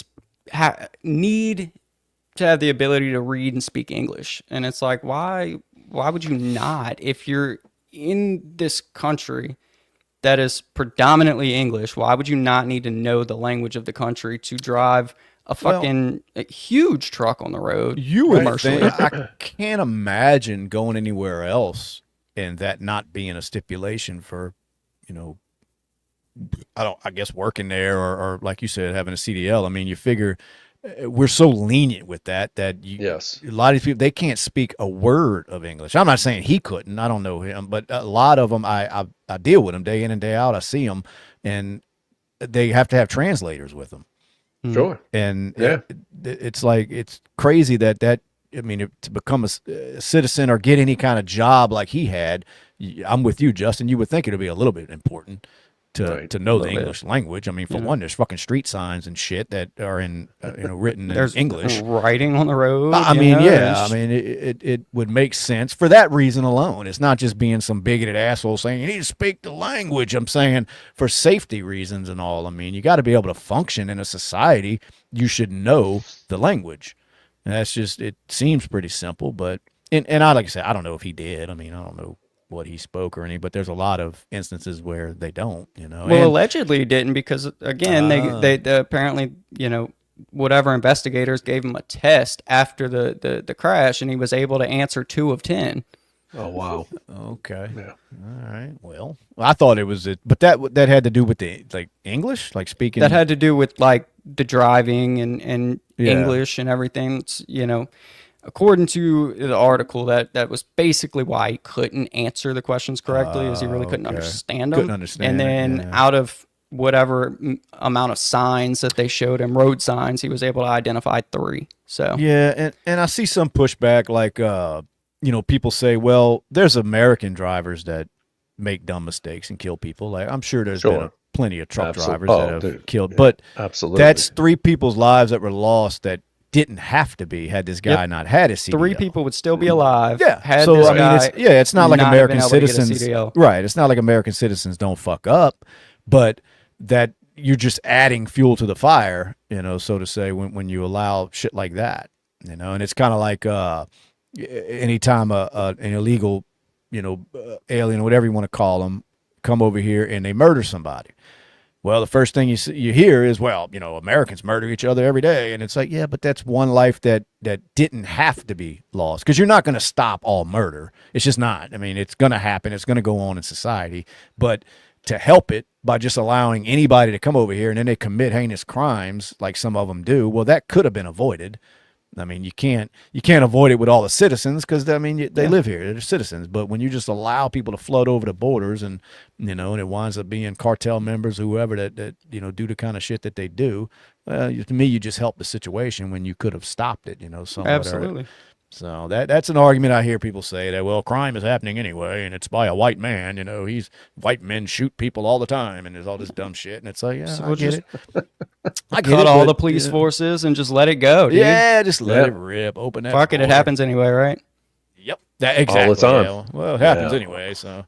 need to have the ability to read and speak English? And it's like, why why would you not? If you're in this country that is predominantly English, why would you not need to know the language of the country to drive a fucking huge truck on the road? You would commercially? think, I can't imagine going anywhere else and that not being a stipulation for, you know, I guess working there or like you said, having a CDL. I mean, you figure we're so lenient with that Yes. a lot of these people, they can't speak a word of English. I'm not saying he couldn't. I don't know him, but a lot of them, I deal with them day in and day out. I see them, and they have to have translators with them. Sure. And Yeah. it's like, it's crazy that I mean, to become a citizen or get any kind of job like he had, I'm with you, Justin. You would think it would be a little bit important to know the English language. I mean, for one, there's fucking street signs and shit that are in written in English. Writing on the road. I mean, yeah. I mean, it would make sense for that reason alone. It's not just being some bigoted asshole saying you need to speak the language. I'm saying for safety reasons and all. I mean, you got to be able to function in a society. You should know the language. And that's just, it seems pretty simple, but and I, like I said, I don't know if he did. I mean, I don't know what he spoke or any, but there's a lot of instances where they don't, you know. Well, allegedly he didn't, because again, they apparently, you know, whatever investigators gave him a test after the crash, and he was able to answer 2 of 10. Oh, wow. Okay. Yeah. All right. Well, I thought it was but that had to do with the like English, like speaking. That had to do with like the driving and Yeah. English and everything. It's, you know, according to the article, that was basically why he couldn't answer the questions correctly, is he really couldn't understand them. Couldn't understand And it, then yeah. out of whatever amount of signs that they showed him, road signs, he was able to identify 3. So Yeah, and I see some pushback, like you know, people say, well, there's American drivers that make dumb mistakes and kill people. Like, I'm sure there's been plenty of truck drivers that have killed, but absolutely, that's 3 people's lives that were lost that didn't have to be had this guy not had his CDL. 3 people would still be alive. Yeah. Had So this I mean, guy it's not like not American been able to get a citizens, CDL. right? It's not like American citizens don't fuck up, but that you're just adding fuel to the fire, you know, so to say, when you allow shit like that, you know. And it's kind of like anytime an illegal, you know, alien or whatever you want to call them, come over here and they murder somebody. Well, the first thing you hear is, well, you know, Americans murder each other every day. And it's like, yeah, but that's one life that didn't have to be lost, because you're not going to stop all murder. It's just not. I mean, it's going to happen. It's going to go on in society. But to help it by just allowing anybody to come over here and then they commit heinous crimes like some of them do, well, that could have been avoided. I mean, you can't avoid it with all the citizens, because I mean they live here, they're citizens. But when you just allow people to flood over the borders, and you know, and it winds up being cartel members, whoever that you know do the kind of shit that they do, to me, you just help the situation when you could have stopped it. You know, somewhat. Absolutely. So that's an argument I hear people say, that, well, crime is happening anyway, and it's by a white man. You know, white men shoot people all the time, and there's all this dumb shit. And it's like, yeah, I get it. I get Cut it, all but, the police forces and just let it go, dude. Yeah, just let it rip. Open that. Fuck it, it door. happens anyway, right? Yep. That exactly. All the time. Yeah. Well, it happens anyway. So,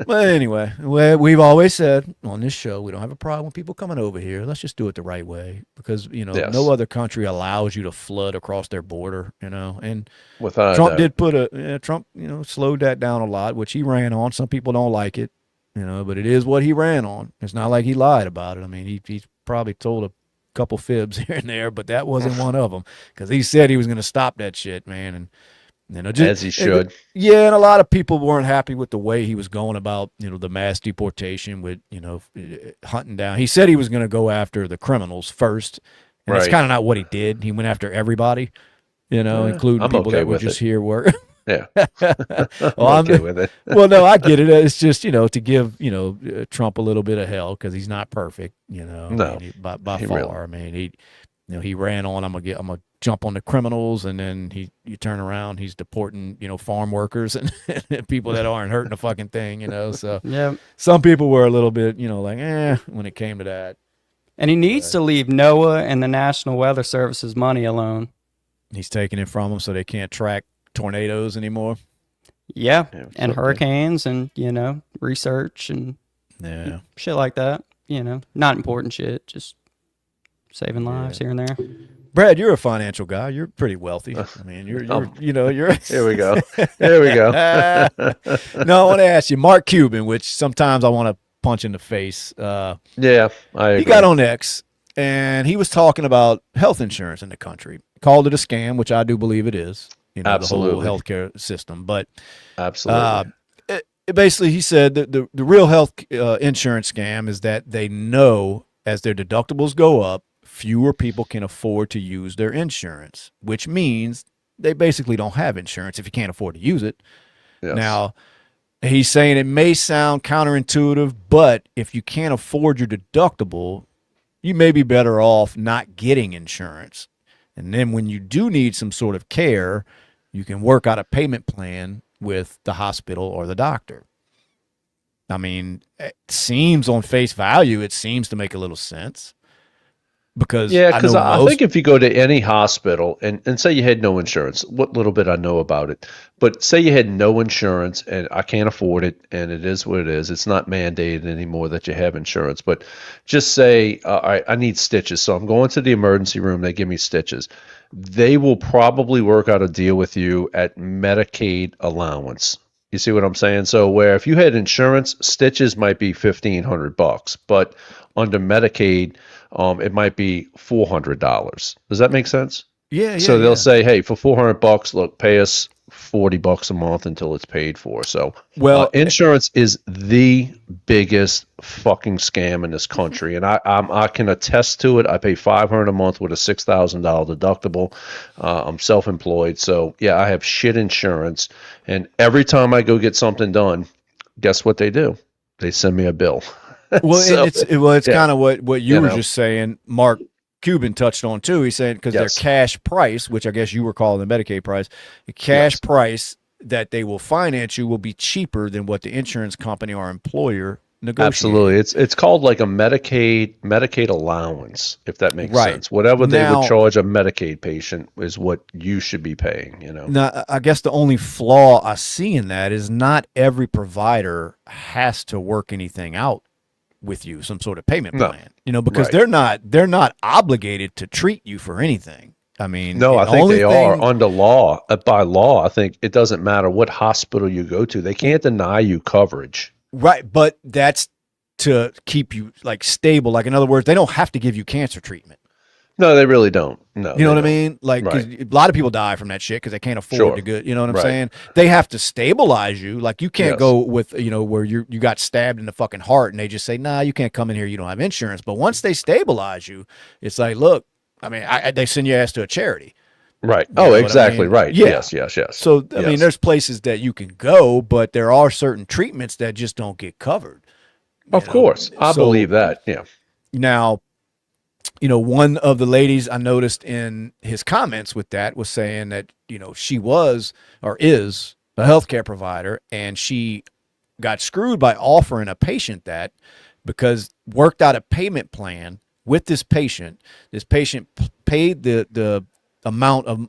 but anyway, we've always said on this show, we don't have a problem with people coming over here. Let's just do it the right way, because you know no other country allows you to flood across their border. You know, and Trump did Trump, you know, slowed that down a lot, which he ran on. Some people don't like it, you know, but it is what he ran on. It's not like he lied about it. I mean, he's probably told a couple fibs here and there, but that wasn't one of them, because he said he was going to stop that shit, man. And you know, as he should. Yeah, and a lot of people weren't happy with the way he was going about, you know, the mass deportation with, you know, hunting down. He said he was going to go after the criminals first, and that's kind of not what he did. He went after everybody, you know, including people that were just here work. Yeah. Well, I'm okay with it. Well, no, I get it. It's just, you know, to give, you know, Trump a little bit of hell, because he's not perfect, you know. No, I mean, by far. I mean, you know, he ran on, I'm gonna jump on the criminals, and then you turn around, he's deporting, you know, farm workers and people that aren't hurting a fucking thing, you know. So yeah, some people were a little bit, you know, like when it came to that. And he needs to leave NOAA and the National Weather Service's money alone. He's taking it from them so they can't track tornadoes anymore. Yeah, and hurricanes, and you know, research and shit like that. You know, not important shit, just saving lives here and there. Brad, you're a financial guy. You're pretty wealthy. I mean, you're. Here we go. Here we go. No, I want to ask you, Mark Cuban, which sometimes I want to punch in the face. Yeah, I agree. He got on X, and he was talking about health insurance in the country. Called it a scam, which I do believe it is. Absolutely. The whole healthcare system. But Absolutely. basically, he said that the real health insurance scam is that they know as their deductibles go up, fewer people can afford to use their insurance, which means they basically don't have insurance if you can't afford to use it. Yes. Now, he's saying it may sound counterintuitive, but if you can't afford your deductible, you may be better off not getting insurance. And then when you do need some sort of care, you can work out a payment plan with the hospital or the doctor. I mean, it seems on face value, it seems to make a little sense. Because I think if you go to any hospital and say you had no insurance, what little bit I know about it, but say you had no insurance and I can't afford it and it is what it is. It's not mandated anymore that you have insurance, but just say, I need stitches. So I'm going to the emergency room. They give me stitches. They will probably work out a deal with you at Medicaid allowance. You see what I'm saying? So where if you had insurance, stitches might be $1,500, but under Medicaid, it might be $400. Does that make sense? Yeah. So they'll say, hey, for $400, look, pay us $40 a month until it's paid for. So, insurance is the biggest fucking scam in this country, and I can attest to it. I pay $500 a month with a $6,000 deductible. I'm self-employed, so yeah, I have shit insurance, and every time I go get something done, guess what they do? They send me a bill. Well, So, it's kind of what you were know. just saying. Mark Cuban touched on too. He's saying because Yes. their cash price, which I guess you were calling the Medicaid price, the cash Yes. price that they will finance you will be cheaper than what the insurance company or employer negotiated. Absolutely. It's called like a Medicaid allowance, if that makes Right. sense. Whatever they Now- would charge a Medicaid patient is what you should be paying, Now, I guess the only flaw I see in that is not every provider has to work anything out with you, some sort of payment No. plan, because Right. they're not obligated to treat you for anything. I mean, No, I the think only they thing- are under law. By law, I think it doesn't matter what hospital you go to. They can't deny you coverage. Right, but that's to keep you like stable. Like in other words, they don't have to give you cancer treatment. No, they really don't. No, You know they what I don't. mean? Like 'cause Right. a lot of people die from that shit because they can't afford Sure. to good. You know what I'm Right. saying? They have to stabilize you. Like you can't Yes. go with where you got stabbed in the fucking heart and they just say, nah, you can't come in here. You don't have insurance. But once they stabilize you, it's like, look, I mean, they send your ass to a charity. Right. know Oh, what I exactly. mean? Right. Yeah. Yes. So I mean, Yes. there's places that you can go, but there are certain treatments that just don't get covered. Of course. I So- believe that. Yeah. Now, one of the ladies I noticed in his comments with that was saying that, she was or is a healthcare provider and she got screwed by offering a patient that because worked out a payment plan with this patient. This patient paid the amount of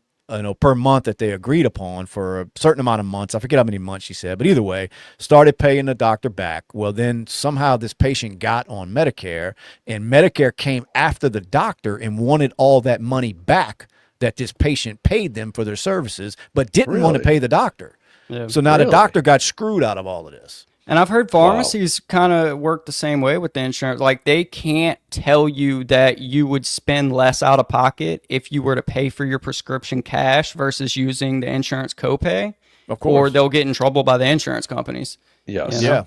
per month that they agreed upon for a certain amount of months. I forget how many months she said, but either way, started paying the doctor back. Well, then somehow this patient got on Medicare and Medicare came after the doctor and wanted all that money back that this patient paid them for their services, but didn't want to Really? pay the doctor. Yeah. So now the Really? doctor got screwed out of all of this. And I've heard pharmacies kind of work the same way with the insurance. Like they can't tell you that you would spend less out of pocket if you were to pay for your prescription cash versus using the insurance copay. Of Or course. they'll get in trouble by the insurance companies. Yes. You know? Yeah.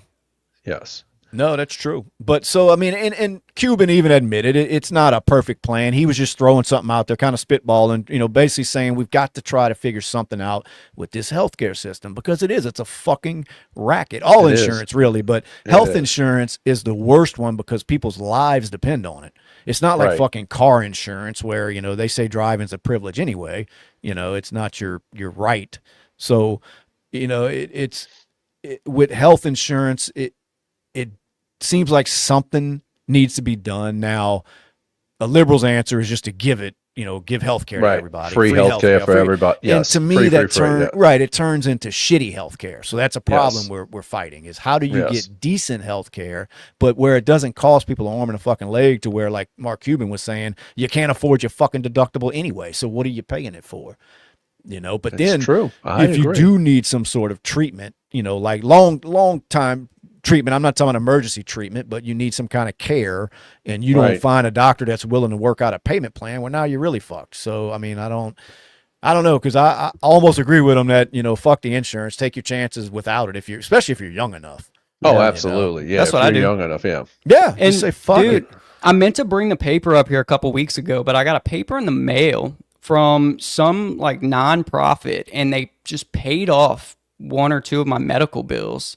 Yes. No, that's true. But so, I mean, and Cuban even admitted it's not a perfect plan. He was just throwing something out there, kind of spitballing, basically saying we've got to try to figure something out with this healthcare system because it's a fucking racket. All It is. insurance, really, but health is. insurance is the worst one because people's lives depend on it. It's not like Right. fucking car insurance where, they say driving's a privilege anyway. It's not your right. So, with health insurance, it seems like something needs to be done. Now, a liberal's answer is just to give it give health care to Right. everybody. Free healthcare for free. everybody. And Yes. to me, Free, that free, yeah. it turns into shitty health care. So that's a problem Yes. we're fighting is how do you Yes. get decent health care, but where it doesn't cost people an arm and a fucking leg to where, like Mark Cuban was saying, you can't afford your fucking deductible anyway. So what are you paying it for? But It's then true. I if you agree. do need some sort of treatment, like long time treatment, I'm not talking emergency treatment, but you need some kind of care and you don't Right. find a doctor that's willing to work out a payment plan, well, now you're really fucked. So, I mean, I don't know. Cause I almost agree with them that, fuck the insurance, take your chances without it. Especially if you're young enough. Oh, Yeah. absolutely. Yeah. That's If what I you're do. young enough. Yeah. Yeah. And Just say fuck dude, it. I meant to bring the paper up here a couple weeks ago, but I got a paper in the mail from some like nonprofit, and they just paid off one or two of my medical bills.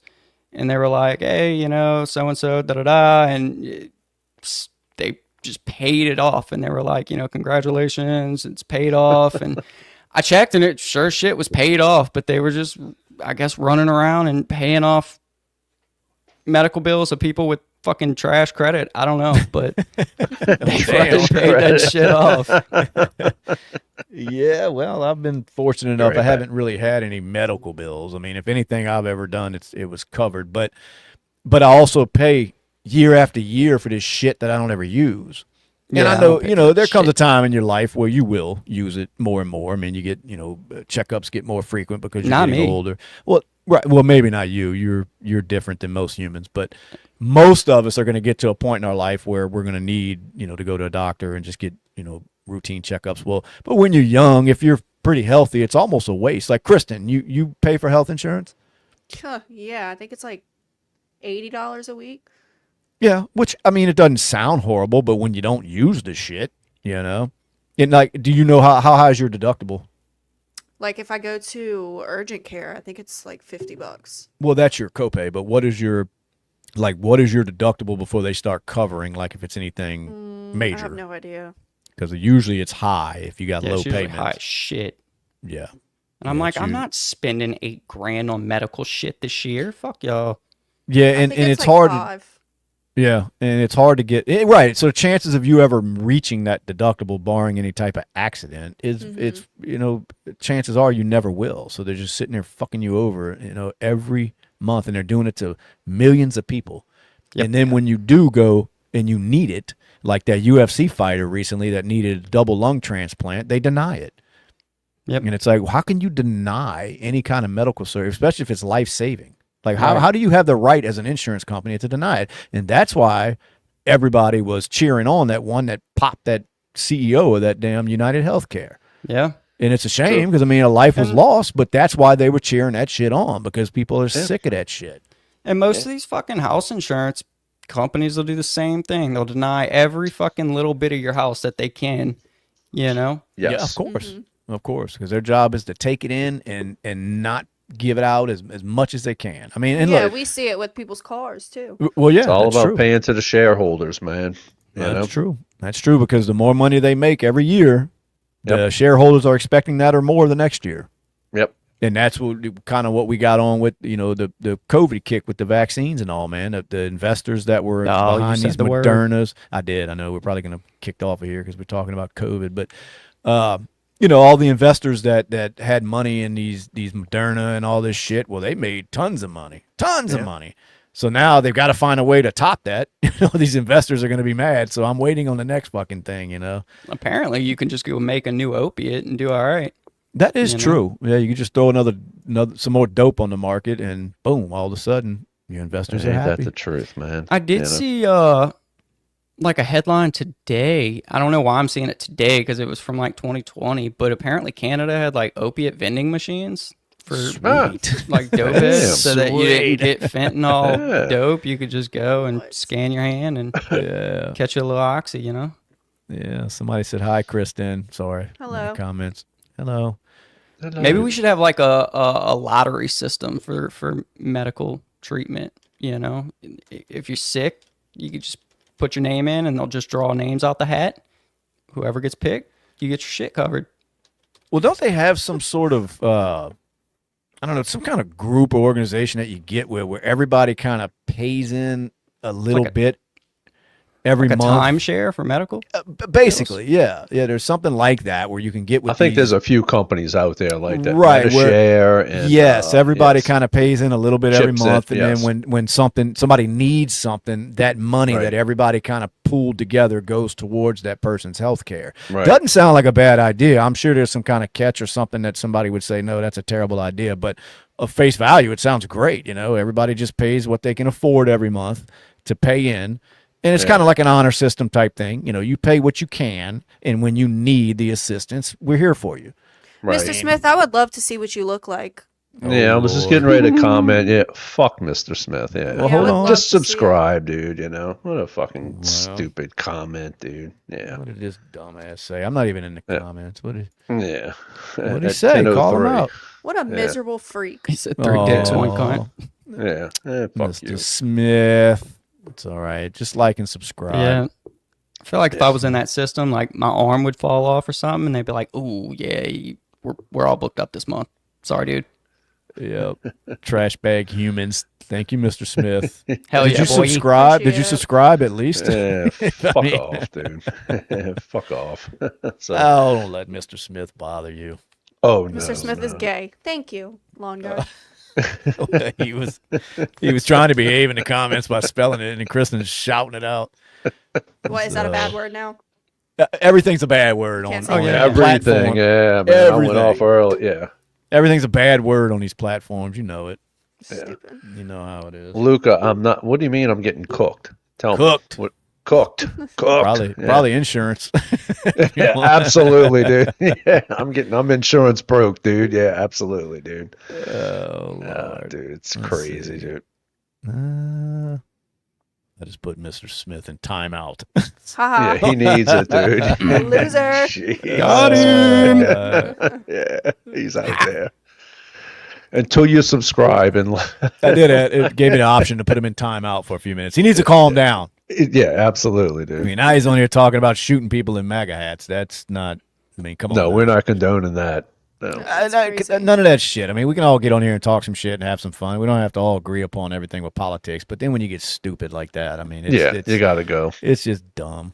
And they were like, "Hey, so and so, da da da," and they just paid it off. And they were like, "Congratulations, it's paid off." And I checked, and it sure shit was paid off. But they were just, I guess, running around and paying off medical bills of people with fucking trash credit. I don't know, but they fucking paid that shit off. Yeah, well, I've been fortunate enough. Very I bad. haven't really had any medical bills. I mean, if anything I've ever done, it was covered. But I also pay year after year for this shit that I don't ever use. And Yeah, I I know, don't pay for there comes a shit. time in your life where you will use it more and more. I mean, you get, checkups get more frequent because you're Not getting me. older. Well, right. Well, maybe not you. You're different than most humans, but most of us are going to get to a point in our life where we're going to need, to go to a doctor and just get, routine checkups. Well, but when you're young, if you're pretty healthy, it's almost a waste. Like Kristen, you pay for health insurance? Yeah, I think it's like $80 a week. Yeah, which I mean, it doesn't sound horrible, but when you don't use the shit, and like, do you know how high is your deductible? Like if I go to urgent care, I think it's like $50. Well, that's your copay, but what is your deductible before they start covering? Like if it's anything I have major, no idea. because usually it's high if you got Yeah, low it's usually payments. high as shit. Yeah, And I'm Yeah, like, it's I'm you- not spending $8,000 on medical shit this year. Fuck y'all. yeah, I and think it's like hard. 5. Yeah, and it's hard to get right. So chances of you ever reaching that deductible, barring any type of accident, is it's chances are you never will. So they're just sitting there fucking you over, every month, and they're doing it to millions of people. Yep. And then when you do go and you need it, like that UFC fighter recently that needed a double lung transplant, they deny it. Yep. And it's like, how can you deny any kind of medical service, especially if it's life saving? Like, how, Right. how do you have the right as an insurance company to deny it? And that's why everybody was cheering on that one that popped that CEO of that damn United Healthcare. Yeah. And it's a shame because, I mean, a life was And- lost, but that's why they were cheering that shit on, because people are sick of that shit. And most of these fucking house insurance companies will do the same thing. They'll deny every fucking little bit of your house that they can, Yes. Yeah, of course. Of course, because their job is to take it in and not give it out as much as they can. I mean, and Yeah, look, we see it with people's cars too. well, yeah, It's all that's about true. paying to the shareholders, man. You That's know? true. That's true, because the more money they make every year, the Yep. shareholders are expecting that or more the next year. Yep. And that's what we got on with, the COVID kick with the vaccines and all, man. The investors that were Oh, you behind said these the word. Modernas. I did. I know we're probably going to kick off of here because we're talking about COVID, but all the investors that had money in these Moderna and all this shit, well, they made tons of money, of money. So now they've got to find a way to top that. These investors are going to be mad. So I'm waiting on the next fucking thing. Apparently, you can just go make a new opiate and do all right. That is You know? true. Yeah, you can just throw another some more dope on the market, and boom, all of a sudden your investors are Ain't that happy. the truth, man? I did see like a headline today. I don't know why I'm seeing it today because it was from like 2020, but apparently Canada had like opiate vending machines for like dope Damn. heads, so that you didn't get fentanyl Yeah. dope. You could just go and What? scan your hand and Yeah, catch a little oxy, yeah. Somebody said hi, Kristen. Sorry. in the Hello. comments. Hello. Maybe we should have like a lottery system for medical treatment. If you're sick, you could just put your name in and they'll just draw names out the hat. Whoever gets picked, you get your shit covered. Well, don't they have some sort of I don't know, some kind of group or organization that you get where everybody kind of pays in a little like a- bit, every Like a month. timeshare for medical? Basically, yeah. There's something like that where you can get with I think these, there's a few companies out there like that, right, where MetaShare and yes, everybody yes, kind of pays in a little bit every chips in, month, and then yes. when somebody needs something, that money Right. that everybody kind of pooled together goes towards that person's health care. Right. Doesn't sound like a bad idea. I'm sure there's some kind of catch or something that somebody would say, no, that's a terrible idea, but of face value, it sounds great. Everybody just pays what they can afford every month to pay in. And it's Yeah. kind of like an honor system type thing. You pay what you can, and when you need the assistance, we're here for you. Right. Mr. Smith, I would love to see what you look like. Yeah, I was just Lord. getting ready to comment. Yeah, fuck Mr. Smith. Yeah, Well, hold I would on. love just to see it. subscribe, dude. What a fucking Well. stupid comment, dude. Yeah, What did this dumbass say? I'm not even in the Yeah. comments. What did yeah. he At say? Call him 10:03. out. What a miserable freak. He said 3 dicks, 1 cunt. Yeah, fuck Mr. you. Smith. It's all right. Just like and subscribe. Yeah. I feel like if I was in that system, like my arm would fall off or something, and they'd be like, "Ooh, yeah, we're all booked up this month. Sorry, dude." Yep. Trash bag humans. Thank you, Mr. Smith. Hell Did yeah, you boy. subscribe? Did you Appreciate it. subscribe at least? Yeah, fuck mean- off, dude. Fuck off. So, Oh, don't let Mr. Smith bother you. oh no, Mr. Smith is no. gay. Thank you, lawn guy. he was trying to behave in the comments by spelling it, and Kristen is shouting it out. What, is that a bad word now? Everything's a bad word on, Can't say on that. that Everything, platform. yeah, man. I went Everything. off early. Yeah, Everything's a bad word on these platforms. You know it. Stupid. You know how it is. Luca, I'm not. What do you mean? I'm getting cooked? Tell Cooked. me. What? Cooked. Cooked. Probably Yeah. probably insurance. Yeah, absolutely, dude. Yeah, I'm insurance broke, dude. Yeah, absolutely, dude. Oh Lord. Dude, it's Let's crazy, see. dude. I just put Mr. Smith in timeout. Haha. Yeah, he needs it, dude. Loser. Jeez. Got him. Yeah, he's out there. Until you subscribe and I did it. It gave me the option to put him in timeout for a few minutes. He needs to calm down. yeah, absolutely, dude. I mean, now he's on here talking about shooting people in MAGA hats. That's not. I mean, come on. No, now. we're not condoning that. No. That's crazy. None of that shit. I mean, we can all get on here and talk some shit and have some fun. We don't have to all agree upon everything with politics. But then when you get stupid like that, I mean, it's, You got to go. it's just dumb.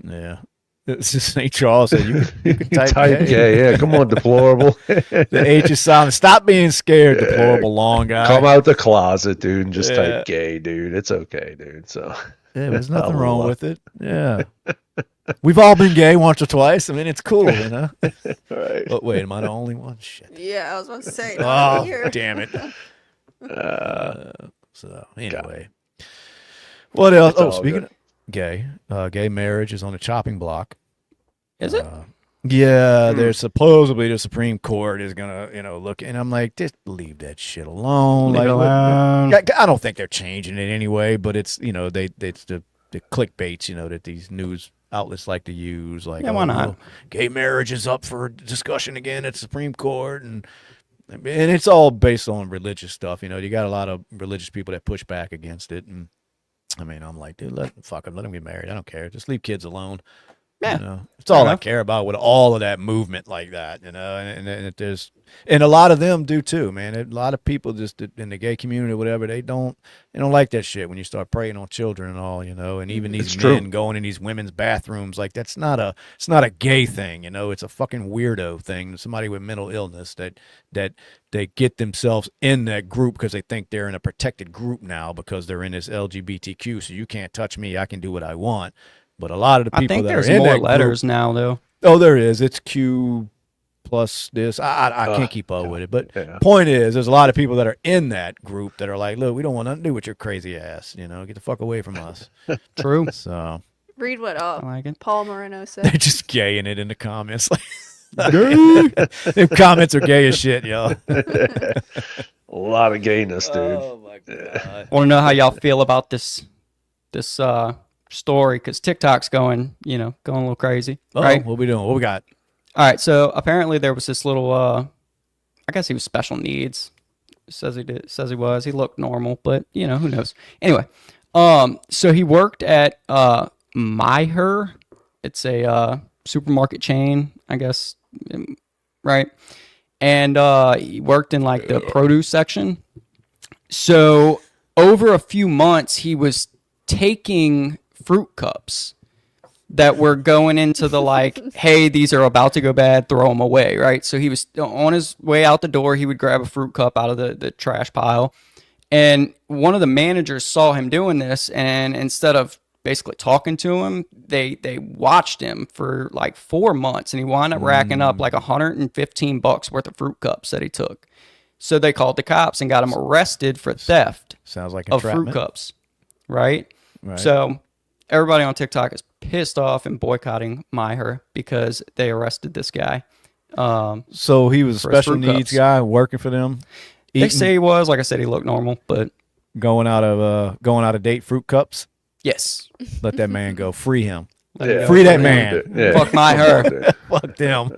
Yeah. It's just St. Charles said you can type, Type gay. gay, yeah. Come on, deplorable. The H is silent. Stop being scared, deplorable long guy. Come out the closet, dude, and just Yeah. type gay, dude. It's okay, dude. So Yeah, there's nothing wrong Allah. with it. Yeah. We've all been gay once or twice. I mean, it's cool, you know? right. But wait, am I the only one? Shit. Yeah, I was about to say. not Oh, here. damn it. So, anyway. What else? It's Oh, all speaking good. of gay, gay marriage is on the chopping block. Is it? Yeah, there's supposedly the Supreme Court is gonna, look, and I'm like, just leave that shit alone. Leave it alone. I don't think they're changing it anyway, but it's it's the clickbaits, that these news outlets like to use, like, Yeah, why not? well, gay marriage is up for discussion again at the Supreme Court, and it's all based on religious stuff. You got a lot of religious people that push back against it, and I mean, I'm like, dude, let them get married. I don't care. Just leave kids alone. Yeah. It's all I enough. care about with all of that movement like that, and there's, and a lot of them do too, man. A lot of people just in the gay community or whatever, they don't like that shit when you start preying on children and all, and even these It's true. men going in these women's bathrooms, like it's not a gay thing, it's a fucking weirdo thing. Somebody with mental illness that they get themselves in that group because they think they're in a protected group now because they're in this LGBTQ, so you can't touch me, I can do what I want. But a lot of the I people think that there's are in more that letters group, now, though. oh, there is. It's Q plus this. I can't keep up with it. But yeah. point is, there's a lot of people that are in that group that are like, look, we don't want nothing to do with your crazy ass. Get the fuck away from us. True. So Read what I like it. Paul Moreno said. they're just gaying it in the comments. Them comments are gay as shit, y'all. A lot of gayness, dude. Oh my god. Want to know how y'all feel about this story? Because TikTok's going a little crazy, right? What we doing? What we got? All right. So apparently there was this little, I guess he was special needs. Says he was. He looked normal, but who knows? Anyway, so he worked at MyHer. It's a supermarket chain, I guess, right? And he worked in like the produce section. So over a few months, he was taking fruit cups that were going into the like, hey, these are about to go bad, throw them away, right? So he was on his way out the door. He would grab a fruit cup out of the trash pile. And one of the managers saw him doing this, and instead of basically talking to him, they watched him for like 4 months, and he wound up racking up like $115 worth of fruit cups that he took. So they called the cops and got him arrested for theft Sounds like of fruit entrapment. cups, right? Right. So everybody on TikTok is pissed off and boycotting Myher because they arrested this guy. So he was a for his special fruit needs cups. guy working for them. They Eating, say he was. Like I said, he looked normal, but going out of date fruit cups. yes. Let that man go. Free him. Yeah, Free that fuck man. it. Yeah. Fuck Myher. Fuck them.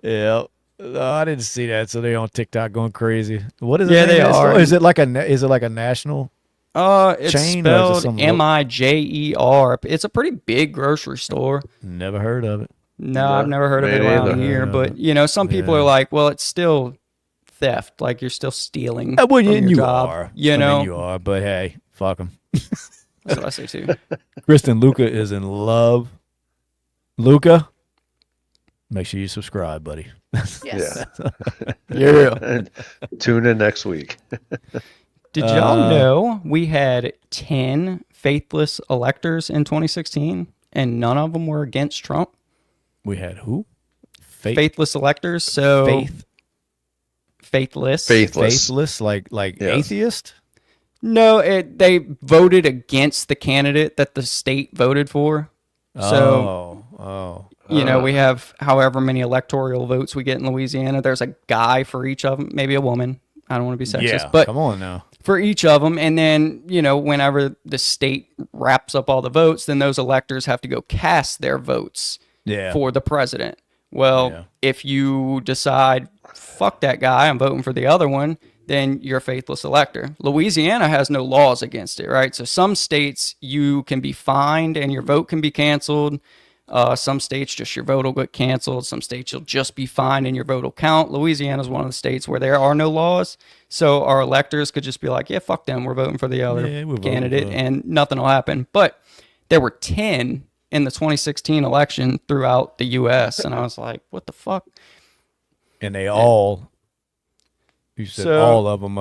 Yeah. No, I didn't see that. So they're on TikTok going crazy. What is it? Yeah, they are. Is it like a national? It's Chain, or is it spelled some Mijer. It's a pretty big grocery store. Never heard of it. No, I've never heard of me it around neither. here. But you know, some people Yeah. are like, "Well, it's still theft. Like you're still stealing Well, from your you job." are. You I mean, know, you are. But hey, fuck them. that's what I say too. Kristen, Luca is in love. Luca, make sure you subscribe, buddy. Yes. Yeah. And tune in next week. Did y'all know we had 10 faithless electors in 2016, and none of them were against Trump? We had who? Faithless electors. So Faith. faithless. Faithless, like Yes. atheist. No, they voted against the candidate that the state voted for. So, you know, we have however many electoral votes we get in Louisiana. There's a guy for each of them, maybe a woman. I don't want to be sexist, Yeah, but come on now. for each of them. And then, you know, whenever the state wraps up all the votes, then those electors have to go cast their votes Yeah. for the president. Well, Yeah. if you decide, fuck that guy, I'm voting for the other one, then you're a faithless elector. Louisiana has no laws against it, right? So some states you can be fined and your vote can be canceled. Some states just your vote will get canceled. Some states you'll just be fined and your vote will count. Louisiana is one of the states where there are no laws. So our electors could just be like, yeah, fuck them. We're voting for the other Yeah, we're voting candidate for- and nothing will happen. But there were 10 in the 2016 election throughout the U.S. And I was like, what the fuck? And they all, you said So- all of them,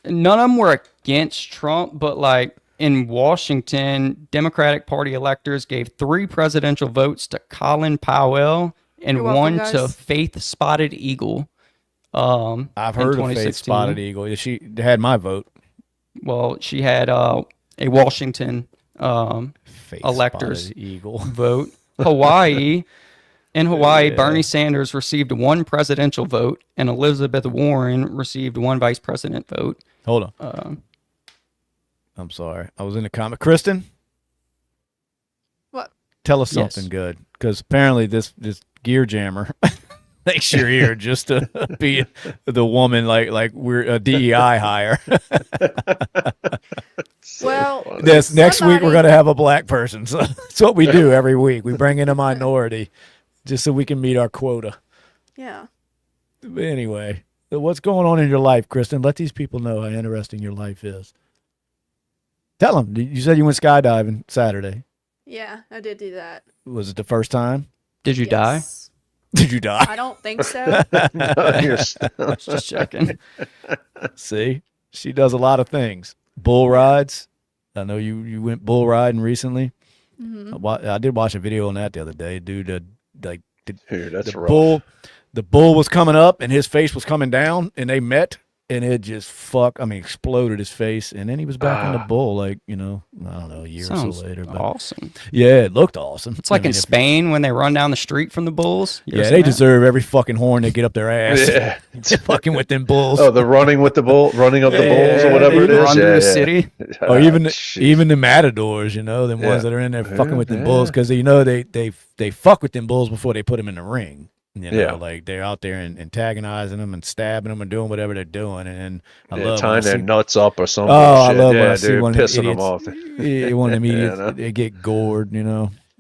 None of them were against Trump, but like in Washington, Democratic Party electors gave 3 presidential votes to Colin Powell and You're welcome, 1 to guys. Faith Spotted Eagle. I've in heard of Faith 2016. Spotted Eagle. She had my vote. Well, she had a Washington Faith Electors. Spotted Eagle. vote. Hawaii. In Hawaii, Bernie Sanders received 1 presidential vote, and Elizabeth Warren received 1 vice president vote. Hold on. I'm sorry. I was in the comment. Kristen, What? tell us Yes. something good, because apparently this gear jammer thinks you're here just to be the woman like we're a DEI hire. Well, This next week we're somebody- gonna have a black person. So that's what we do every week. We bring in a minority just so we can meet our quota. Yeah. But anyway, what's going on in your life, Kristen? Let these people know how interesting your life is. Tell them. You said you went skydiving Saturday. Yeah, I did do that. Was it the first time? Did you die? Yes. Did you die? I don't think so. Just checking. See, she does a lot of things. Bull rides. I know you went bull riding recently. Mm-hmm. I did watch a video on that the other day, dude. Like Dude, that's the rough. the bull was coming up and his face was coming down, and they met, and it just exploded his face, and then he was back on the bull, like, I don't know, a year or Sounds so later. But awesome. yeah, it looked awesome. It's like in Spain when they run down the street from the bulls. You ever Yeah, seen they that? deserve every fucking horn they get up their ass. Yeah. Fucking with them bulls. Oh, the running with the bull, running up the bulls or Yeah, whatever they it is. run through the city. Or even Jeez. even the matadors, them Yeah. ones that are in there fucking with them Yeah. bulls, because they fuck with them bulls before they put them in the ring. Yeah. Like they're out there and antagonizing them and stabbing them and doing whatever they're doing. And I Yeah, love when I tying their see- nuts up or something. Oh, I shit. love yeah, when I see dude, one of them pissing them off. Yeah, one of them idiots, no. they get gored.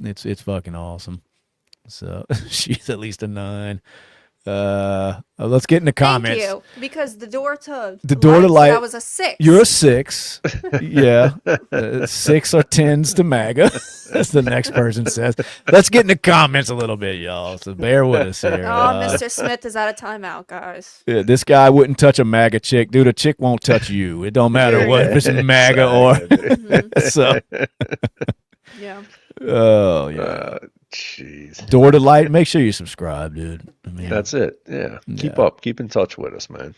It's fucking awesome. So she's at least a 9. Let's get in the Thank comments. you, because the door to light. said I was a 6. You're a 6. Yeah. 6 or 10s to MAGA, as the next person says. Let's get in the comments a little bit, y'all. So bear with us here. Oh, Mr. Smith is out of timeout, guys. Yeah, this guy wouldn't touch a MAGA chick. Dude, a chick won't touch you. It don't matter what, if it's MAGA or... So... Yeah. Oh, yeah. Jeez. Door to light. Make sure you subscribe, dude. I mean, That's it. Yeah. Keep Yeah. up. Keep in touch with us, man.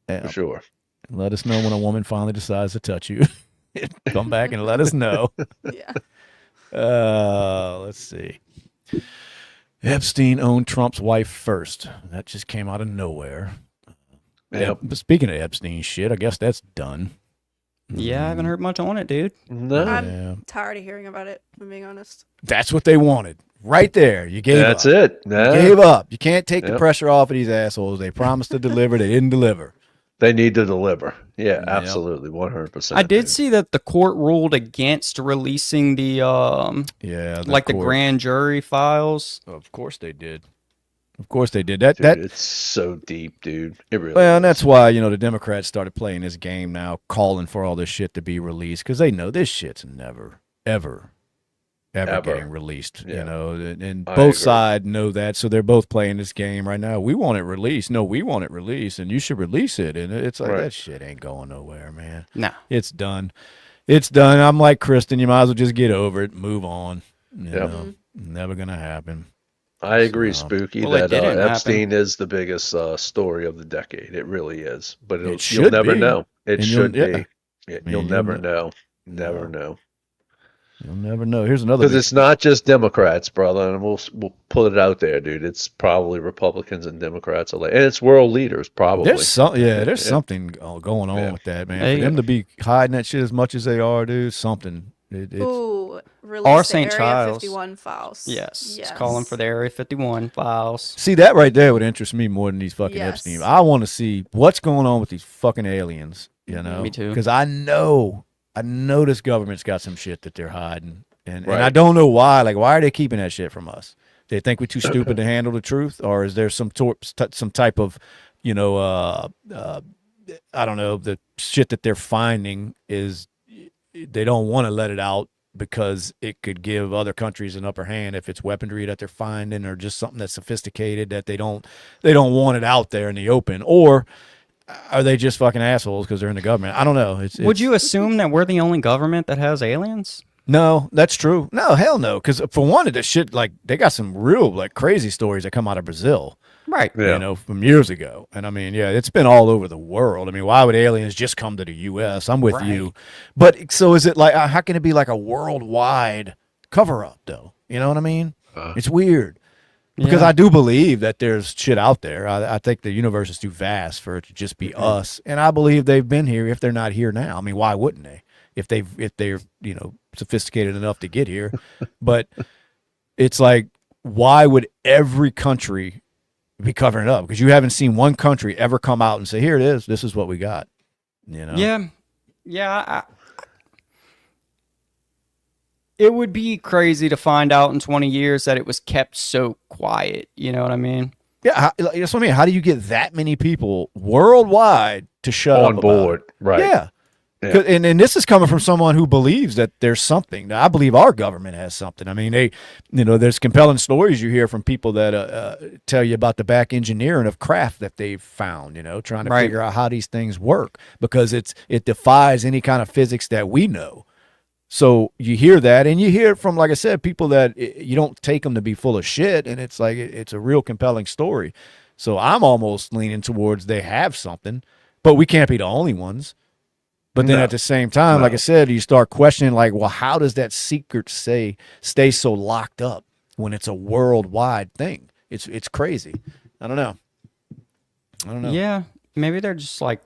yeah. For sure. Let us know when a woman finally decides to touch you. Come back and let us know. Yeah. Let's see. Epstein owned Trump's wife first. That just came out of nowhere. Yep. But speaking of Epstein shit, I guess that's done. Yeah, I haven't heard much on it, dude. No. I'm tired of hearing about it, if I'm being honest. That's what they wanted. Right there. You gave That's up. it. You Yeah. gave up. You can't take the Yep. pressure off of these assholes. They promised to deliver. They didn't deliver. They need to deliver. Yeah, Yep. absolutely. 100%. I did dude. see that the court ruled against releasing the Yeah. like the court- grand jury files. Of course they did. Of course they did. Dude, That it's so deep, dude. It really well, is. and that's why, the Democrats started playing this game now, calling for all this shit to be released, because they know this shit's never, ever getting released. Yeah. And I both agree. sides know that, so they're both playing this game right now. We want it released. No, we want it released, and you should release it. And it's like, Right. that shit ain't going nowhere, man. No. It's done. It's done. I'm like Kristen. You might as well just get over it, move on. You Yep. know, never gonna happen. I agree, So, Spooky, well, it that didn't happen. Epstein is the biggest story of the decade. It really is. But you'll should never be. know. It And should you'll- be. yeah. You'll you'll never ne- know. Never No. know. You'll never know. Here's another. Because big- it's not just Democrats, brother, and we'll put it out there, dude. It's probably Republicans and Democrats alike, and it's world leaders probably. There's something Yeah. something going on Yeah. with that, man. Hey. For them to be hiding that shit as much as they are, dude, something. It's Ooh, release Or the St. Area Charles. 51 files. Yes. It's calling for the Area 51 files. see that right there would interest me more than these fucking Yes. Epstein. I want to see what's going on with these fucking aliens. Me too. Because I know this government's got some shit that they're hiding, and Right. I don't know why. Like, why are they keeping that shit from us? They think we're too stupid to handle the truth, or is there some type of, I don't know, the shit that they're finding is they don't want to let it out because it could give other countries an upper hand if it's weaponry that they're finding or just something that's sophisticated that they don't want it out there in the open, or are they just fucking assholes because they're in the government? I don't know. Would you assume that we're the only government that has aliens? No, that's true. No, hell no. Because for one of the shit, like they got some real like crazy stories that come out of Brazil. Right. Yeah. From years ago. And I mean, yeah, it's been all over the world. I mean, why would aliens just come to the U.S.? I'm with you. But so is it like, how can it be like a worldwide cover up, though? You know what I mean? It's weird. Because Yeah. I do believe that there's shit out there. I think the universe is too vast for it to just be us. And I believe they've been here if they're not here now. I mean, why wouldn't they? If they're, sophisticated enough to get here. But it's like, why would every country be covering it up? Because you haven't seen one country ever come out and say, here it is, this is what we got. Yeah. Yeah. It would be crazy to find out in 20 years that it was kept so quiet. You know what I mean? Yeah, that's what I mean. How do you get that many people worldwide to shut up On about board, it? right. Yeah. Yeah. 'Cause- And this is coming from someone who believes that there's something. Now, I believe our government has something. I mean, there's compelling stories you hear from people that tell you about the back engineering of craft that they've found, trying to Right. figure out how these things work because it defies any kind of physics that we know. So you hear that, and you hear it from, like I said, people that you don't take them to be full of shit, and it's like it's a real compelling story. So I'm almost leaning towards they have something, but we can't be the only ones. But then No. at the same time, like I said, you start questioning, like, well, how does that secret stay so locked up when it's a worldwide thing? It's crazy. I don't know. Yeah. Maybe they're just like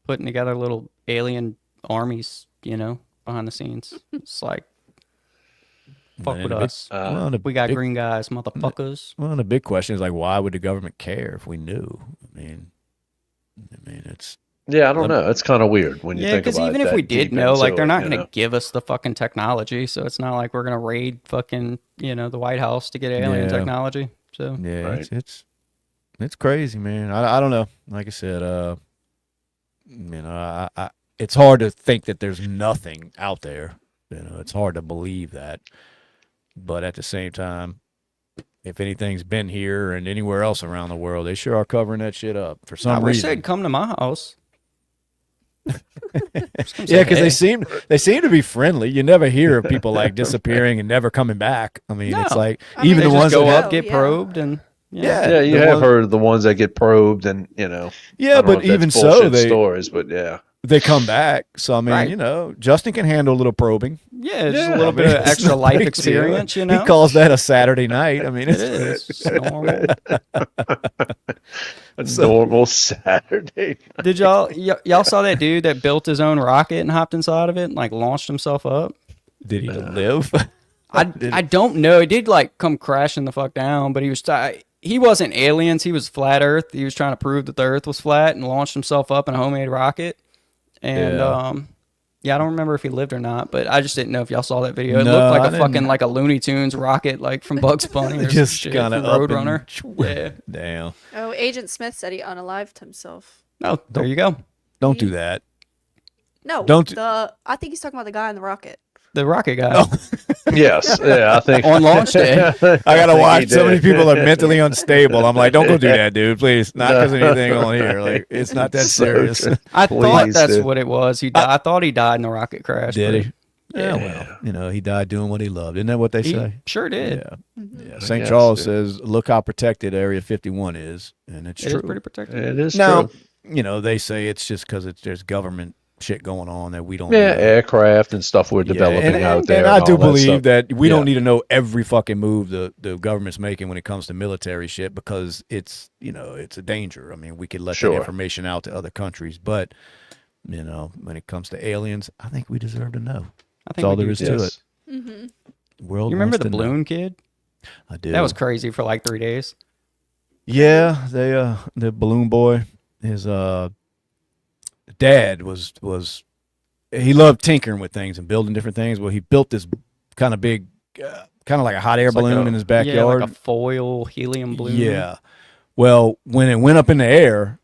putting together little alien armies, behind the scenes. It's like, fuck And with the big- us. well, the We got big- green guys, motherfuckers. Well, the big question is like, why would the government care if we knew? I mean, it's Yeah, I don't know. It's kind of weird when you Yeah, think because about it. even if that we did deep know, like, into they're it, not you going to know? give us the fucking technology. So it's not like we're going to raid fucking, the White House to get alien Yeah. technology. So yeah, Right. it's It's crazy, man. I don't know. Like I said, it's hard to think that there's nothing out there. It's hard to believe that. But at the same time, if anything's been here and anywhere else around the world, they sure are covering that shit up for some I wish reason. they'd come to my house. Yeah, because they seem to be friendly. You never hear of people like disappearing and never coming back. I mean, it's No. like I mean, even They the just ones go that up, get yeah. probed, and Yeah, you the have ones- heard of the ones that get probed, and I don't know but if that's even so, bullshit they stories, but yeah. they come back. So I mean, Right. Justin can handle a little probing. yeah, just Yeah, a little I bit mean, of It's extra no life big deal. experience, He calls that a Saturday night. I mean, It is. It's normal. A normal Saturday. Did y'all saw that dude that built his own rocket and hopped inside of it and like launched himself up? Did he live? I don't know. He did like come crashing the fuck down, but he wasn't aliens. He was flat Earth. He was trying to prove that the Earth was flat and launched himself up in a homemade rocket. And Yeah. I don't remember if he lived or not, but I just didn't know if y'all saw that video. It No, looked I like a didn't. fucking like a Looney Tunes rocket, like from Bugs Bunny or some Just shit kind from of Roadrunner. Yeah. Damn. Oh, Agent Smith said he unalived himself. Oh, there you go. Don't do that. No, Don't- I think he's talking about the guy in the rocket. The rocket guy Oh. Yes, yeah, I think on launch day. I gotta think watch. he So many did. people are mentally unstable. I'm like, don't go do that, dude. Please, not because of anything on here. Like, it's not that So serious. true. I thought Please, that's dude. what it was. He died. I thought he died in the rocket crash. Did but he? Yeah, well, he died doing what he loved. Isn't that what they He say? sure did. Yeah. Mm-hmm. Yeah. St. guess, Charles dude. says, look how protected Area 51 is, and it's It true. is pretty protected. It is Now, true. they say it's just because there's government shit going on that we don't. Yeah, know. aircraft and stuff we're Yeah, developing out there. And I all do that believe stuff. that we Yeah. don't need to know every fucking move the government's making when it comes to military shit because it's it's a danger. I mean, we could let that Sure. information out to other countries, but when it comes to aliens, I think we deserve to know. I That's think all we there do is too. to it. Yes. Mm-hmm. The world You remember wants the to know. balloon kid? I do. That was crazy for like 3 days. Yeah, the balloon boy, his dad was he loved tinkering with things and building different things. Well, he built this kind of big, kind of like a hot air It's like balloon in his backyard. Yeah, like a foil helium balloon. Yeah. Well, when it went up in the air,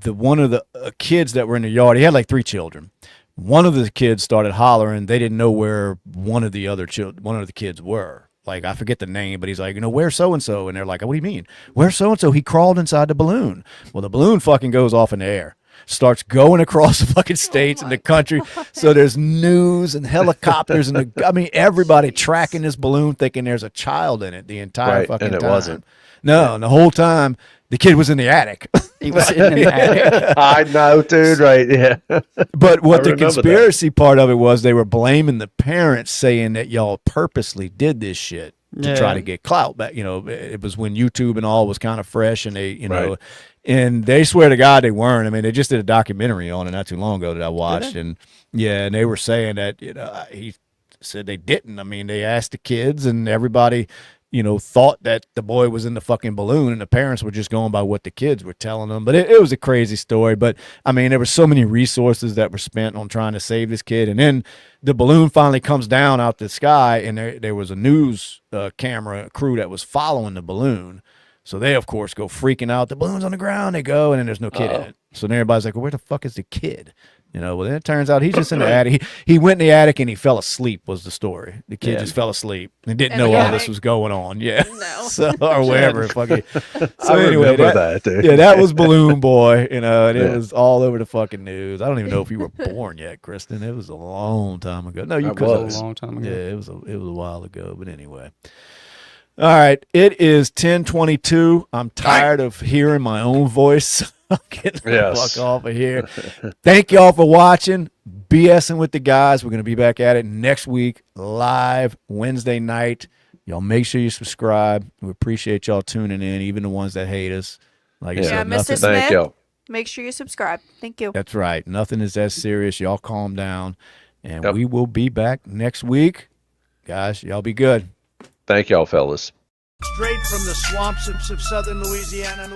one of the kids that were in the yard, he had like 3 children. One of the kids started hollering. They didn't know where one of the kids were. Like, I forget the name, but he's like, where's so-and-so? And they're like, what do you mean? Where's so-and-so? He crawled inside the balloon. Well, the balloon fucking goes off in the air. Starts going across the fucking states and the country. So there's news and helicopters and everybody tracking this balloon thinking there's a child in it the entire Right, fucking and it time. wasn't. No, and the whole time the kid was in the attic. He was sitting in the attic. I know, dude. Right? Yeah. But what I the remember that. conspiracy part of it was, they were blaming the parents, saying that y'all purposely did this shit to try Yeah. to get clout back. It was when YouTube and all was kind of fresh, and they, Right. and they swear to God they weren't. I mean, they just did a documentary on it not too long ago that I watched, and and they were saying that he said they didn't. I mean, they asked the kids, and everybody, thought that the boy was in the fucking balloon, and the parents were just going by what the kids were telling them. But it was a crazy story. But I mean, there were so many resources that were spent on trying to save this kid. And then the balloon finally comes down out the sky, and there was a news camera crew that was following the balloon. So they, of course, go freaking out. The balloon's on the ground. They go, and then there's no kid in it. So then everybody's like, well, where the fuck is the kid? Well, then it turns out he's just in the attic. He went in the attic and he fell asleep, was the story. The kid just fell asleep and didn't In know the all this attic? was going on. Yeah. No. So, or wherever. Fucking. So I anyway, remember that, dude. yeah, that was Balloon Boy, and it Yeah. was all over the fucking news. I don't even know if you were born yet, Kristen. It was a long time ago. No, you I could It was. was a long time ago. Yeah, it was a while ago. But anyway. All right, it is 10:22. I'm tired of hearing my own voice. I'm getting the Yes. fuck off of here. Thank y'all for watching. BSing with the guys. We're going to be back at it next week, live Wednesday night. Y'all make sure you subscribe. We appreciate y'all tuning in, even the ones that hate us. Like I Yeah, said, Mr. nothing. Smith. Thank you. Make sure you subscribe. Thank you. That's right. Nothing is that serious. Y'all calm down. And Yep. we will be back next week. Guys, y'all be good. Thank y'all, fellas. Straight from the swamps of southern Louisiana.